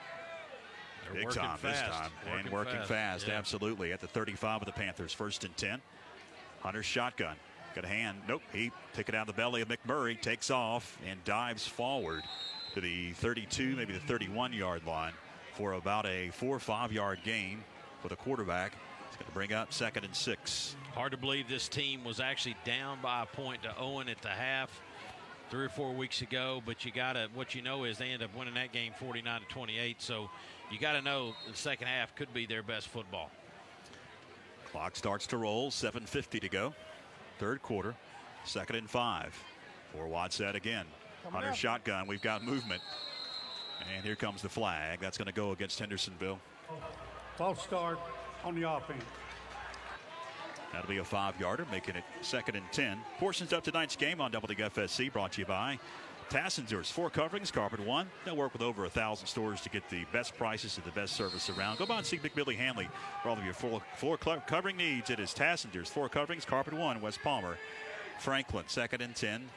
They're Big time this time. And working fast, yeah. Absolutely. At the 35 of the Panthers, 1st and 10. Hunter shotgun. Got a hand. Nope. He took it out of the belly of McMurray, takes off, and dives forward to the 32, maybe the 31-yard line for about a 4 or 5-yard gain for the quarterback. It's going to bring up 2nd and 6. Hard to believe this team was actually down by a point to Owen at the half 3 or 4 weeks ago, but you got to, what you know is they end up winning that game 49-28, so you got to know the second half could be their best football. Clock starts to roll, 7:50 to go. Third quarter, 2nd and 5. For Watson again. Hunter shotgun. We've got movement. And here comes the flag. That's going to go against Hendersonville. False start on the offense. That'll be a 5-yarder, making it 2nd and 10. Portions of tonight's game on WFSC brought to you by Tassender's Floor Coverings, Carpet One. They'll work with over 1,000 stores to get the best prices and the best service around. Go by and see Big Billy Hanley for all of your floor covering needs. It is Tassender's Floor Coverings, Carpet One, West Palmer, Franklin. 2nd and 10.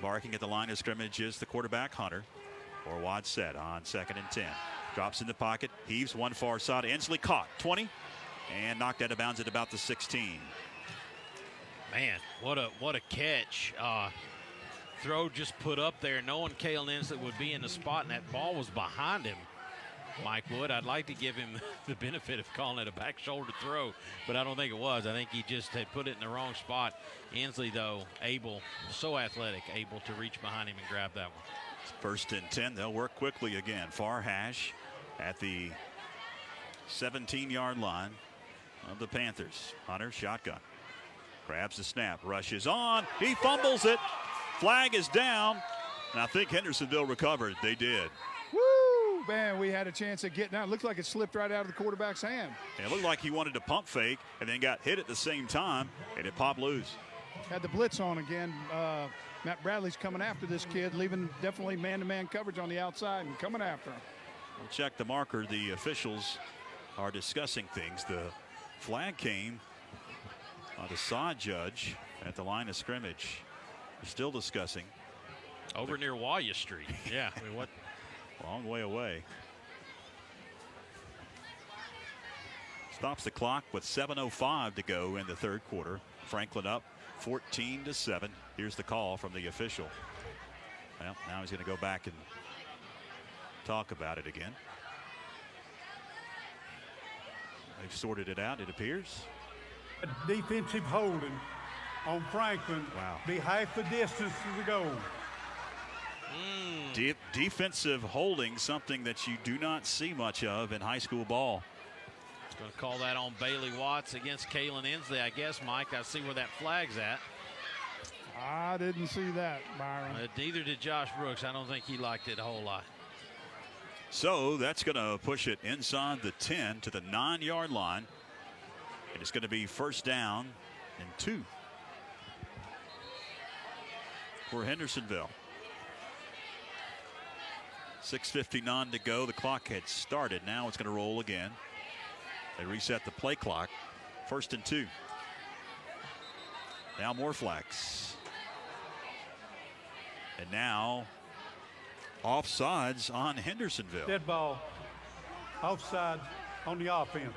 Marking at the line of scrimmage is the quarterback, Hunter. Or wide set on 2nd and 10. Drops in the pocket, heaves one far side. Inslee caught 20 and knocked out of bounds at about the 16. Man, what a catch. Throw just put up there, knowing Kalen Inslee would be in the spot, and that ball was behind him. Mike Wood, I'd like to give him the benefit of calling it a back shoulder throw, but I don't think it was. I think he just had put it in the wrong spot. Inslee, though, so athletic, able to reach behind him and grab that one. 1st and 10. They'll work quickly again. Far hash at the 17-yard line of the Panthers. Hunter shotgun. Grabs the snap. Rushes on. He fumbles it. Flag is down. And I think Hendersonville recovered. They did. Woo! Man, we had a chance of getting out. It looked like it slipped right out of the quarterback's hand. It looked like he wanted to pump fake and then got hit at the same time, and it popped loose. Had the blitz on again. Matt Bradley's coming after this kid, leaving definitely man-to-man coverage on the outside and coming after him. We'll check the marker. The officials are discussing things. The flag came on the side judge at the line of scrimmage. They're still discussing. Over near Waya Street. Yeah, I mean, what? Long way away. Stops the clock with 7:05 to go in the third quarter. Franklin up 14-7. Here's the call from the official. Well, now he's going to go back and talk about it again. They've sorted it out, it appears. Defensive holding on Franklin. Wow. Be half the distance to the goal. Defensive holding, something that you do not see much of in high school ball. Going to call that on Bailey Watts against Kalen Inslee, I guess, Mike. I see where that flag's at. I didn't see that, Byron. Neither did Josh Brooks. I don't think he liked it a whole lot. So that's going to push it inside the 10 to the 9-yard line. And it's going to be 1st down and 2 for Hendersonville. 6:59 to go. The clock had started. Now it's going to roll again. They reset the play clock. 1st and 2. Now more flags. And now offsides on Hendersonville. Dead ball. Offside on the offense.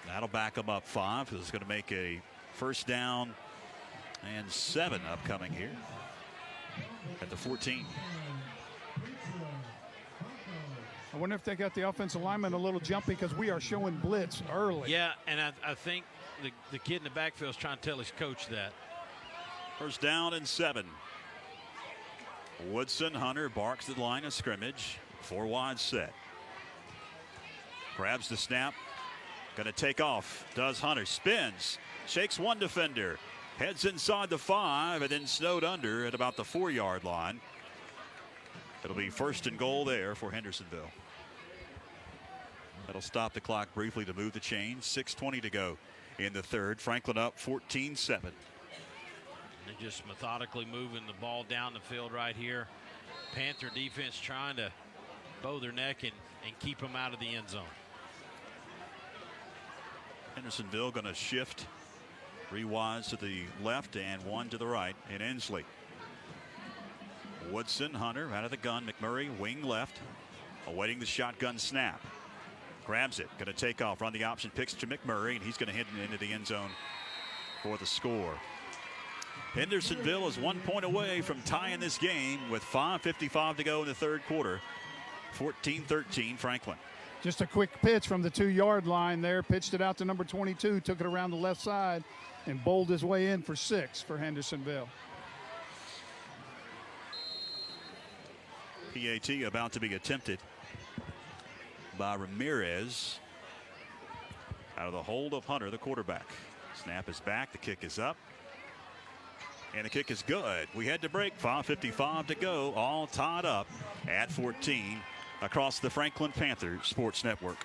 That'll back them up 5. This is going to make a 1st down and 7 upcoming here at the 14. I wonder if they got the offensive lineman a little jumpy because we are showing blitz early. Yeah, and I think the kid in the backfield is trying to tell his coach that. 1st down and 7. Woodson Hunter barks the line of scrimmage. 4 wide set. Grabs the snap. Going to take off. Does Hunter. Spins. Shakes one defender. Heads inside the 5 and then snowed under at about the 4-yard line. It'll be first and goal there for Hendersonville. That'll stop the clock briefly to move the chains. 6:20 to go in the third. Franklin up 14-7. They're just methodically moving the ball down the field right here. Panther defense trying to bow their neck and keep them out of the end zone. Hendersonville going to shift 3 wides to the left and 1 to the right in Ensley. Woodson, Hunter out of the gun. McMurray wing left, awaiting the shotgun snap. Grabs it, going to take off, run the option, picks to McMurray, and he's going to hit it into the end zone for the score. Hendersonville is 1 point away from tying this game with 5:55 to go in the third quarter. 14-13 Franklin. Just a quick pitch from the 2-yard line there. Pitched it out to number 22, took it around the left side, and bowled his way in for 6 for Hendersonville. PAT about to be attempted by Ramirez out of the hold of Hunter, the quarterback. Snap is back. The kick is up. And the kick is good. We had to break. 5:55 to go. All tied up at 14 across the Franklin Panther Sports Network.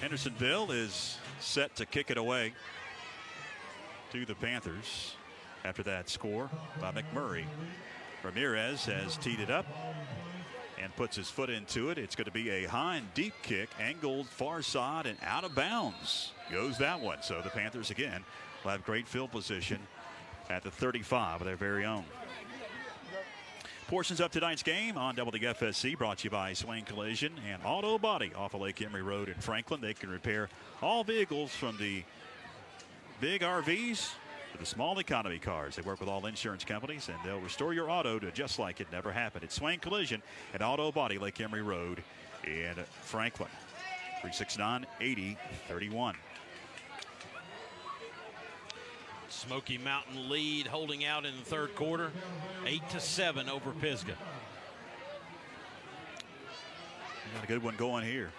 Hendersonville is set to kick it away to the Panthers after that score by McMurray. Ramirez has teed it up and puts his foot into it. It's going to be a high and deep kick, angled far side and out of bounds goes that one. So the Panthers again will have great field position at the 35 of their very own. Portions of tonight's game on WFSC brought to you by Swain Collision and Auto Body off of Lake Emery Road in Franklin. They can repair all vehicles from the big RVs to the small economy cars. They work with all insurance companies and they'll restore your auto to just like it never happened. It's Swain Collision and Auto Body, Lake Emery Road in Franklin. 369-80-31. Smoky Mountain lead holding out in the third quarter, 8-7 over Pisgah. Got a good one going here.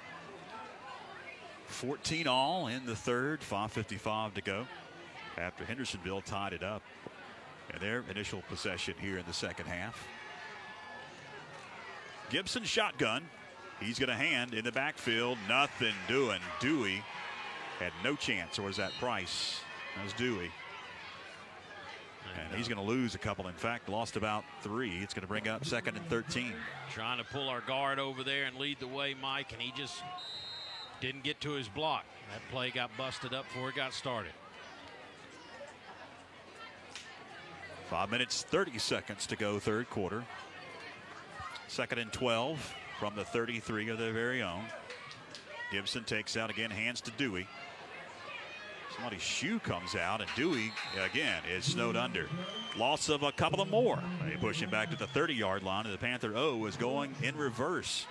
14 all in the third, 5:55 to go after Hendersonville tied it up in their initial possession here in the second half. Gibson shotgun. He's going to hand in the backfield. Nothing doing. Dewey had no chance, or was that Price? That was Dewey. And he's going to lose a couple. In fact, lost about 3. It's going to bring up 2nd and 13. Trying to pull our guard over there and lead the way, Mike, and he just didn't get to his block. That play got busted up before it got started. 5 minutes, 30 seconds to go, third quarter. 2nd and 12 from the 33 of their very own. Gibson takes out again, hands to Dewey. Somebody's shoe comes out, and Dewey, again, is snowed under. Loss of a couple of more. They push him back to the 30-yard line, and the Panther O is going in reverse.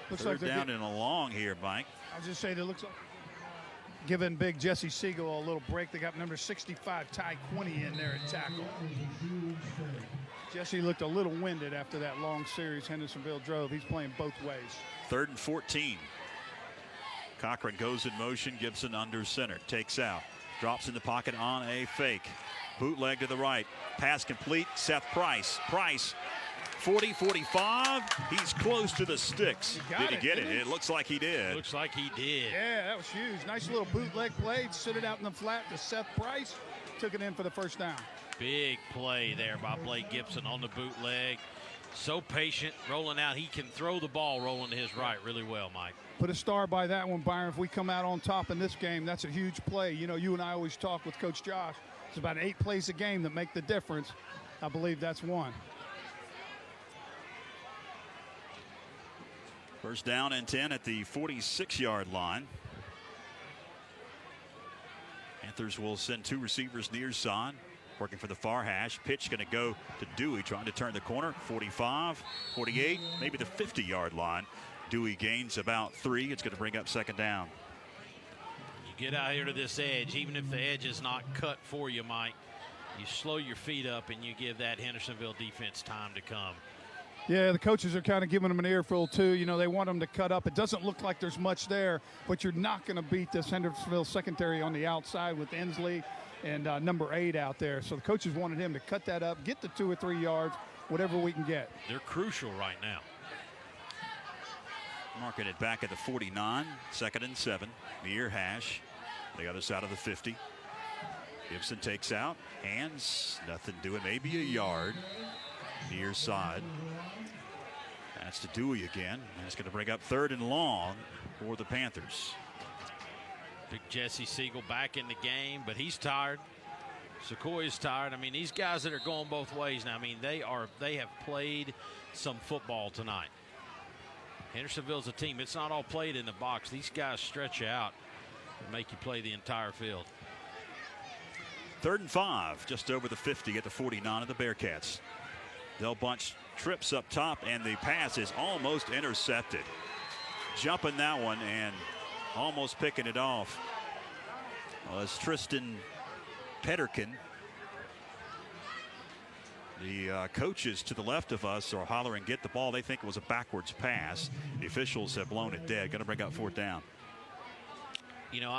Looks Third like down and a long here, Mike. I'll just say that looks like giving big Jesse Siegel a little break. They got number 65, Ty Quinney, in there at tackle. Jesse looked a little winded after that long series Hendersonville drove. He's playing both ways. 3rd and 14. Cochran goes in motion. Gibson under center. Takes out. Drops in the pocket on a fake. Bootleg to the right. Pass complete. Seth Price. Price 40, 45. He's close to the sticks. Did he get it? It looks like he did. Looks like he did. Yeah, that was huge. Nice little bootleg play. Stood it out in the flat to Seth Price. Took it in for the first down. Big play there by Blake Gibson on the bootleg. So patient, rolling out. He can throw the ball rolling to his right really well, Mike. Put a star by that one, Byron. If we come out on top in this game, that's a huge play. You know, you and I always talk with Coach Josh. It's about 8 plays a game that make the difference. I believe that's one. First down and 10 at the 46-yard line. Panthers will send 2 receivers near side. Working for the far hash. Pitch going to go to Dewey, trying to turn the corner. 45, 48, maybe the 50-yard line. Dewey gains about 3. It's going to bring up second down. You get out here to this edge, even if the edge is not cut for you, Mike, you slow your feet up and you give that Hendersonville defense time to come. Yeah, the coaches are kind of giving them an earful, too. You know, they want them to cut up. It doesn't look like there's much there, but you're not going to beat this Hendersonville secondary on the outside with Inslee and number 8 out there. So the coaches wanted him to cut that up, get the 2 or 3 yards, whatever we can get. They're crucial right now. Marking it back at the 49, 2nd and 7. Near hash, the other side of the 50. Gibson takes out, hands, nothing doing, maybe a yard. Near side. That's to Dewey again. And it's going to bring up 3rd and long for the Panthers. Big Jesse Siegel back in the game, but he's tired. Sequoia's tired. I mean, these guys that are going both ways now, I mean, they have played some football tonight. Hendersonville's a team. It's not all played in the box. These guys stretch you out and make you play the entire field. 3rd and 5, just over the 50 at the 49 of the Bearcats. They'll bunch trips up top, and the pass is almost intercepted. Jumping that one and almost picking it off was Tristan Pederkin. The coaches to the left of us are hollering, get the ball. They think it was a backwards pass. The officials have blown it dead. Going to bring up 4th down. You know,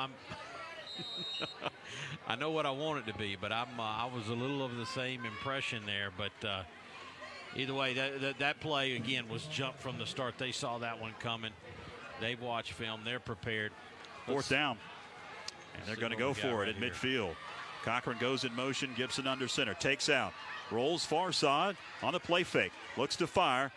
I know what I want it to be, but I was a little of the same impression there. But either way, that play, again, was jumped from the start. They saw that one coming. They've watched film. They're prepared. 4th down. And they're going to go for it at midfield. Cochran goes in motion. Gibson under center. Takes out. Rolls far side on the play fake. Looks to fire.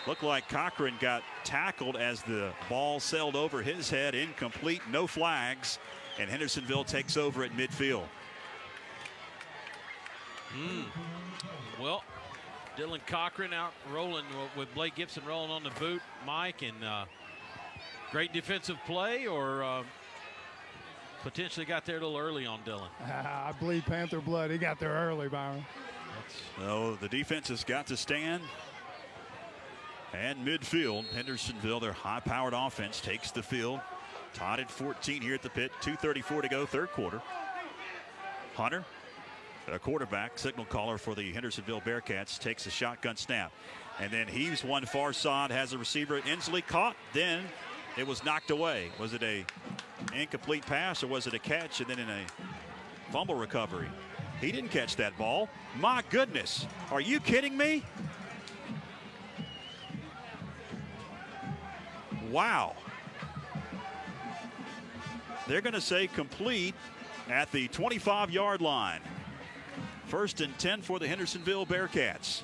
Looked like Cochran got tackled as the ball sailed over his head. Incomplete. No flags. And Hendersonville takes over at midfield. Well, Dylan Cochran out rolling with Blake Gibson rolling on the boot, Mike, and great defensive play, or potentially got there a little early on Dylan. I bleed Panther blood. He got there early, Byron. So the defense has got to stand. And midfield, Hendersonville, their high-powered offense, takes the field. Tied at 14 here at the pit. 2:34 to go, 3rd quarter. Hunter, a quarterback, signal caller for the Hendersonville Bearcats, takes a shotgun snap. And then heaves one far side, has a receiver. Inslee caught, then it was knocked away. Was it a incomplete pass or was it a catch and then in a fumble recovery? He didn't catch that ball. My goodness, are you kidding me? Wow. They're going to say complete at the 25-yard line. 1st and 10 for the Hendersonville Bearcats.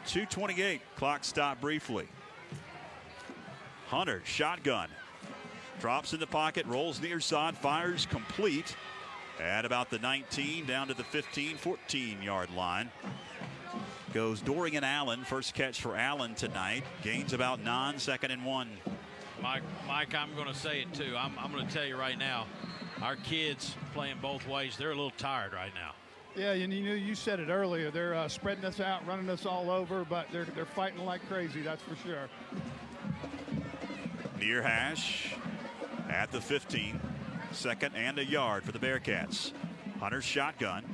2:28, clock stopped briefly. Hunter, shotgun. Drops in the pocket, rolls near side, fires complete at about the 19, down to the 15, 14-yard line. Goes Dorian Allen, first catch for Allen tonight. Gains about 9, 2nd and 1. Mike, I'm going to say it too. I'm going to tell you right now, our kids playing both ways, they're a little tired right now. Yeah, you said it earlier. They're spreading us out, running us all over, but they're fighting like crazy, that's for sure. Near hash at the 15. 2nd and a yard for the Bearcats. Hunter's shotgun.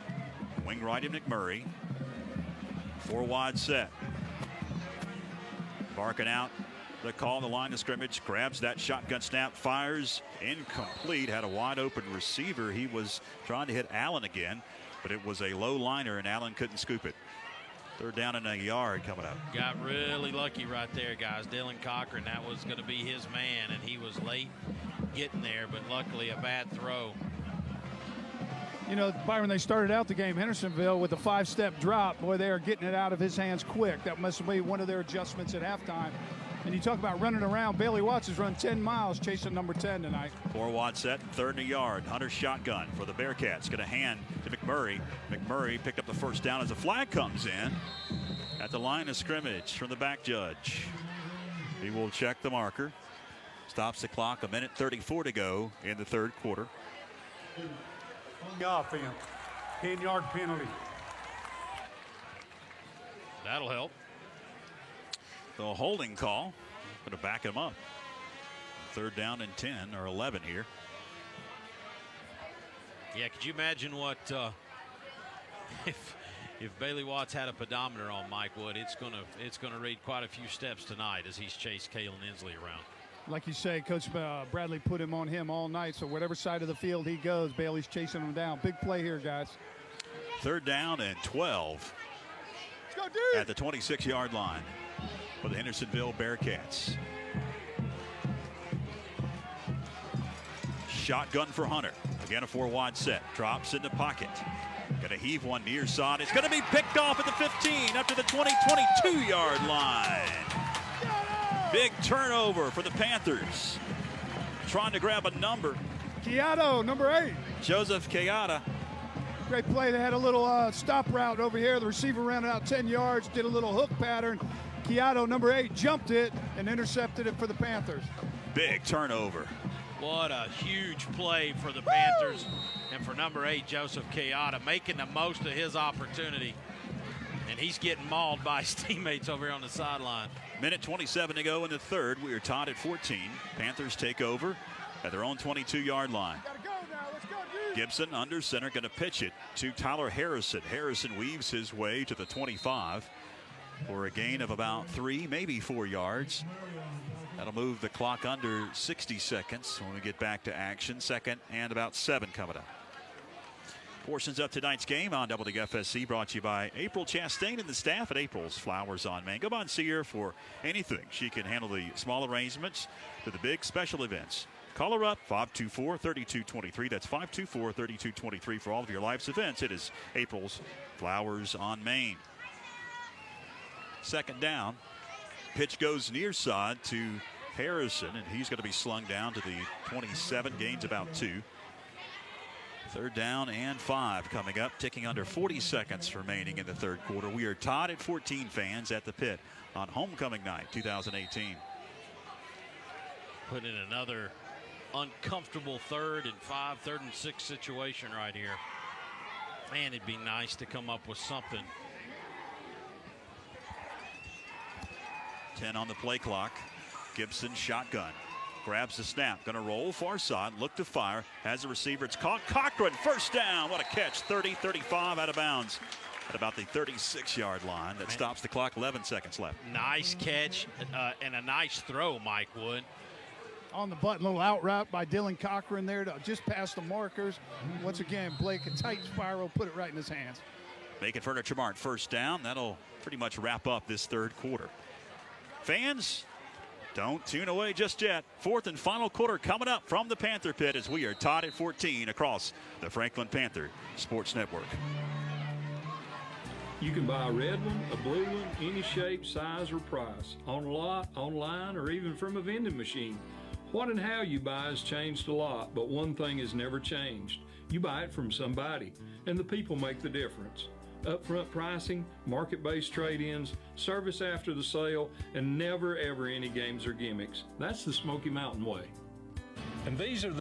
Wing right to McMurray. 4 wide set. Barking out the call on the line of scrimmage. Grabs that shotgun snap. Fires incomplete. Had a wide open receiver. He was trying to hit Allen again. but it was a low liner, and Allen couldn't scoop it. Third down and a yard coming up. Got really lucky right there, guys. Dylan Cochran, that was going to be his man, and he was late getting there, but luckily a bad throw. You know, Byron, they started out the game, Hendersonville, with a 5-step drop. Boy, they are getting it out of his hands quick. That must be one of their adjustments at halftime. And you talk about running around. Bailey Watts has run 10 miles chasing number 10 tonight. 4-wide set, third and a yard. Hunter shotgun for the Bearcats. Going to hand to McMurray. McMurray picked up the first down as a flag comes in at the line of scrimmage from the back judge. He will check the marker. Stops the clock. 1:34 to go in the third quarter. The offense. 10-yard penalty. That'll help. The holding call. Going to back him up. Third down and 10 or 11 here. Yeah, could you imagine what if Bailey Watts had a pedometer on Mike Wood? It's gonna read quite a few steps tonight as he's chased Kalen Inslee around. Like you say, Coach Bradley put him on him all night, so whatever side of the field he goes, Bailey's chasing him down. Big play here, guys. Third down and 12 Let's go, dude. at the 26-yard line for the Hendersonville Bearcats. Shotgun for Hunter. Again, a 4-wide set. Drops in the pocket. Going to heave one near side. It's going to be picked off at the 15 up to the 22-yard line. Big turnover for the Panthers. Trying to grab a number. Chiato, number 8. Joseph Chiata. Great play. They had a little stop route over here. The receiver ran it out 10 yards, did a little hook pattern. Chiato, number 8, jumped it and intercepted it for the Panthers. Big turnover. What a huge play for the Panthers and for number 8, Joseph Chiata, making the most of his opportunity. And he's getting mauled by his teammates over here on the sideline. 1:27 to go in the third. We are tied at 14. Panthers take over at their own 22-yard line. Gotta go now. Let's go, dude. Gibson under center, going to pitch it to Tyler Harrison. Harrison weaves his way to the 25 for a gain of about 3, maybe 4 yards. That'll move the clock under 60 seconds when we get back to action. Second and about 7 coming up. Portions of tonight's game on WFSC brought to you by April Chastain and the staff at April's Flowers on Main. Go by and see her for anything. She can handle the small arrangements to the big special events. Call her up, 524-3223. That's 524-3223 for all of your life's events. It is April's Flowers on Main. Second down. Pitch goes near side to Harrison, and he's going to be slung down to the 27, gains about 2. Third down and 5 coming up, ticking under 40 seconds remaining in the third quarter. We are tied at 14 fans at the pit on homecoming night 2018. Put in another uncomfortable 3rd and 5, 3rd and 6 situation right here. Man, it'd be nice to come up with something. 10 on the play clock. Gibson shotgun. Grabs the snap. Going to roll far side. Look to fire. Has a receiver. It's caught. Cochran, first down. What a catch. 30-35 out of bounds at about the 36-yard line. That stops the clock. 11 seconds left. Nice catch and a nice throw, Mike Wood. On the button, little out route by Dylan Cochran there to just past the markers. Once again, Blake, a tight spiral, put it right in his hands. Making Furniture Mart first down. That'll pretty much wrap up this third quarter. Fans, don't tune away just yet. Fourth and final quarter coming up from the Panther Pit as we are tied at 14 across the Franklin Panther Sports Network. You can buy a red one, a blue one, any shape, size, or price. On a lot, online, or even from a vending machine. What and how you buy has changed a lot, but one thing has never changed. You buy it from somebody, and the people make the difference. Upfront pricing, market-based trade-ins, service after the sale, and never ever any games or gimmicks. That's the Smoky Mountain way. And these are the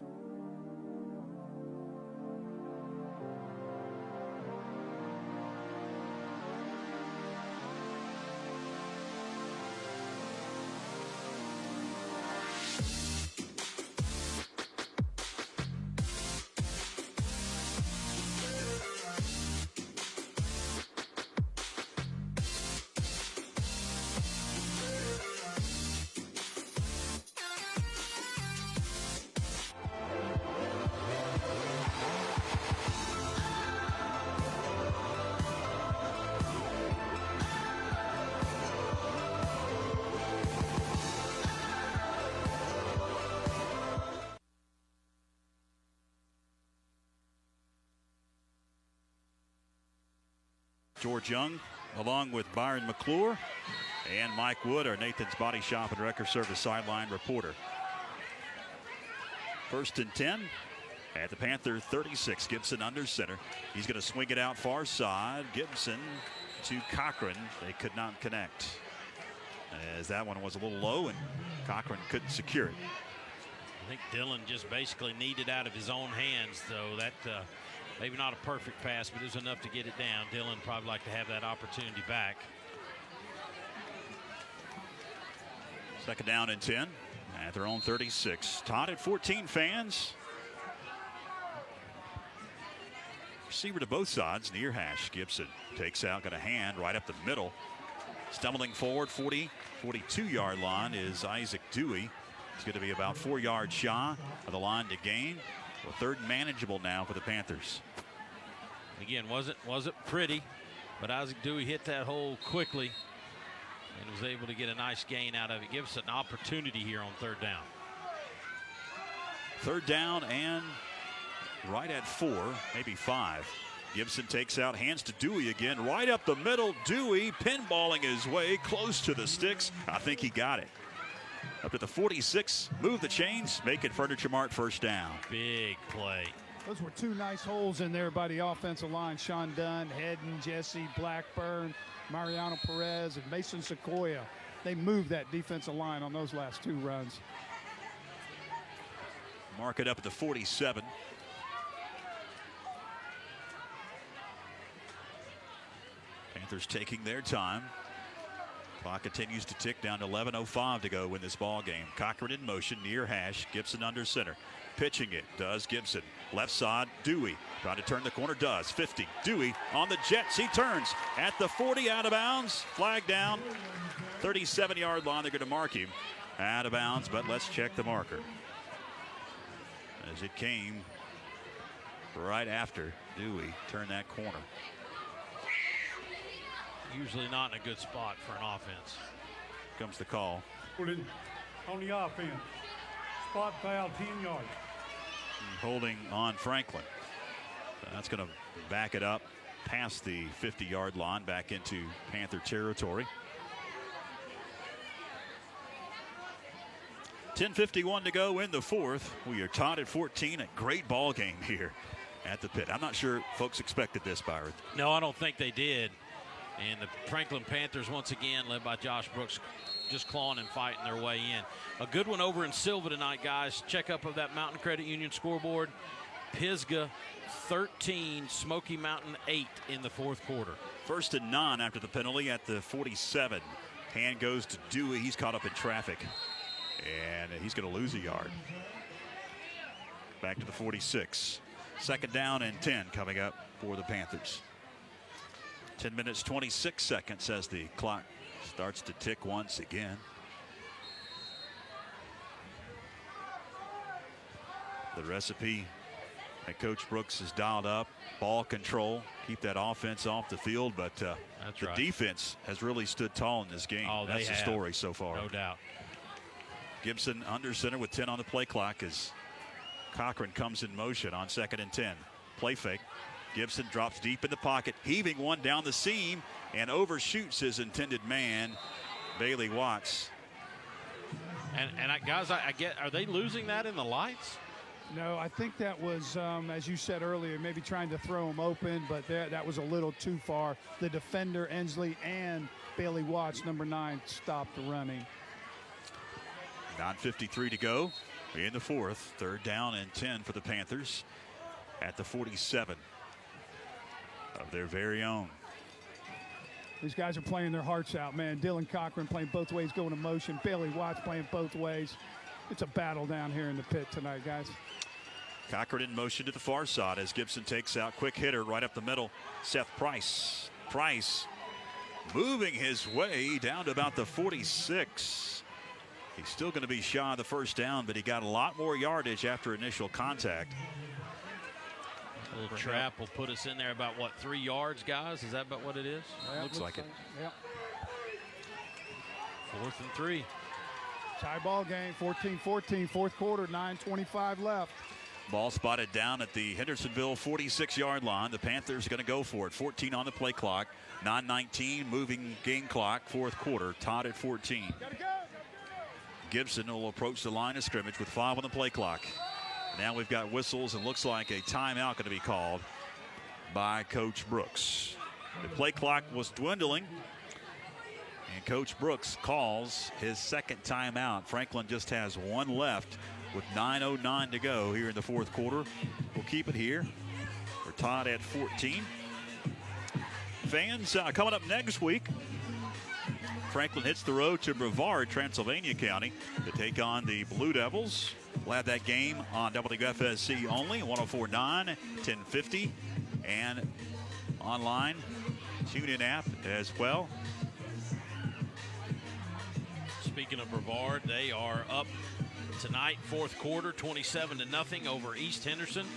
George Young, along with Byron McClure and Mike Wood, our Nathan's Body Shop and Record Service sideline reporter. 1st and 10 at the Panther 36. Gibson under center. He's going to swing it out far side. Gibson to Cochran. They could not connect, as that one was a little low and Cochran couldn't secure it. I think Dillon just basically needed out of his own hands, though. That maybe not a perfect pass, but it was enough to get it down. Dillon probably like to have that opportunity back. 2nd down and 10 at their own 36. Todd at 14 fans. Receiver to both sides, near hash. Gibson takes out, got a hand right up the middle. Stumbling forward, 42-yard line is Isaac Dewey. It's going to be about 4 yards shy of the line to gain. Well, 3rd and manageable now for the Panthers. Again, wasn't pretty, but Isaac Dewey hit that hole quickly and was able to get a nice gain out of it. Gives us an opportunity here on 3rd down. 3rd down and right at 4, maybe 5. Gibson takes out, hands to Dewey again, right up the middle. Dewey pinballing his way close to the sticks. I think he got it. Up to the 46, move the chains, make it Furniture Mart 1st down. Big play. Those were 2 nice holes in there by the offensive line. Sean Dunn, Hedden, Jesse Blackburn, Mariano Perez, and Mason Sequoia. They moved that defensive line on those last 2 runs. Mark it up at the 47. Panthers taking their time. Clock continues to tick down to 11:05 to go in this ball game. Cochran in motion, near hash. Gibson under center. Pitching it, does Gibson. Left side, Dewey. Trying to turn the corner, does. 50, Dewey on the Jets. He turns at the 40, out of bounds. Flag down. 37-yard line, they're going to mark him out of bounds, but let's check the marker. As it came right after Dewey turned that corner. Usually not in a good spot for an offense. Comes the call. On the offense. Spot foul, 10 yards. Holding on Franklin. That's going to back it up past the 50-yard line, back into Panther territory. 10:51 to go in the 4th. We are tied at 14. A great ball game here at the pit. I'm not sure folks expected this, Byron. No, I don't think they did. And the Franklin Panthers, once again, led by Josh Brooks, just clawing and fighting their way in. A good one over in Silva tonight, guys. Check up of that Mountain Credit Union scoreboard. Pisgah 13, Smoky Mountain 8 in the 4th quarter. 1st and 9 after the penalty at the 47. Hand goes to Dewey. He's caught up in traffic. And he's going to lose a yard. Back to the 46. 2nd down and 10 coming up for the Panthers. 10 minutes, 26 seconds as the clock starts to tick once again. The recipe that Coach Brooks has dialed up, ball control, keep that offense off the field, but the defense has really stood tall in this game. Oh, that's the story so far. No doubt. Gibson under center with 10 on the play clock as Cochran comes in motion on 2nd and 10. Play fake. Gibson drops deep in the pocket, heaving one down the seam and overshoots his intended man, Bailey Watts. And guys, I get, are they losing that in the lights? No, I think that was, as you said earlier, maybe trying to throw him open, but that was a little too far. The defender, Ensley, and Bailey Watts, number 9, stopped the running. 9:53 to go in the 4th. 3rd down and 10 for the Panthers at the 47 of their very own. These guys are playing their hearts out, man. Dylan Cochran playing both ways, going to motion. Bailey Watts playing both ways. It's a battle down here in the pit tonight, guys. Cochran in motion to the far side as Gibson takes out, quick hitter right up the middle, Seth Price. Price moving his way down to about the 46. He's still going to be shy of the 1st down, but he got a lot more yardage after initial contact. A little trap will put us in there about, what, 3 yards, guys? Is that about what it is? Yeah, looks like it. Yeah. 4th and 3. Tie ball game, 14-14, 4th quarter, 9:25 left. Ball spotted down at the Hendersonville 46-yard line. The Panthers are going to go for it. 14 on the play clock. 9:19 moving game clock. Fourth quarter. Todd at 14. Gibson will approach the line of scrimmage with 5 on the play clock. Now we've got whistles and looks like a timeout going to be called by Coach Brooks. The play clock was dwindling, and Coach Brooks calls his second timeout. Franklin just has one left with 9:09 to go here in the fourth quarter. We'll keep it here. We're tied at 14. Fans, coming up next week, Franklin hits the road to Brevard, Transylvania County, to take on the Blue Devils. We'll have that game on WFSC only, 104.9, 1050, and online, TuneIn app as well. Speaking of Brevard, they are up tonight, fourth quarter, 27-0 over East Henderson.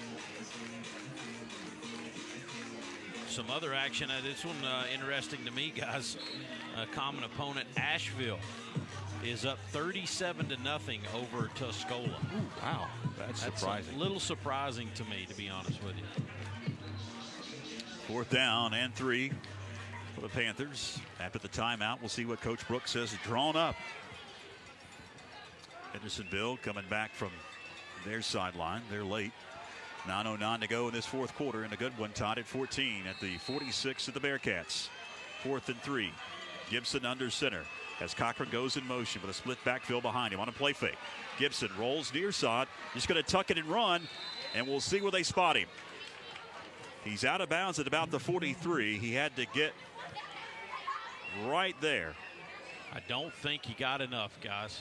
Some other action. This one interesting to me, guys. Common opponent Asheville is up 37-0 over Tuscola. Ooh, wow, that's surprising. A little surprising to me, to be honest with you. Fourth down and 3 for the Panthers. After the timeout, we'll see what Coach Brooks says is drawn up. Hendersonville coming back from their sideline. They're late. 9:09 to go in this fourth quarter, and a good one. Tied at 14 at the 46 of the Bearcats. 4th and 3. Gibson under center as Cochran goes in motion with a split backfield behind him on a play fake. Gibson rolls near side. Just going to tuck it and run, and we'll see where they spot him. He's out of bounds at about the 43. He had to get right there. I don't think he got enough, guys.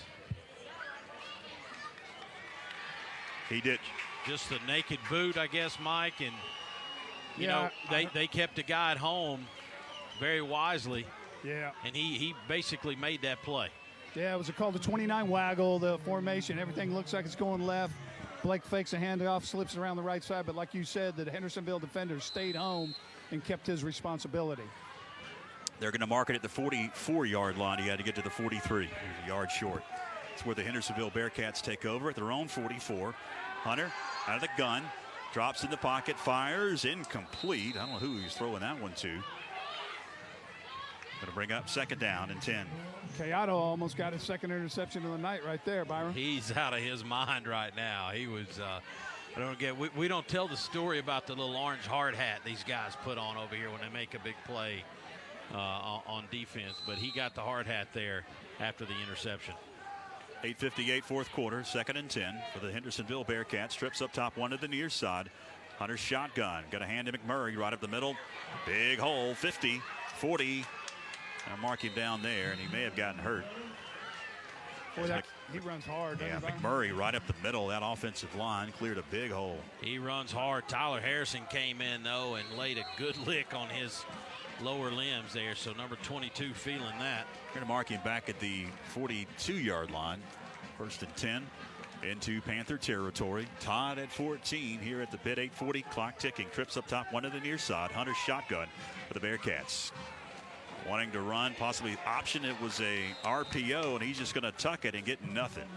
He did. Just a naked boot, I guess, Mike. And, you know, they kept a guy at home very wisely. Yeah. And he basically made that play. Yeah, it was called the 29 waggle, the formation. Everything looks like it's going left. Blake fakes a handoff, slips around the right side. But like you said, the Hendersonville defenders stayed home and kept his responsibility. They're going to mark it at the 44-yard line. He had to get to the 43. He was a yard short. It's where the Hendersonville Bearcats take over at their own 44. Hunter out of the gun, drops in the pocket, fires, incomplete. I don't know who he's throwing that one to. Going to bring up second down and 10. Cayato almost got his second interception of the night right there, Byron. He's out of his mind right now. He was, I don't get, we don't tell the story about the little orange hard hat these guys put on over here when they make a big play on defense, but he got the hard hat there after the interception. 8:58 fourth quarter, 2nd and 10 for the Hendersonville Bearcats. Trips up top, one to the near side. Hunter's shotgun. Got a hand to McMurray right up the middle. Big hole, 50, 40. I'll mark him down there, and he may have gotten hurt. Boy, he runs hard. Yeah, McMurray right up the middle. That offensive line cleared a big hole. He runs hard. Tyler Harrison came in, though, and laid a good lick on his lower limbs there, so number 22 feeling that. Going to mark him back at the 42-yard line. 1st and 10 into Panther territory. Tied at 14 here at the pit. 8:40 clock ticking. Trips up top, one to the near side. Hunter's shotgun for the Bearcats. Wanting to run, possibly option. It was a RPO, and he's just going to tuck it and get nothing.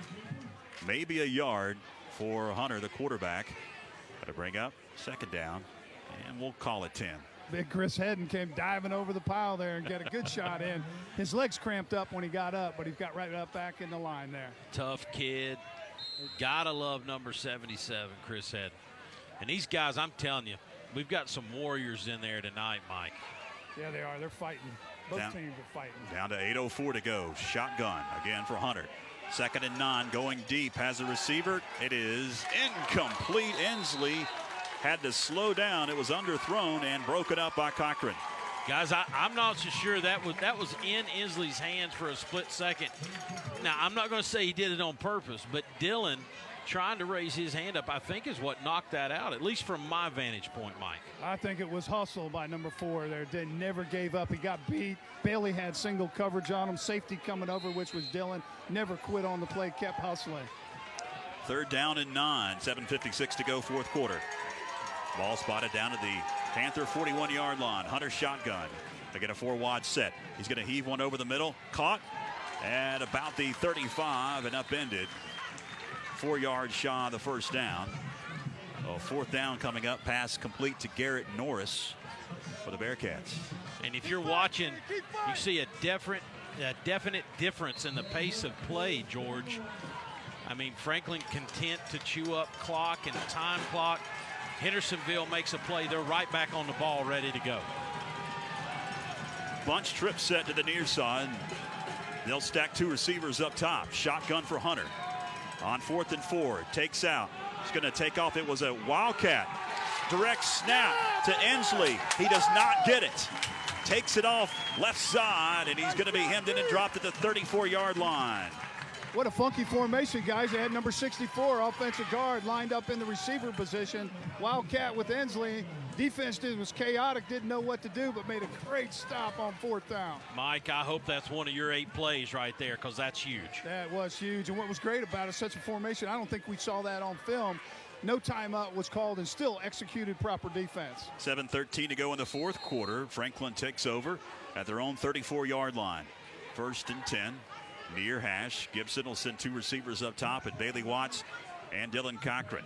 Maybe a yard for Hunter, the quarterback. Got to bring up second down, and we'll call it 10. Big Chris Hedden came diving over the pile there and get a good shot in. His legs cramped up when he got up, but he got right up back in the line there. Tough kid. Gotta love number 77, Chris Hedden. And these guys, I'm telling you, we've got some warriors in there tonight, Mike. Yeah, they are. They're fighting. Both teams are fighting. Down to 8:04 to go. Shotgun again for Hunter. 2nd and 9, going deep. Has a receiver. It is incomplete. Ensley had to slow down. It was underthrown and broken up by Cochran. Guys, I'm not so sure that was in Inslee's hands for a split second. Now, I'm not going to say he did it on purpose, but Dylan trying to raise his hand up, I think, is what knocked that out, at least from my vantage point, Mike. I think it was hustle by number 4 there. They never gave up. He got beat. Bailey had single coverage on him. Safety coming over, which was Dylan. Never quit on the play, kept hustling. 3rd down and 9, 7:56 to go, fourth quarter. Ball spotted down to the Panther 41-yard line. Hunter shotgun. They get a 4-wide set. He's going to heave one over the middle. Caught at about the 35 and upended. 4 yards shy of the first down. So 4th down coming up. Pass complete to Garrett Norris for the Bearcats. And if you're watching, you see a definite difference in the pace of play, George. I mean, Franklin content to chew up clock and time clock. Hendersonville makes a play. They're right back on the ball, ready to go. Bunch trip set to the near side. They'll stack 2 receivers up top. Shotgun for Hunter. On 4th and 4. Takes out. He's going to take off. It was a Wildcat. Direct snap to Ensley. He does not get it. Takes it off left side, and he's going to be hemmed in and dropped at the 34-yard line. What a funky formation, guys. They had number 64, offensive guard, lined up in the receiver position. Wildcat with Ensley. Defense was chaotic, didn't know what to do, but made a great stop on 4th down. Mike, I hope that's one of your 8 plays right there, because that's huge. That was huge. And what was great about it, such a formation, I don't think we saw that on film. No timeout was called and still executed proper defense. 7:13 to go in the 4th quarter. Franklin takes over at their own 34-yard line. 1st and 10. Near hash. Gibson will send 2 receivers up top at Bailey Watts and Dylan Cochran.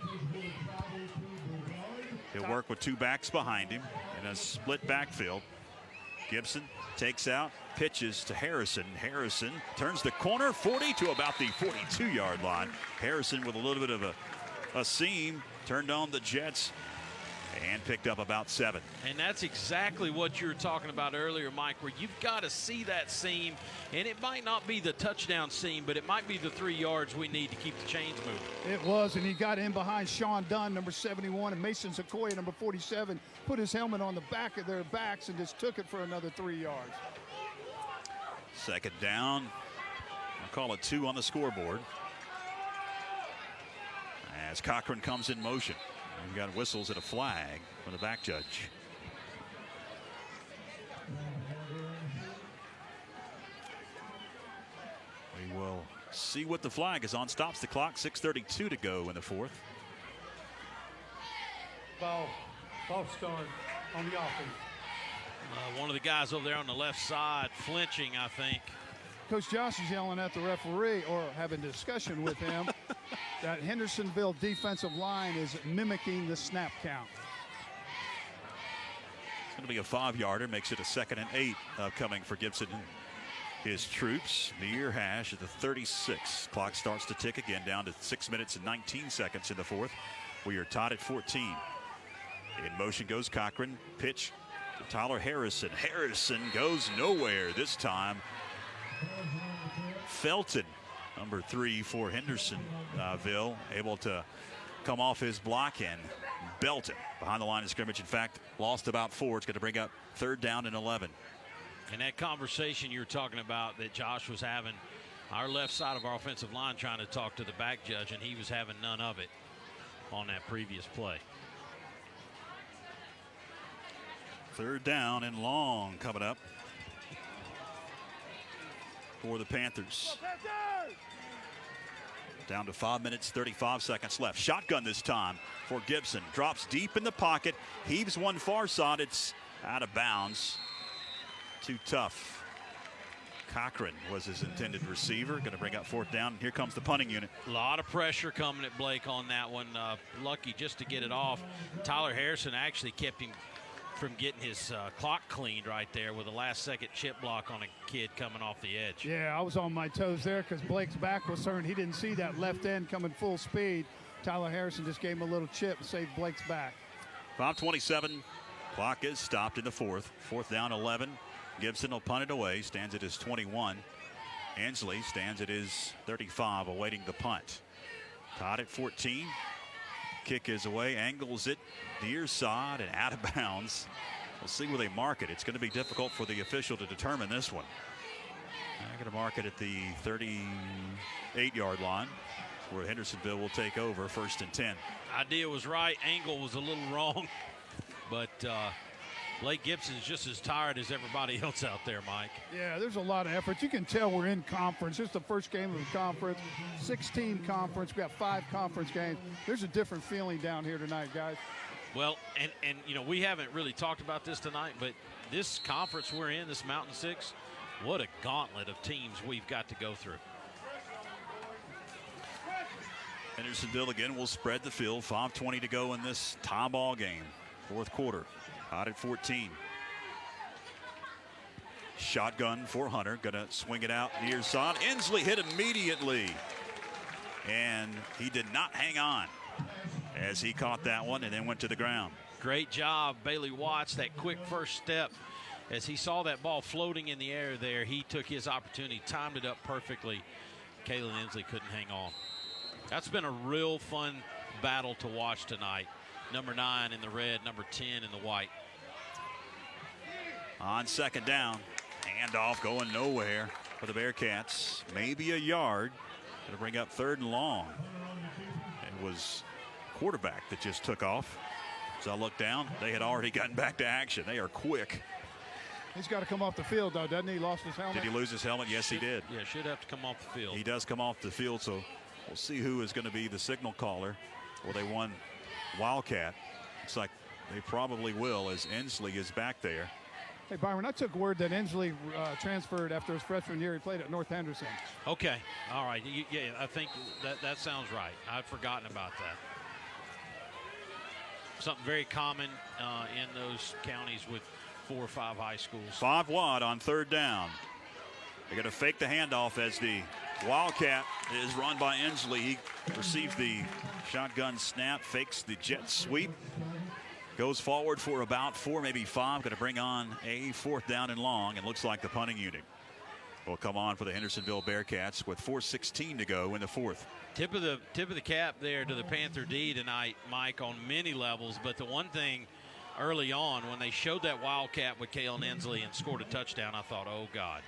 He'll work with 2 backs behind him in a split backfield. Gibson takes out, pitches to Harrison. Harrison turns the corner, 40 to about the 42-yard line. Harrison with a little bit of a seam, turned on the Jets and picked up about 7. And that's exactly what you were talking about earlier, Mike, where you've got to see that seam, and it might not be the touchdown seam, but it might be the 3 yards we need to keep the chains moving. It was, and he got in behind Sean Dunn, number 71, and Mason Sequoia, number 47, put his helmet on the back of their backs and just took it for another 3 yards. 2nd down. I'll call it 2 on the scoreboard. As Cochran comes in motion. We've got whistles and a flag from the back judge. We will see what the flag is on. Stops the clock. 6:32 to go in the 4th. Ball start on the offense. One of the guys over there on the left side flinching, I think. Coach Josh is yelling at the referee, or having a discussion with him, that Hendersonville defensive line is mimicking the snap count. It's going to be a 5-yarder, makes it a 2nd and 8 coming for Gibson and his troops. Near hash at the 36. Clock starts to tick again, down to 6 minutes and 19 seconds in the 4th. We are tied at 14. In motion goes Cochran. Pitch to Tyler Harrison. Harrison goes nowhere this time. Felton, number 3 for Hendersonville, able to come off his block and belt it behind the line of scrimmage. In fact, lost about 4. It's going to bring up 3rd down and 11. And that conversation you were talking about that Josh was having, our left side of our offensive line trying to talk to the back judge, and he was having none of it on that previous play. 3rd down and long coming up for the Panthers. Down to 5 minutes, 35 seconds left. Shotgun this time for Gibson. Drops deep in the pocket. Heaves one far side. It's out of bounds. Too tough. Cochran was his intended receiver. Going to bring up 4th down. Here comes the punting unit. A lot of pressure coming at Blake on that one. Lucky just to get it off. Tyler Harrison actually kept him from getting his clock cleaned right there with a last-second chip block on a kid coming off the edge. Yeah, I was on my toes there because Blake's back was turned. He didn't see that left end coming full speed. Tyler Harrison just gave him a little chip and saved Blake's back. 5:27. Clock is stopped in the 4th. 4th down, 11. Gibson will punt it away. Stands at his 21. Ensley stands at his 35, awaiting the punt. Tied at 14. Kick is away, angles it near side and out of bounds. We'll see where they mark it. It's going to be difficult for the official to determine this one. They're going to mark it at the 38-yard line, where Hendersonville will take over. 1st and 10. Idea was right. Angle was a little wrong, but Blake Gibson's just as tired as everybody else out there, Mike. Yeah, there's a lot of effort. You can tell we're in conference. It's the first game of the conference. 6-team conference. We got 5 conference games. There's a different feeling down here tonight, guys. Well, and you know, we haven't really talked about this tonight, but this conference we're in, this Mountain 6, what a gauntlet of teams we've got to go through. Hendersonville again will spread the field. 5:20 to go in this tie ball game. Fourth quarter. Hot at 14. Shotgun for Hunter. Gonna swing it out near side. Inslee hit immediately. And he did not hang on as he caught that one and then went to the ground. Great job, Bailey Watts. That quick first step. As he saw that ball floating in the air there, he took his opportunity, timed it up perfectly. Kalen Inslee couldn't hang on. That's been a real fun battle to watch tonight. Number 9 in the red, number 10 in the white. On second down, handoff going nowhere for the Bearcats. Maybe a yard. Going to bring up 3rd and long. It was quarterback that just took off. As I look down, they had already gotten back to action. They are quick. He's got to come off the field, though, doesn't he? Lost his helmet. Did he lose his helmet? Yes, he did. Yeah, should have to come off the field. He does come off the field, so we'll see who is going to be the signal caller. Well, they won Wildcat. Looks like they probably will, as Inslee is back there. Hey, Byron, I took word that Inslee transferred after his freshman year. He played at North Henderson. Okay. All right. Yeah, I think that sounds right. I'd forgotten about that. Something very common in those counties with 4 or 5 high schools. 5 wide on 3rd down. They're going to fake the handoff as the Wildcat is run by Inslee. He receives the shotgun snap, fakes the jet sweep, goes forward for about 4, maybe 5. Going to bring on a 4th down and long, and looks like the punting unit will come on for the Hendersonville Bearcats with 4:16 to go in the 4th. Tip of the cap there to the Panther D tonight, Mike, on many levels. But the one thing early on, when they showed that Wildcat with Kalen Inslee and scored a touchdown, I thought, oh, God,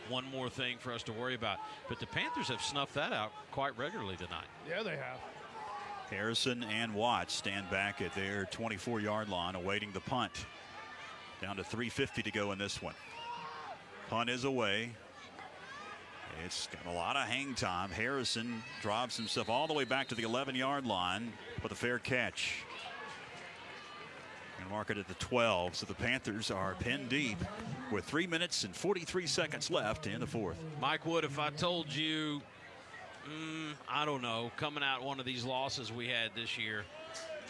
one more thing for us to worry about. But the Panthers have snuffed that out quite regularly tonight. Yeah, they have. Harrison and Watts stand back at their 24-yard line awaiting the punt. Down to 3:50 to go in this one. Punt is away. It's got a lot of hang time. Harrison drops himself all the way back to the 11-yard line with a fair catch. And mark it at the 12. So the Panthers are pinned deep with 3 minutes and 43 seconds left in the 4th. Mike Wood, if I told you, I don't know, coming out one of these losses we had this year,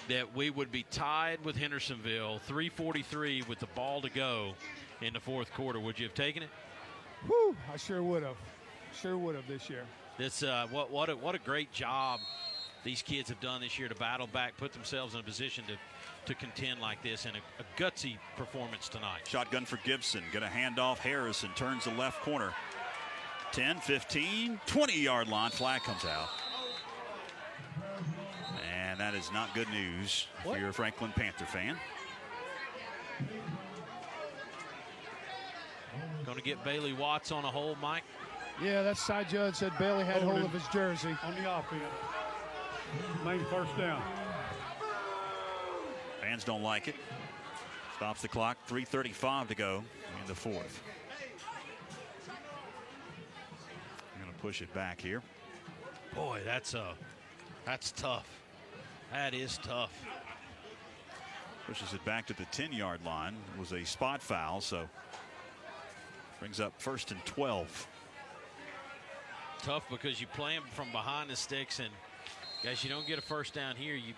that we would be tied with Hendersonville, 3:43 with the ball to go in the 4th quarter, would you have taken it? Whew, I sure would have. Sure would have this year. This what a great job these kids have done this year to battle back, put themselves in a position to contend like this, and a gutsy performance tonight. Shotgun for Gibson. Going to hand off Harrison. Turns the left corner. 10, 15, 20-yard line. Flag comes out. And that is not good news if you're a Franklin Panther fan. Going to get Bailey Watts on a hold, Mike. Yeah, that side judge said Bailey had hold of his jersey. On the offense. Main 1st down. Fans don't like it. Stops the clock. 3:35 to go in the 4th. I'm going to push it back here. Boy, that's tough. That is tough. Pushes it back to the 10-yard line. It was a spot foul, so brings up 1st and 12. Tough because you play them from behind the sticks, and guys, you don't get a 1st down here. You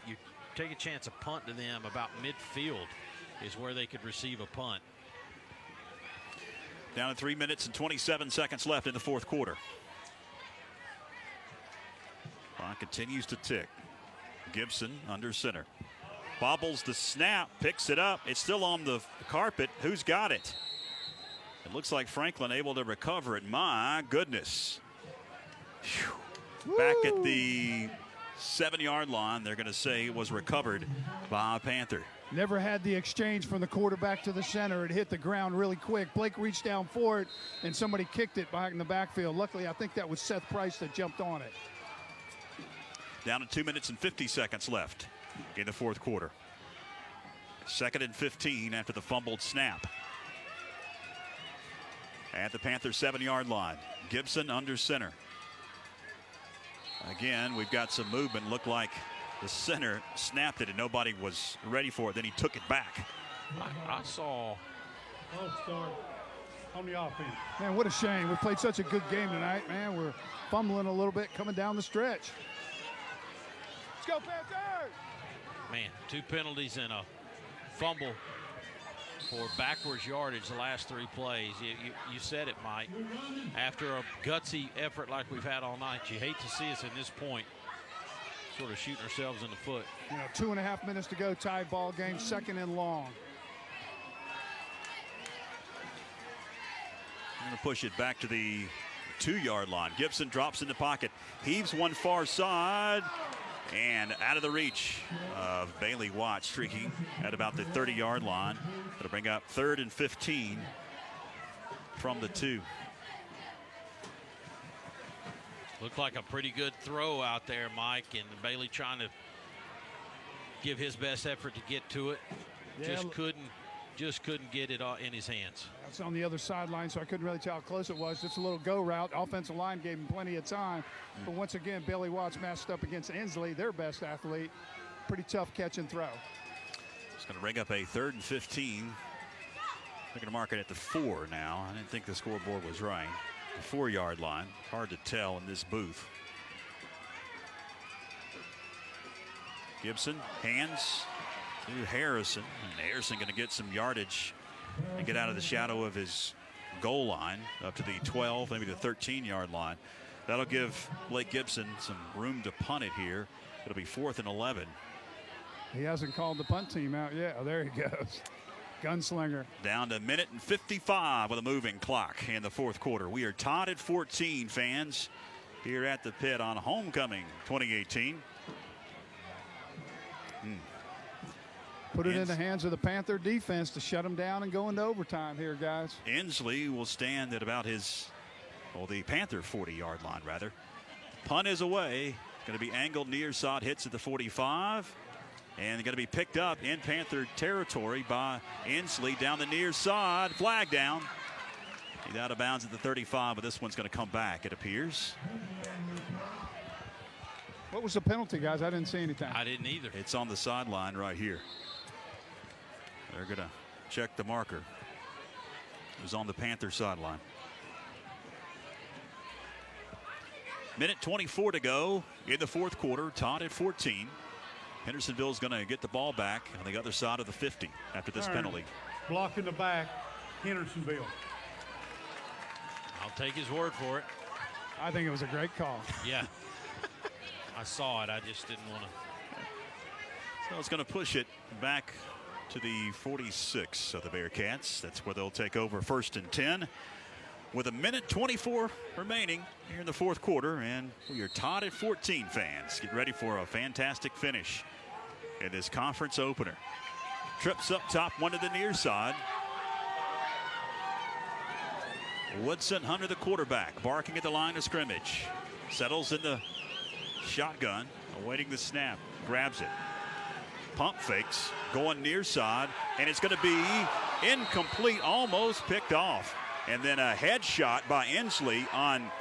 take a chance of punt to them about midfield is where they could receive a punt. Down to 3 minutes and 27 seconds left in the 4th quarter. Clock continues to tick. Gibson under center. Bobbles the snap, picks it up. It's still on the carpet. Who's got it? It looks like Franklin able to recover it. My goodness. Back at the 7-yard line, they're going to say it was recovered by a Panther. Never had the exchange from the quarterback to the center. It hit the ground really quick. Blake reached down for it, and somebody kicked it back in the backfield. Luckily, I think that was Seth Price that jumped on it. Down to 2 minutes and 50 seconds left in the 4th quarter. 2nd and 15 after the fumbled snap. At the Panther 7-yard line, Gibson under center. Again, we've got some movement. Looked like the center snapped it and nobody was ready for it. Then he took it back. I saw. Start on the offense. Man, what a shame. We played such a good game tonight, man. We're fumbling a little bit coming down the stretch. Let's go, Panthers! Man, 2 penalties and a fumble for backwards yardage the last 3 plays. You said it, Mike. After a gutsy effort like we've had all night, you hate to see us at this point sort of shooting ourselves in the foot. 2.5 minutes to go, tie ball game, 2nd and long. I'm going to push it back to the 2-yard line. Gibson drops in the pocket, heaves one far side, and out of the reach of Bailey Watt, streaking at about the 30-yard line. That'll bring up 3rd and 15 from the 2. Looked like a pretty good throw out there, Mike, and Bailey trying to give his best effort to get to it. Yeah. Just couldn't get it in his hands. That's on the other sideline, so I couldn't really tell how close it was. Just a little go route. Offensive line gave him plenty of time. But once again, Bailey Watts matched up against Inslee, their best athlete. Pretty tough catch and throw. It's going to bring up a 3rd and 15. They're going to mark it at the 4 now. I didn't think the scoreboard was right. The 4-yard line. Hard to tell in this booth. Gibson, hands to Harrison. And Harrison going to get some yardage and get out of the shadow of his goal line up to the 12, maybe the 13-yard line. That'll give Blake Gibson some room to punt it here. It'll be 4th and 11. He hasn't called the punt team out yet. Oh, there he goes. Gunslinger. Down to 1:55 with a moving clock in the 4th quarter. We are tied at 14, fans, here at the pit on Homecoming 2018. Put it in the hands of the Panther defense to shut them down and go into overtime here, guys. Inslee will stand at about the Panther 40-yard line, rather. Punt is away. Going to be angled near side, hits at the 45. And going to be picked up in Panther territory by Inslee down the near side. Flag down. He's out of bounds at the 35, but this one's going to come back, it appears. What was the penalty, guys? I didn't see anything. I didn't either. It's on the sideline right here. They're going to check the marker. It was on the Panther sideline. 1:24 to go in the 4th quarter. Tied at 14. Hendersonville's going to get the ball back on the other side of the 50 after this penalty. Block in the back, Hendersonville. I'll take his word for it. I think it was a great call. Yeah. I saw it. I just didn't want to. So it's going to push it back to the 46 of the Bearcats. That's where they'll take over 1st and 10 with 1:24 remaining here in the 4th quarter. And we are tied at 14, fans. Get ready for a fantastic finish in this conference opener. Trips up top, one to the near side. Woodson Hunter, the quarterback, barking at the line of scrimmage. Settles in the shotgun, awaiting the snap. Grabs it. Pump fakes, going near side, and it's going to be incomplete, almost picked off. And then a headshot by Inslee on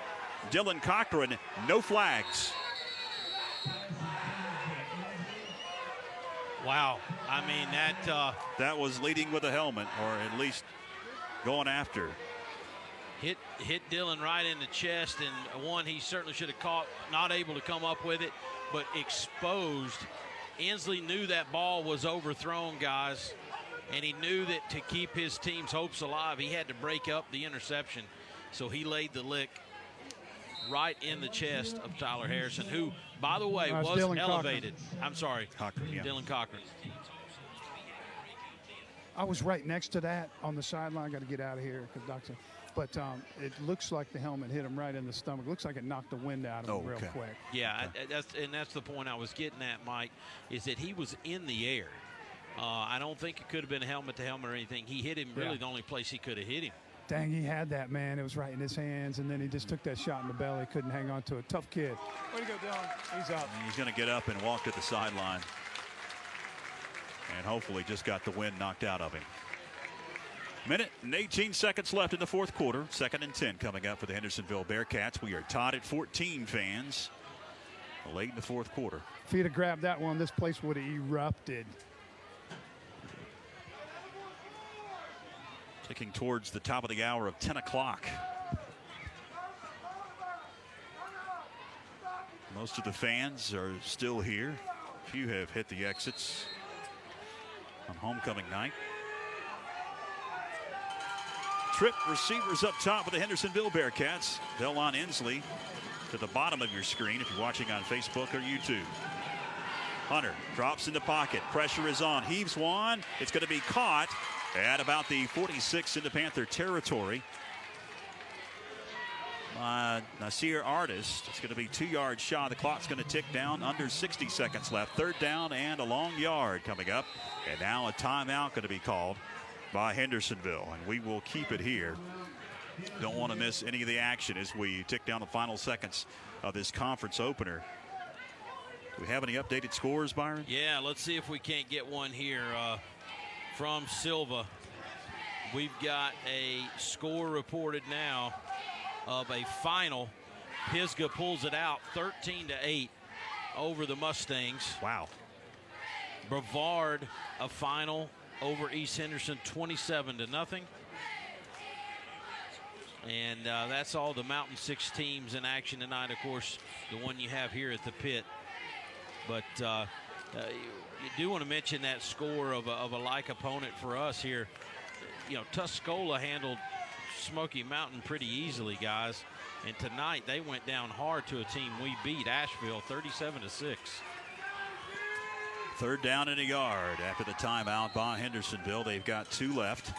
Dylan Cochran. No flags. Wow. I mean, that was leading with a helmet, or at least going after. Hit Dylan right in the chest, and one he certainly should have caught, not able to come up with it, but exposed. Inslee knew that ball was overthrown, guys, and he knew that to keep his team's hopes alive, he had to break up the interception. So he laid the lick right in the chest of Tyler Harrison, who, by the way, was Dylan elevated. Cochran. I'm sorry, Cochran, yeah. Dylan Cochran. I was right next to that on the sideline. Got to get out of here, but it looks like the helmet hit him right in the stomach. Looks like it knocked the wind out of him real quick. Yeah, that's the point I was getting at, Mike, is that he was in the air. I don't think it could have been a helmet-to-helmet or anything. He hit him really the only place he could have hit him. Dang, he had that, man. It was right in his hands, and then he just took that shot in the belly. Couldn't hang on to it. Tough kid. Way to go, Dylan. He's up. And he's going to get up and walk to the sideline. And hopefully just got the wind knocked out of him. 1:18 left in the 4th quarter. 2nd and 10 coming up for the Hendersonville Bearcats. We are tied at 14, fans. Late in the 4th quarter. If he'd have grabbed that one, this place would have erupted. Ticking towards the top of the hour of 10 o'clock. Most of the fans are still here. A few have hit the exits on homecoming night. Trip receivers up top with the Hendersonville Bearcats. Delon Inslee to the bottom of your screen if you're watching on Facebook or YouTube. Hunter drops in the pocket. Pressure is on. Heaves one. It's going to be caught at about the 46 into Panther territory. Nasir Artist. It's going to be 2 yards shy. The clock's going to tick down. Under 60 seconds left. Third down and a long yard coming up. And now a timeout going to be called by Hendersonville. And we will keep it here. Don't want to miss any of the action as we tick down the final seconds of this conference opener. Do we have any updated scores, Byron? Yeah, let's see if we can't get one here from Silva. We've got a score reported now of a final. Pisgah pulls it out 13-8 over the Mustangs. Wow. Brevard a final over East Henderson 27-0. And that's all the Mountain 6 teams in action tonight. Of course, the one you have here at the pit. But you do want to mention that score of a like opponent for us here. You know, Tuscola handled Smoky Mountain pretty easily, guys. And tonight they went down hard to a team we beat, Asheville, 37-6. Third down and a yard after the timeout by Hendersonville. They've got 2 left.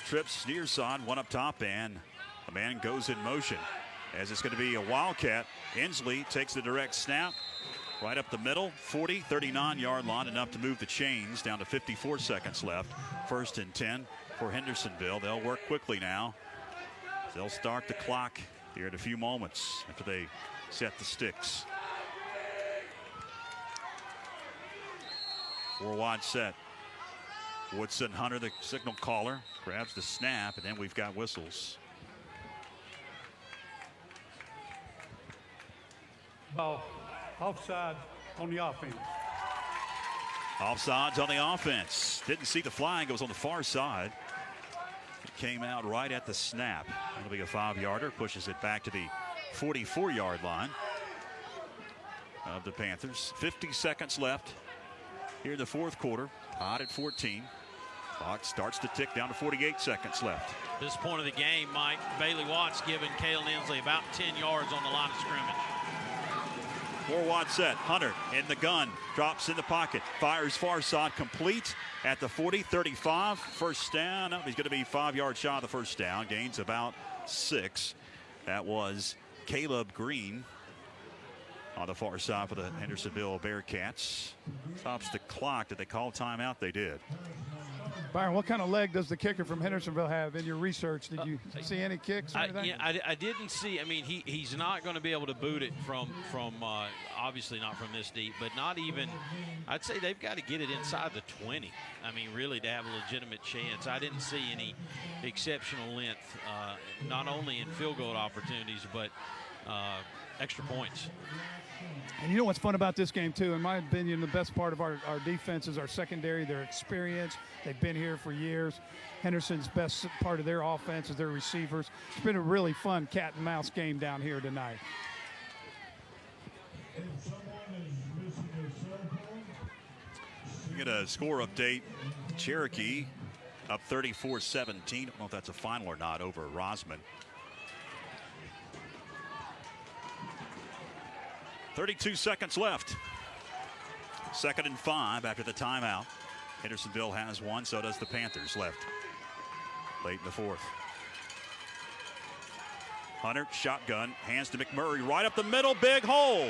Trips near side, one up top, and a man goes in motion as it's going to be a Wildcat. Inslee takes the direct snap right up the middle, 40, 39-yard line, enough to move the chains down to 54 seconds left. 1st and 10 for Hendersonville. They'll work quickly now. They'll start the clock here in a few moments after they set the sticks. 4-wide set. Woodson Hunter, the signal caller, grabs the snap, and then we've got whistles. Ball offside on the offense. Offsides on the offense. Didn't see the flag. It was on the far side. It came out right at the snap. It'll be a 5-yarder. Pushes it back to the 44-yard line of the Panthers. 50 seconds left here in the 4th quarter. Tied at 14. Clock starts to tick down to 48 seconds left. This point of the game, Mike, Bailey Watts giving Kalen Inslee about 10 yards on the line of scrimmage. 4-wide set. Hunter in the gun. Drops in the pocket. Fires far side, complete at the 40, 35. First down. Oh, he's going to be 5 yards shy of the first down. Gains about 6. That was Caleb Green on the far side for the Hendersonville Bearcats. Stops the clock. Did they call timeout? They did. Byron, what kind of leg does the kicker from Hendersonville have in your research? Did you see any kicks or anything? I didn't see. I mean, he's not going to be able to boot it from obviously not from this deep, but not even. I'd say they've got to get it inside the 20. I mean, really, to have a legitimate chance. I didn't see any exceptional length, not only in field goal opportunities, but extra points. And you know what's fun about this game, too? In my opinion, the best part of our defense is our secondary, their experience. They've been here for years. Henderson's best part of their offense is their receivers. It's been a really fun cat and mouse game down here tonight. We get a score update. Cherokee up 34-17. I don't know if that's a final or not over Rosman. 32 seconds left. 2nd and 5 after the timeout. Hendersonville has one, so does the Panthers left. Late in the 4th. Hunter, shotgun, hands to McMurray, right up the middle, big hole.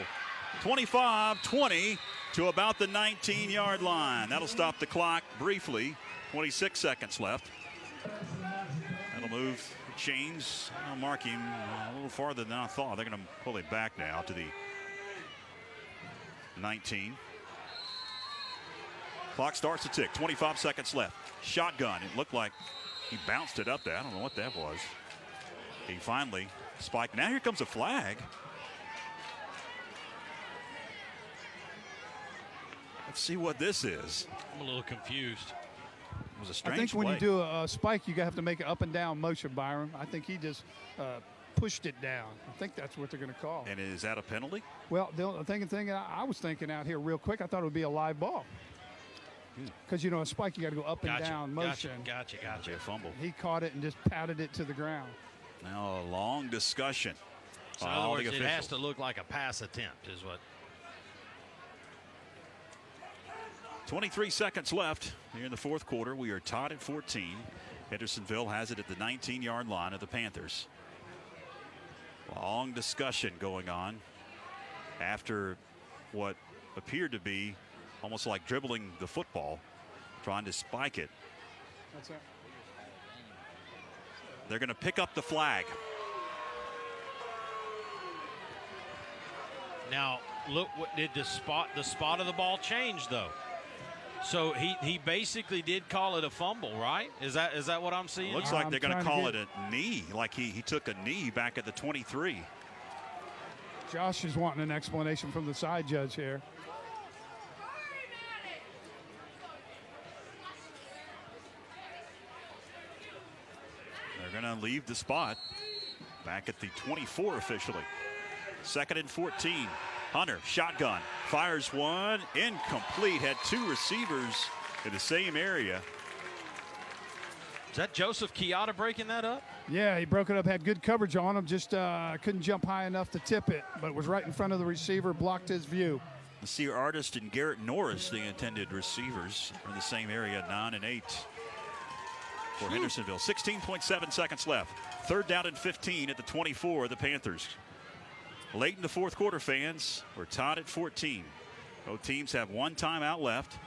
25-20 to about the 19-yard line. That'll stop the clock briefly. 26 seconds left. That'll move the chains. I'll mark him a little farther than I thought. They're going to pull it back now to the 19. Clock starts to tick. 25 seconds left. Shotgun. It looked like he bounced it up there. I don't know what that was. He finally spiked. Now here comes a flag. Let's see what this is. I'm a little confused. It was a strange I think when play. you do a spike, you have to make an up and down motion, Byron. I think he just pushed it down. I think that's what they're going to call. And is that a penalty? Well, the thing I was thinking out here real quick, I thought it would be a live ball. Because, you know, a spike, you got to go up and down motion. Gotcha. A fumble. He caught it and just patted it to the ground. Now a long discussion. So in other words, it has to look like a pass attempt is what. 23 seconds left here in the fourth quarter. We are tied at 14. Hendersonville has it at the 19-yard line of the Panthers. Long discussion going on after what appeared to be almost like dribbling the football, trying to spike it. That's it. They're going to pick up the flag. Now, look, what did the spot of the ball change though? So he basically did call it a fumble, right? Is that what I'm seeing? Looks like they're going to call it a knee, like he took a knee back at the 23. Josh is wanting an explanation from the side judge here. They're going to leave the spot back at the 24 officially. 2nd and 14. Hunter, shotgun, fires one, incomplete. Had two receivers in the same area. Is that Joseph Chiata breaking that up? Yeah, he broke it up, had good coverage on him, just couldn't jump high enough to tip it, but was right in front of the receiver, blocked his view. The Sear Artist and Garrett Norris, the intended receivers, are in the same area, 9 and 8 for Hendersonville. 16.7 seconds left. 3rd down and 15 at the 24 of the Panthers. Late in the fourth quarter, fans. We're tied at 14. Both teams have one timeout left.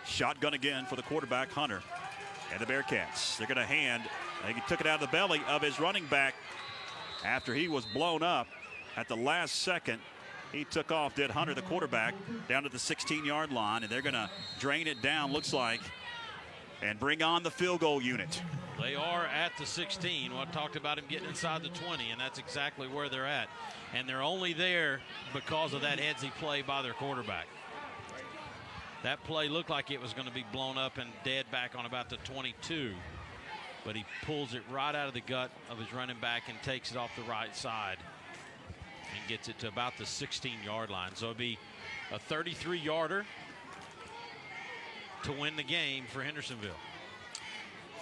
Shotgun again for the quarterback, Hunter. And the Bearcats. They're going to hand. I think he took it out of the belly of his running back after he was blown up at the last second. He took off, did Hunter, the quarterback, down to the 16-yard line, and they're going to drain it down, looks like, and bring on the field goal unit. They are at the 16. Well, I talked about him getting inside the 20, and that's exactly where they're at. And they're only there because of that headsy play by their quarterback. That play looked like it was going to be blown up and dead back on about the 22, but he pulls it right out of the gut of his running back and takes it off the right side and gets it to about the 16-yard line. So it'll be a 33-yarder to win the game for Hendersonville.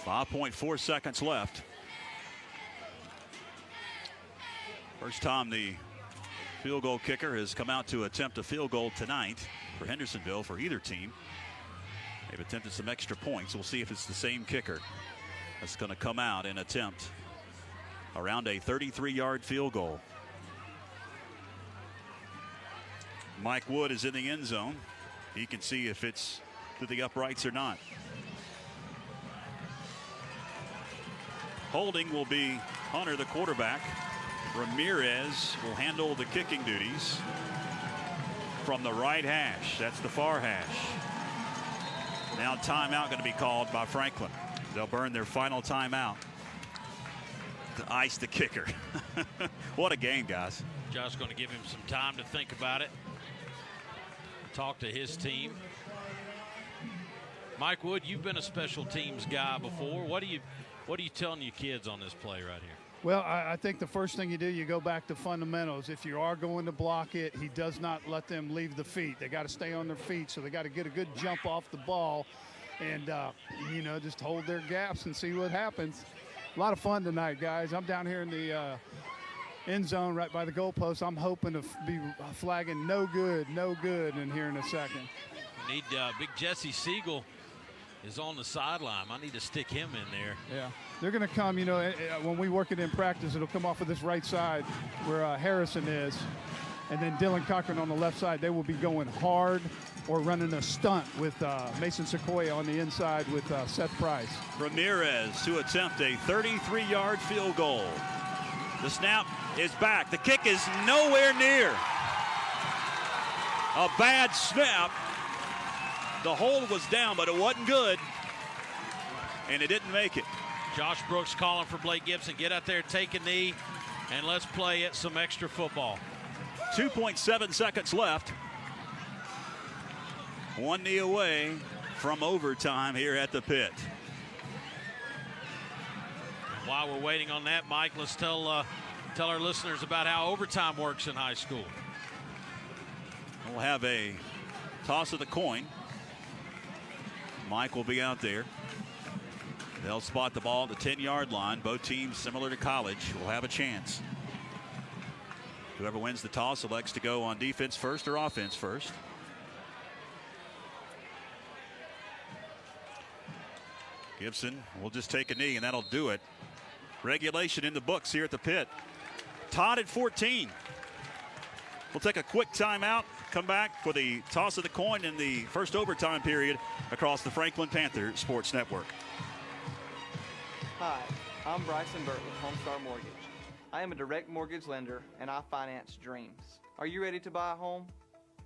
5.4 seconds left. First time the field goal kicker has come out to attempt a field goal tonight for Hendersonville, for either team. They've attempted some extra points. We'll see if it's the same kicker that's going to come out and attempt around a 33-yard field goal. Mike Wood is in the end zone. He can see if it's to the uprights or not. Holding will be Hunter, the quarterback. Ramirez will handle the kicking duties from the right hash. That's the far hash. Now timeout going to be called by Franklin. They'll burn their final timeout to ice the kicker. What a game, guys. Josh going to give him some time to think about it. Talk to his team. Mike Wood, you've been a special teams guy before. What are you telling your kids on this play right here? Well, I think the first thing you do, you go back to fundamentals. If you are going to block it, he does not let them leave the feet. They got to stay on their feet, so they got to get a good jump off the ball and, you know, just hold their gaps and see what happens. A lot of fun tonight, guys. I'm down here in the end zone right by the goalpost. I'm hoping to be flagging no good in here in a second. We need big Jesse Siegel is on the sideline. I need to stick him in there. Yeah, they're going to come, you know, when we work it in practice, it'll come off of this right side where Harrison is. And then Dylan Cochran on the left side. They will be going hard or running a stunt with Mason Sequoia on the inside with Seth Price. Ramirez to attempt a 33-yard field goal. The snap is back. The kick is nowhere near. A bad snap. The hold was down, but it wasn't good, and it didn't make it. Josh Brooks calling for Blake Gibson. Get out there, take a knee, and let's play it some extra football. 2.7 seconds left. One knee away from overtime here at the pit. While we're waiting on that, Mike, let's tell our listeners about how overtime works in high school. We'll have a toss of the coin. Mike will be out there. They'll spot the ball at the 10-yard line. Both teams, similar to college, will have a chance. Whoever wins the toss elects to go on defense first or offense first. Gibson will just take a knee, and that'll do it. Regulation in the books here at the pit. Todd at 14. We'll take a quick timeout, come back for the toss of the coin in the first overtime period across the Franklin Panther Sports Network. Hi, I'm Bryson Burt with Homestar Mortgage. I am a direct mortgage lender, and I finance dreams. Are you ready to buy a home?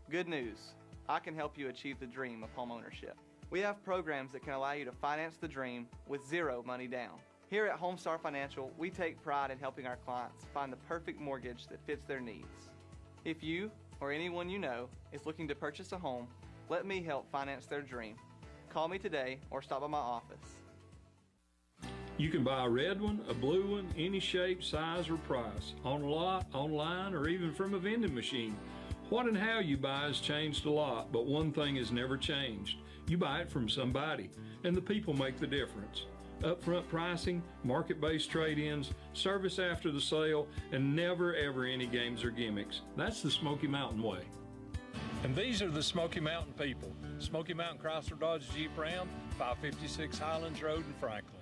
Good news. I can help you achieve the dream of home ownership. We have programs that can allow you to finance the dream with zero money down. Here at Homestar Financial, we take pride in helping our clients find the perfect mortgage that fits their needs. If you or anyone you know is looking to purchase a home, let me help finance their dream. Call me today or stop by my office. You can buy a red one, a blue one, any shape, size, or price, on a lot, online, or even from a vending machine. What and how you buy has changed a lot, but one thing has never changed. You buy it from somebody, and the people make the difference. Upfront pricing, market-based trade-ins, service after the sale, and never ever any games or gimmicks. That's the Smoky Mountain way. And these are the Smoky Mountain people. Smoky Mountain Chrysler Dodge Jeep Ram, 556 Highlands Road in Franklin.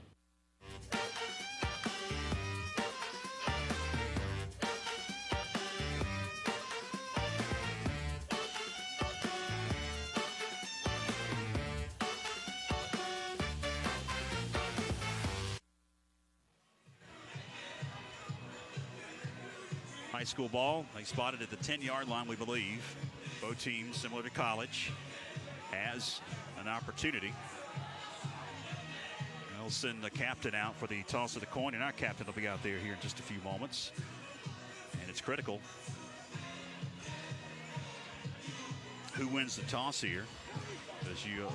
High school ball, they spotted at the 10-yard line, we believe. Both teams, similar to college, has an opportunity. They'll send the captain out for the toss of the coin, and our captain will be out there here in just a few moments. And it's critical who wins the toss here, as you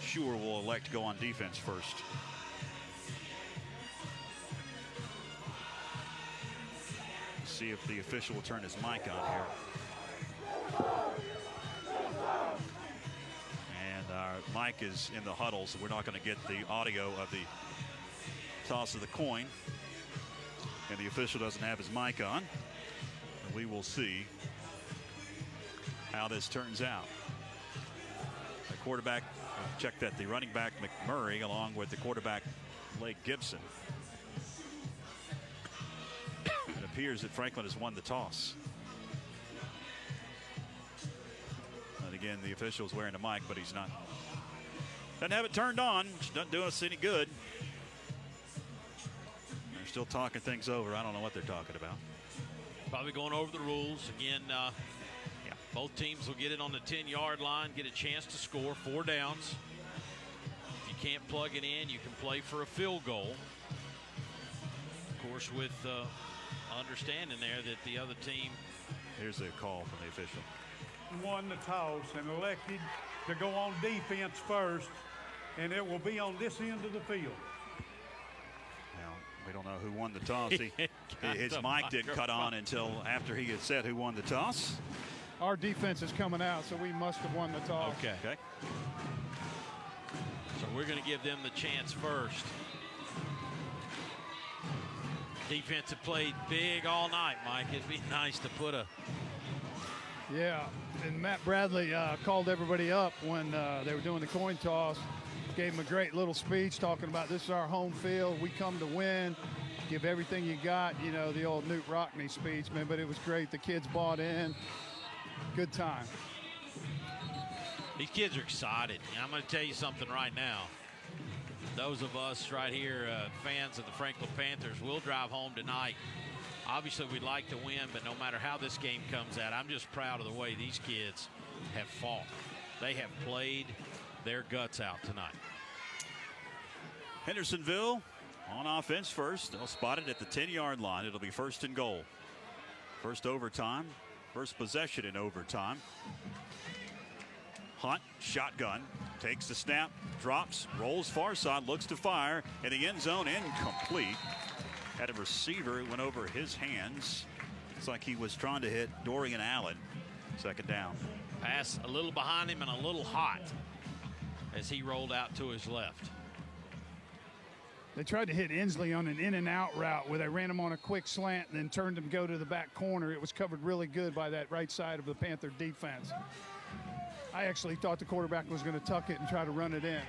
sure will elect to go on defense first. See if the official will turn his mic on here. And our mic is in the huddle, so we're not going to get the audio of the toss of the coin. And the official doesn't have his mic on. And we will see how this turns out. The quarterback, check that, the running back McMurray along with the quarterback Blake Gibson. Appears that Franklin has won the toss. And again, the official's wearing a mic, but he's not. Doesn't have it turned on, which doesn't do us any good. They're still talking things over. I don't know what they're talking about. Probably going over the rules. Again, both teams will get it on the 10-yard line, get a chance to score, 4 downs. If you can't plug it in, you can play for a field goal. Of course, with understanding there that the other team. Here's a call from the official. Won the toss and elected to go on defense first, and it will be on this end of the field. Now, we don't know who won the toss. His mic didn't cut on until after he had said who won the toss. Our defense is coming out, so we must have won the toss. Okay. So we're going to give them the chance first. Defense have played big all night, Mike. It'd be nice to put a. Yeah, and Matt Bradley called everybody up when they were doing the coin toss. Gave them a great little speech talking about this is our home field. We come to win. Give everything you got. You know, the old Newt Rockney speech, man. But it was great. The kids bought in. Good time. These kids are excited. I'm going to tell you something right now. Those of us right here, fans of the Franklin Panthers, will drive home tonight. Obviously, we'd like to win, but no matter how this game comes out, I'm just proud of the way these kids have fought. They have played their guts out tonight. Hendersonville on offense first. They'll spot it at the 10-yard line. It'll be first and goal. First overtime, first possession in overtime. Hunt, shotgun, takes the snap, drops, rolls far side, looks to fire, in the end zone, incomplete. Had a receiver who went over his hands. It's like he was trying to hit Dorian Allen. Second down. Pass a little behind him and a little hot as he rolled out to his left. They tried to hit Inslee on an in and out route where they ran him on a quick slant and then turned him go to the back corner. It was covered really good by that right side of the Panther defense. I actually thought the quarterback was going to tuck it and try to run it in.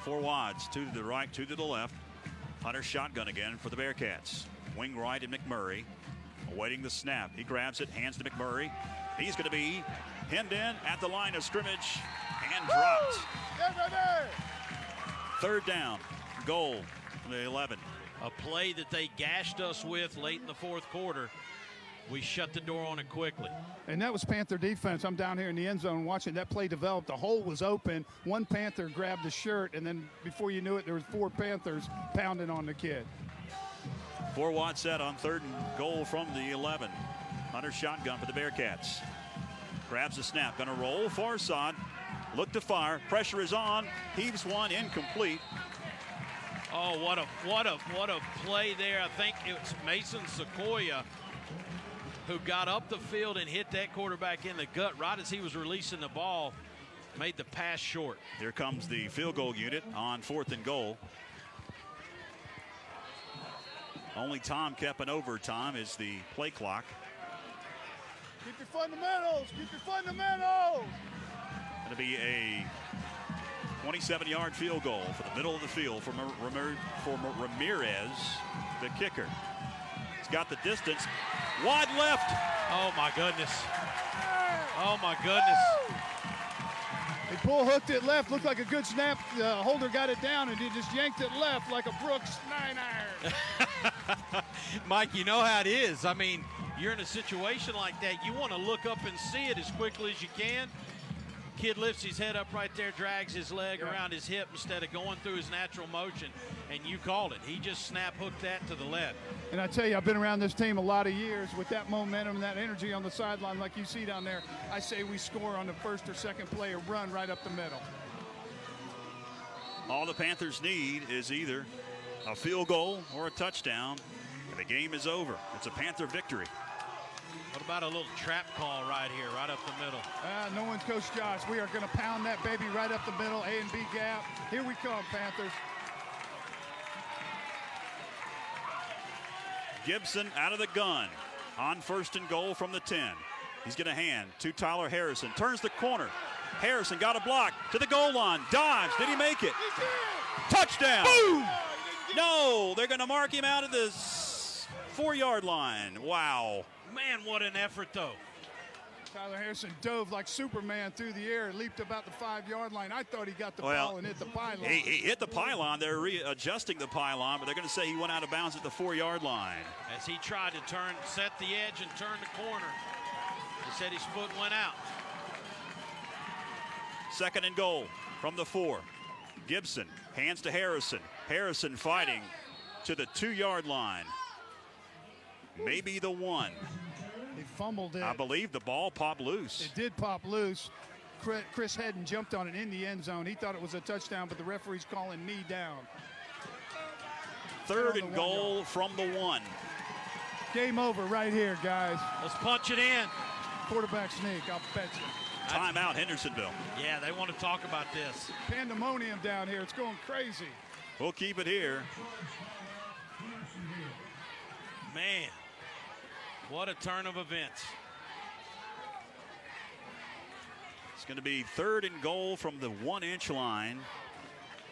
4 wides, 2 to the right, 2 to the left. Hunter shotgun again for the Bearcats. Wing right and McMurray awaiting the snap. He grabs it, hands to McMurray. He's going to be hemmed in at the line of scrimmage and dropped. Third down, goal from the 11. A play that they gashed us with late in the fourth quarter. We shut the door on it quickly. And that was Panther defense. I'm down here in the end zone watching that play develop. The hole was open. One Panther grabbed the shirt, and then before you knew it, there was 4 Panthers pounding on the kid. 4 wide set on 3rd and goal from the 11. Hunter shotgun for the Bearcats. Grabs the snap, gonna roll, far side. Look to fire, pressure is on. Heaves one, incomplete. Oh, what a play there. I think it was Mason Sequoia who got up the field and hit that quarterback in the gut right as he was releasing the ball. Made the pass short. Here comes the field goal unit on 4th and goal. Only time kept in overtime is the play clock. Keep your fundamentals. Keep your fundamentals. Going to be a 27-yard field goal for the middle of the field for Ramirez, the kicker. He's got the distance. Wide left. Oh, my goodness. Oh, my goodness. He pull hooked it left. Looked like a good snap. The holder got it down, and he just yanked it left like a Brooks 9-iron. Mike, you know how it is. I mean, you're in a situation like that. You want to look up and see it as quickly as you can. Kid lifts his head up right there, drags his leg around his hip instead of going through his natural motion, and you called it. He just snap hooked that to the left. And I tell you, I've been around this team a lot of years. With that momentum and that energy on the sideline like you see down there, I say we score on the first or second play, a run right up the middle. All the Panthers need is either a field goal or a touchdown, and the game is over. It's a Panther victory. What about a little trap call right here, right up the middle? No one's Coach Josh. We are going to pound that baby right up the middle, A and B gap. Here we come, Panthers. Gibson out of the gun on 1st and goal from the 10. He's going to hand to Tyler Harrison. Turns the corner. Harrison got a block to the goal line. Dives. Did he make it? Touchdown. Boom! No, they're going to mark him out of the 4-yard line. Wow. Man, what an effort, though. Tyler Harrison dove like Superman through the air, leaped about the 5-yard line. I thought he got the ball and hit the pylon. He hit the pylon. They're readjusting the pylon, but they're going to say he went out of bounds at the 4-yard line. As he tried to set the edge and turn the corner, he said his foot went out. 2nd and goal from the 4. Gibson hands to Harrison. Harrison fighting to the 2-yard line. Maybe the 1. He fumbled it. I believe the ball popped loose. It did pop loose. Chris Hedden jumped on it in the end zone. He thought it was a touchdown, but the referee's calling knee down. 3rd and goal from the 1. Game over right here, guys. Let's punch it in. Quarterback sneak, I'll bet you. Timeout, Hendersonville. Yeah, they want to talk about this. Pandemonium down here. It's going crazy. We'll keep it here. Man, what a turn of events. It's going to be 3rd and goal from the 1-inch line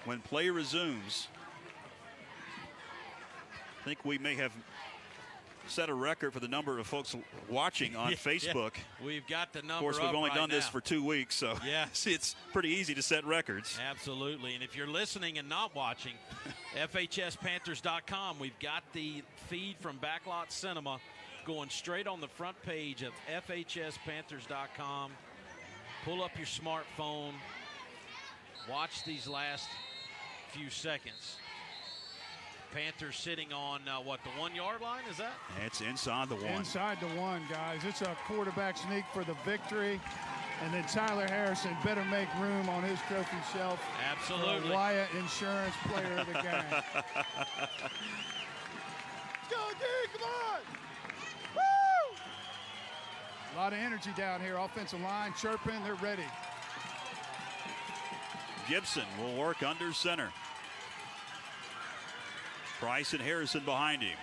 when play resumes. I think we may have set a record for the number of folks watching on Facebook. We've got the number. Of course, we've only done this now for 2 weeks, so yeah, it's pretty easy to set records. Absolutely. And if you're listening and not watching, FHSPanthers.com, we've got the feed from Backlot Cinema going straight on the front page of FHSPanthers.com. Pull up your smartphone, watch these last few seconds. Panthers sitting on, what, the 1-yard line, is that? It's inside the 1. Inside the 1, guys. It's a quarterback sneak for the victory. And then Tyler Harrison better make room on his trophy shelf. Absolutely. For Wyatt Insurance Player of the Game. go, D, come on! Woo! A lot of energy down here. Offensive line chirping, they're ready. Gibson will work under center. Price and Harrison behind him.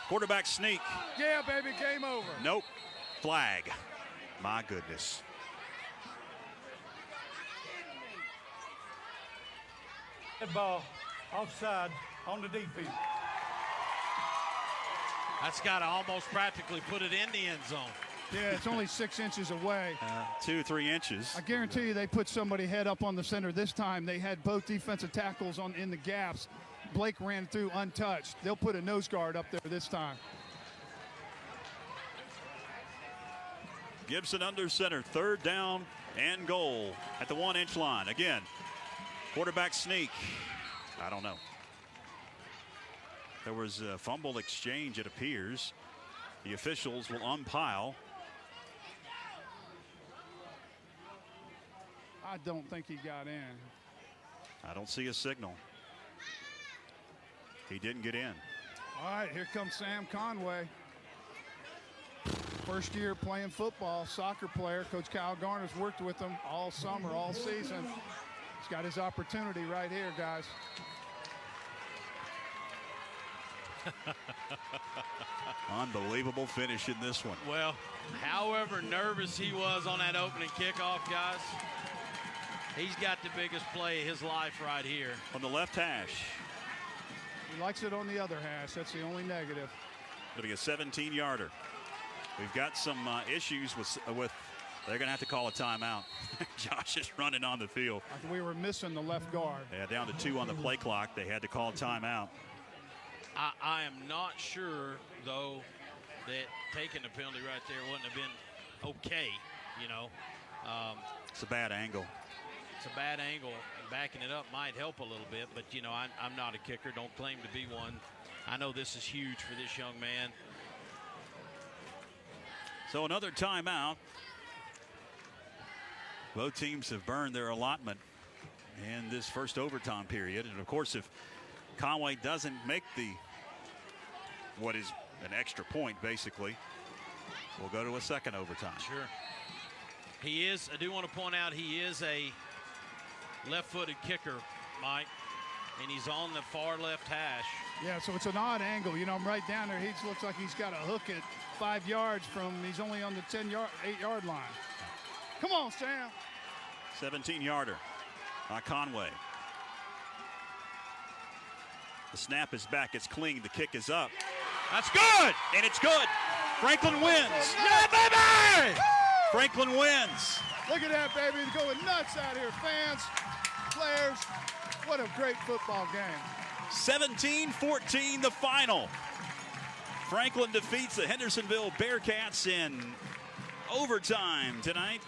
Quarterback sneak. Yeah, baby, game over. Nope. Flag. My goodness. That ball offside on the defense. That's got to almost practically put it in the end zone. Yeah, it's only 6 inches away. 2-3 inches. I guarantee you they put somebody head up on the center this time. They had both defensive tackles in the gaps. Blake ran through untouched. They'll put a nose guard up there this time. Gibson under center, 3rd down and goal at the 1-inch line. Again, quarterback sneak. I don't know. There was a fumble exchange, it appears. The officials will umpile. I don't think he got in. I don't see a signal. He didn't get in. All right, here comes Sam Conway. First year playing football, soccer player. Coach Kyle Garner's worked with him all summer, all season. He's got his opportunity right here, guys. Unbelievable finish in this one. Well, however nervous he was on that opening kickoff, guys, he's got the biggest play of his life right here. On the left hash. He likes it on the other hash. That's the only negative. It'll be a 17-yarder. We've got some issues with they're going to have to call a timeout. Josh is running on the field. I think we were missing the left guard. Yeah, down to 2 on the play clock. They had to call a timeout. I am not sure, though, that taking the penalty right there wouldn't have been okay, you know. It's a bad angle. It's a bad angle, and backing it up might help a little bit, but, you know, I'm not a kicker, don't claim to be one. I know this is huge for this young man. So another timeout. Both teams have burned their allotment in this first overtime period. And, of course, if Conway doesn't make what is an extra point, basically, we'll go to a second overtime. Sure. He is, I do want to point out, he is a left-footed kicker, Mike, and he's on the far left hash. Yeah, so it's an odd angle. You know, I'm right down there. He looks like he's got a hook at 5 yards from, he's only on the 8-yard line. Come on, Sam. 17-yarder by Conway. The snap is back. It's clean. The kick is up. That's good. And it's good. Franklin wins. Yeah, baby! Woo! Franklin wins. Look at that, baby. They're going nuts out here. Fans, players. What a great football game. 17-14 the final. Franklin defeats the Hendersonville Bearcats in overtime tonight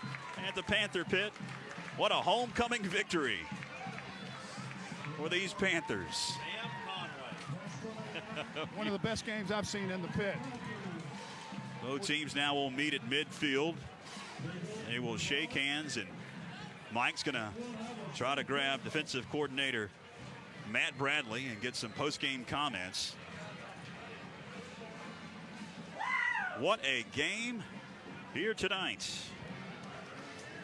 at the Panther Pit. What a homecoming victory for these Panthers. One of the best games I've seen in the pit. Both teams now will meet at midfield. They will shake hands, and Mike's going to try to grab defensive coordinator Matt Bradley and get some post-game comments. What a game here tonight.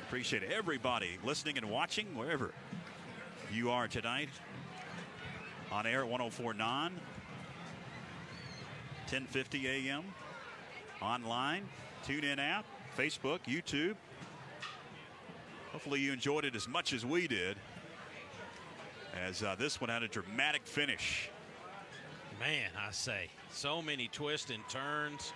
Appreciate everybody listening and watching wherever you are tonight. On air at 104.9, 1050 a.m. Online, TuneIn app, Facebook, YouTube. Hopefully you enjoyed it as much as we did, as this one had a dramatic finish. Man, I say, so many twists and turns.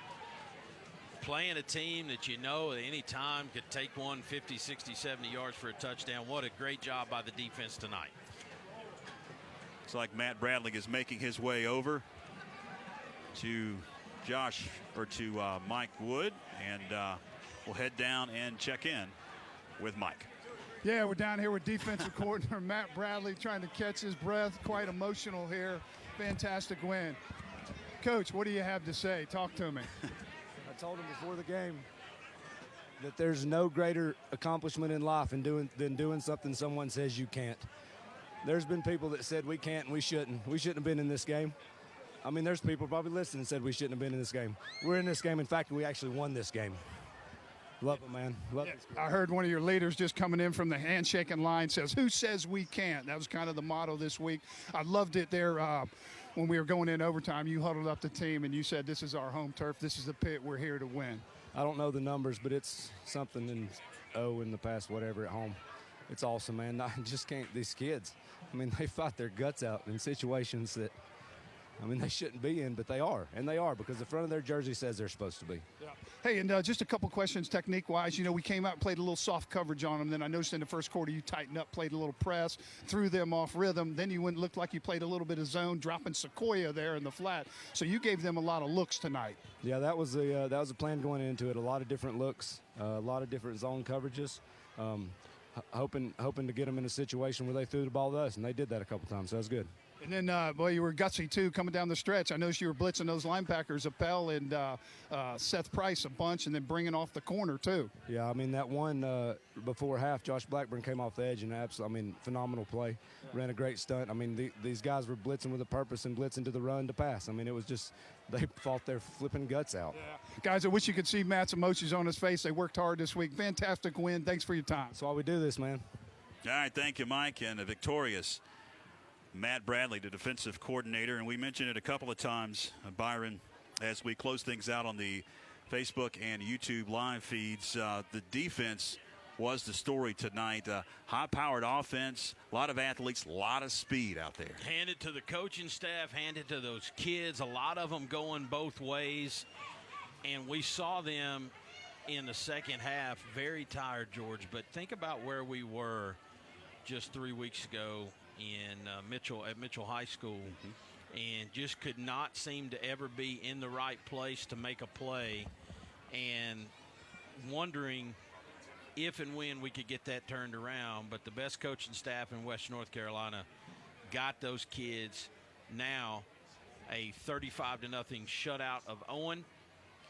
Playing a team that you know at any time could take one 50, 60, 70 yards for a touchdown. What a great job by the defense tonight. It's like Matt Bradley is making his way over to Mike Wood, and we'll head down and check in with Mike. Yeah, we're down here with defensive coordinator Matt Bradley trying to catch his breath. Quite emotional here. Fantastic win. Coach, what do you have to say? Talk to me. I told him before the game that there's no greater accomplishment in life than doing something someone says you can't. There's been people that said we can't and we shouldn't. We shouldn't have been in this game. I mean, there's people probably listening and said we shouldn't have been in this game. We're in this game. In fact, we actually won this game. Love it, man. Love it. I heard one of your leaders just coming in from the handshaking line says, "Who says we can't?" That was kind of the motto this week. I loved it there when we were going in overtime. You huddled up the team and you said, "This is our home turf. This is the pit. We're here to win." I don't know the numbers, but it's something in the past, whatever, at home. It's awesome, man. I just can't. These kids, I mean, they fight their guts out in situations that, I mean, they shouldn't be in, but they are. And they are because the front of their jersey says they're supposed to be. Yeah. Hey, and just a couple questions technique-wise. You know, we came out and played a little soft coverage on them. Then I noticed in the first quarter you tightened up, played a little press, threw them off rhythm. Then you looked like you played a little bit of zone, dropping Sequoia there in the flat. So you gave them a lot of looks tonight. Yeah, that was the plan going into it. A lot of different looks, a lot of different zone coverages. Hoping to get them in a situation where they threw the ball to us, and they did that a couple times. So that was good. And then, well, you were gutsy, too, coming down the stretch. I noticed you were blitzing those linebackers, Appel and Seth Price, a bunch, and then bringing off the corner, too. Yeah, I mean, that one before half, Josh Blackburn came off the edge and phenomenal play. Ran a great stunt. I mean, these guys were blitzing with a purpose and blitzing to the run to pass. I mean, it was just they fought their flipping guts out. Yeah. Guys, I wish you could see Matt's emotions on his face. They worked hard this week. Fantastic win. Thanks for your time. That's why we do this, man. All right, thank you, Mike, and a victorious Matt Bradley, the defensive coordinator. And we mentioned it a couple of times, Byron, as we close things out on the Facebook and YouTube live feeds. The defense was the story tonight. High-powered offense, a lot of athletes, a lot of speed out there. Hand it to the coaching staff, hand it to those kids, a lot of them going both ways. And we saw them in the second half very tired, George. But think about where we were just 3 weeks ago in Mitchell High School, and just could not seem to ever be in the right place to make a play, and wondering if and when we could get that turned around. But the best coaching staff in Western North Carolina got those kids now a 35-0 shutout of Owen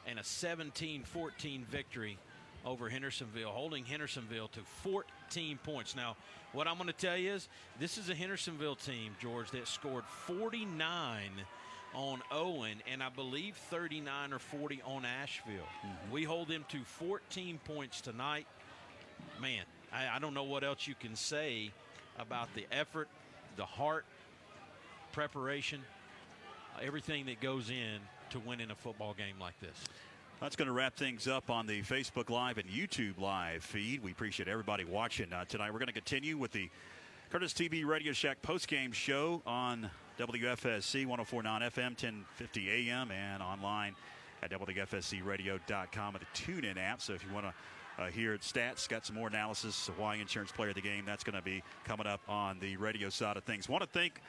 and a 17-14 victory over Hendersonville, holding Hendersonville to 14 points. Now, what I'm going to tell you is this is a Hendersonville team, George, that scored 49 on Owen and I believe 39 or 40 on Asheville. We hold them to 14 points tonight. Man, I don't know what else you can say about the effort, the heart, preparation, everything that goes in to winning a football game like this. That's going to wrap things up on the Facebook Live and YouTube Live feed. We appreciate everybody watching tonight. We're going to continue with the Curtis TV Radio Shack postgame show on WFSC 104.9 FM, 1050 AM, and online at WFSCradio.com and the TuneIn app. So if you want to hear stats, got some more analysis, Hawaii Insurance Player of the Game, that's going to be coming up on the radio side of things. Want to thank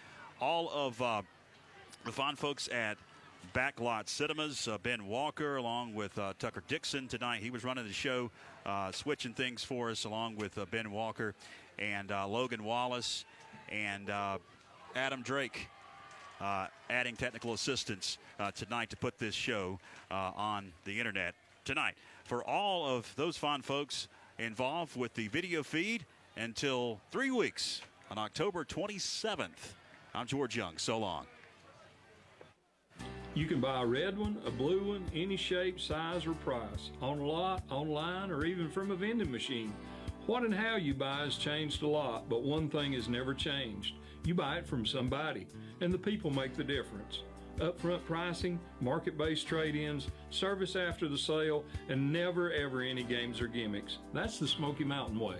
all of the fine folks at Backlot Cinemas, Ben Walker, along with Tucker Dixon tonight. He was running the show, switching things for us, along with Ben Walker and Logan Wallace and Adam Drake, adding technical assistance tonight to put this show on the internet tonight. For all of those fine folks involved with the video feed until 3 weeks on October 27th, I'm George Young. So long. You can buy a red one, a blue one, any shape, size, or price, on a lot, online, or even from a vending machine. What and how you buy has changed a lot, but one thing has never changed. You buy it from somebody, and the people make the difference. Upfront pricing, market-based trade-ins, service after the sale, and never ever any games or gimmicks. That's the Smoky Mountain way.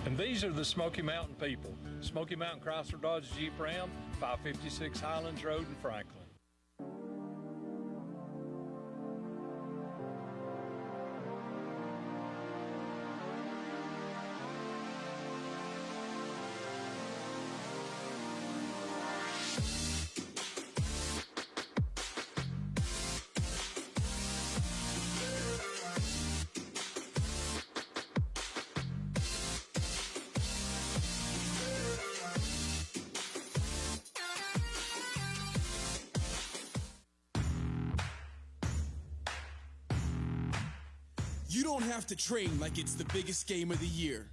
And these are the Smoky Mountain people. Smoky Mountain Chrysler Dodge Jeep Ram, 556 Highlands Road in Franklin. You don't have to train like it's the biggest game of the year.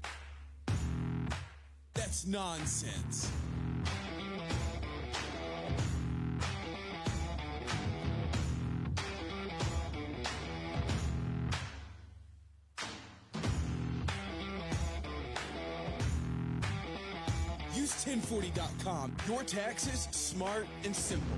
That's nonsense. 1040.com. Your taxes, smart and simple.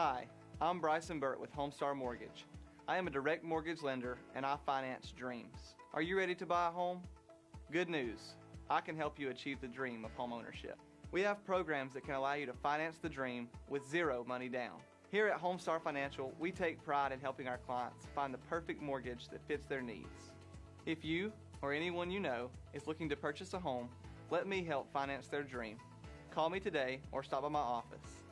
Hi, I'm Bryson Burt with Homestar Mortgage. I am a direct mortgage lender and I finance dreams. Are you ready to buy a home? Good news, I can help you achieve the dream of home ownership. We have programs that can allow you to finance the dream with zero money down. Here at Homestar Financial, we take pride in helping our clients find the perfect mortgage that fits their needs. If you or anyone you know is looking to purchase a home, let me help finance their dream. Call me today or stop by my office.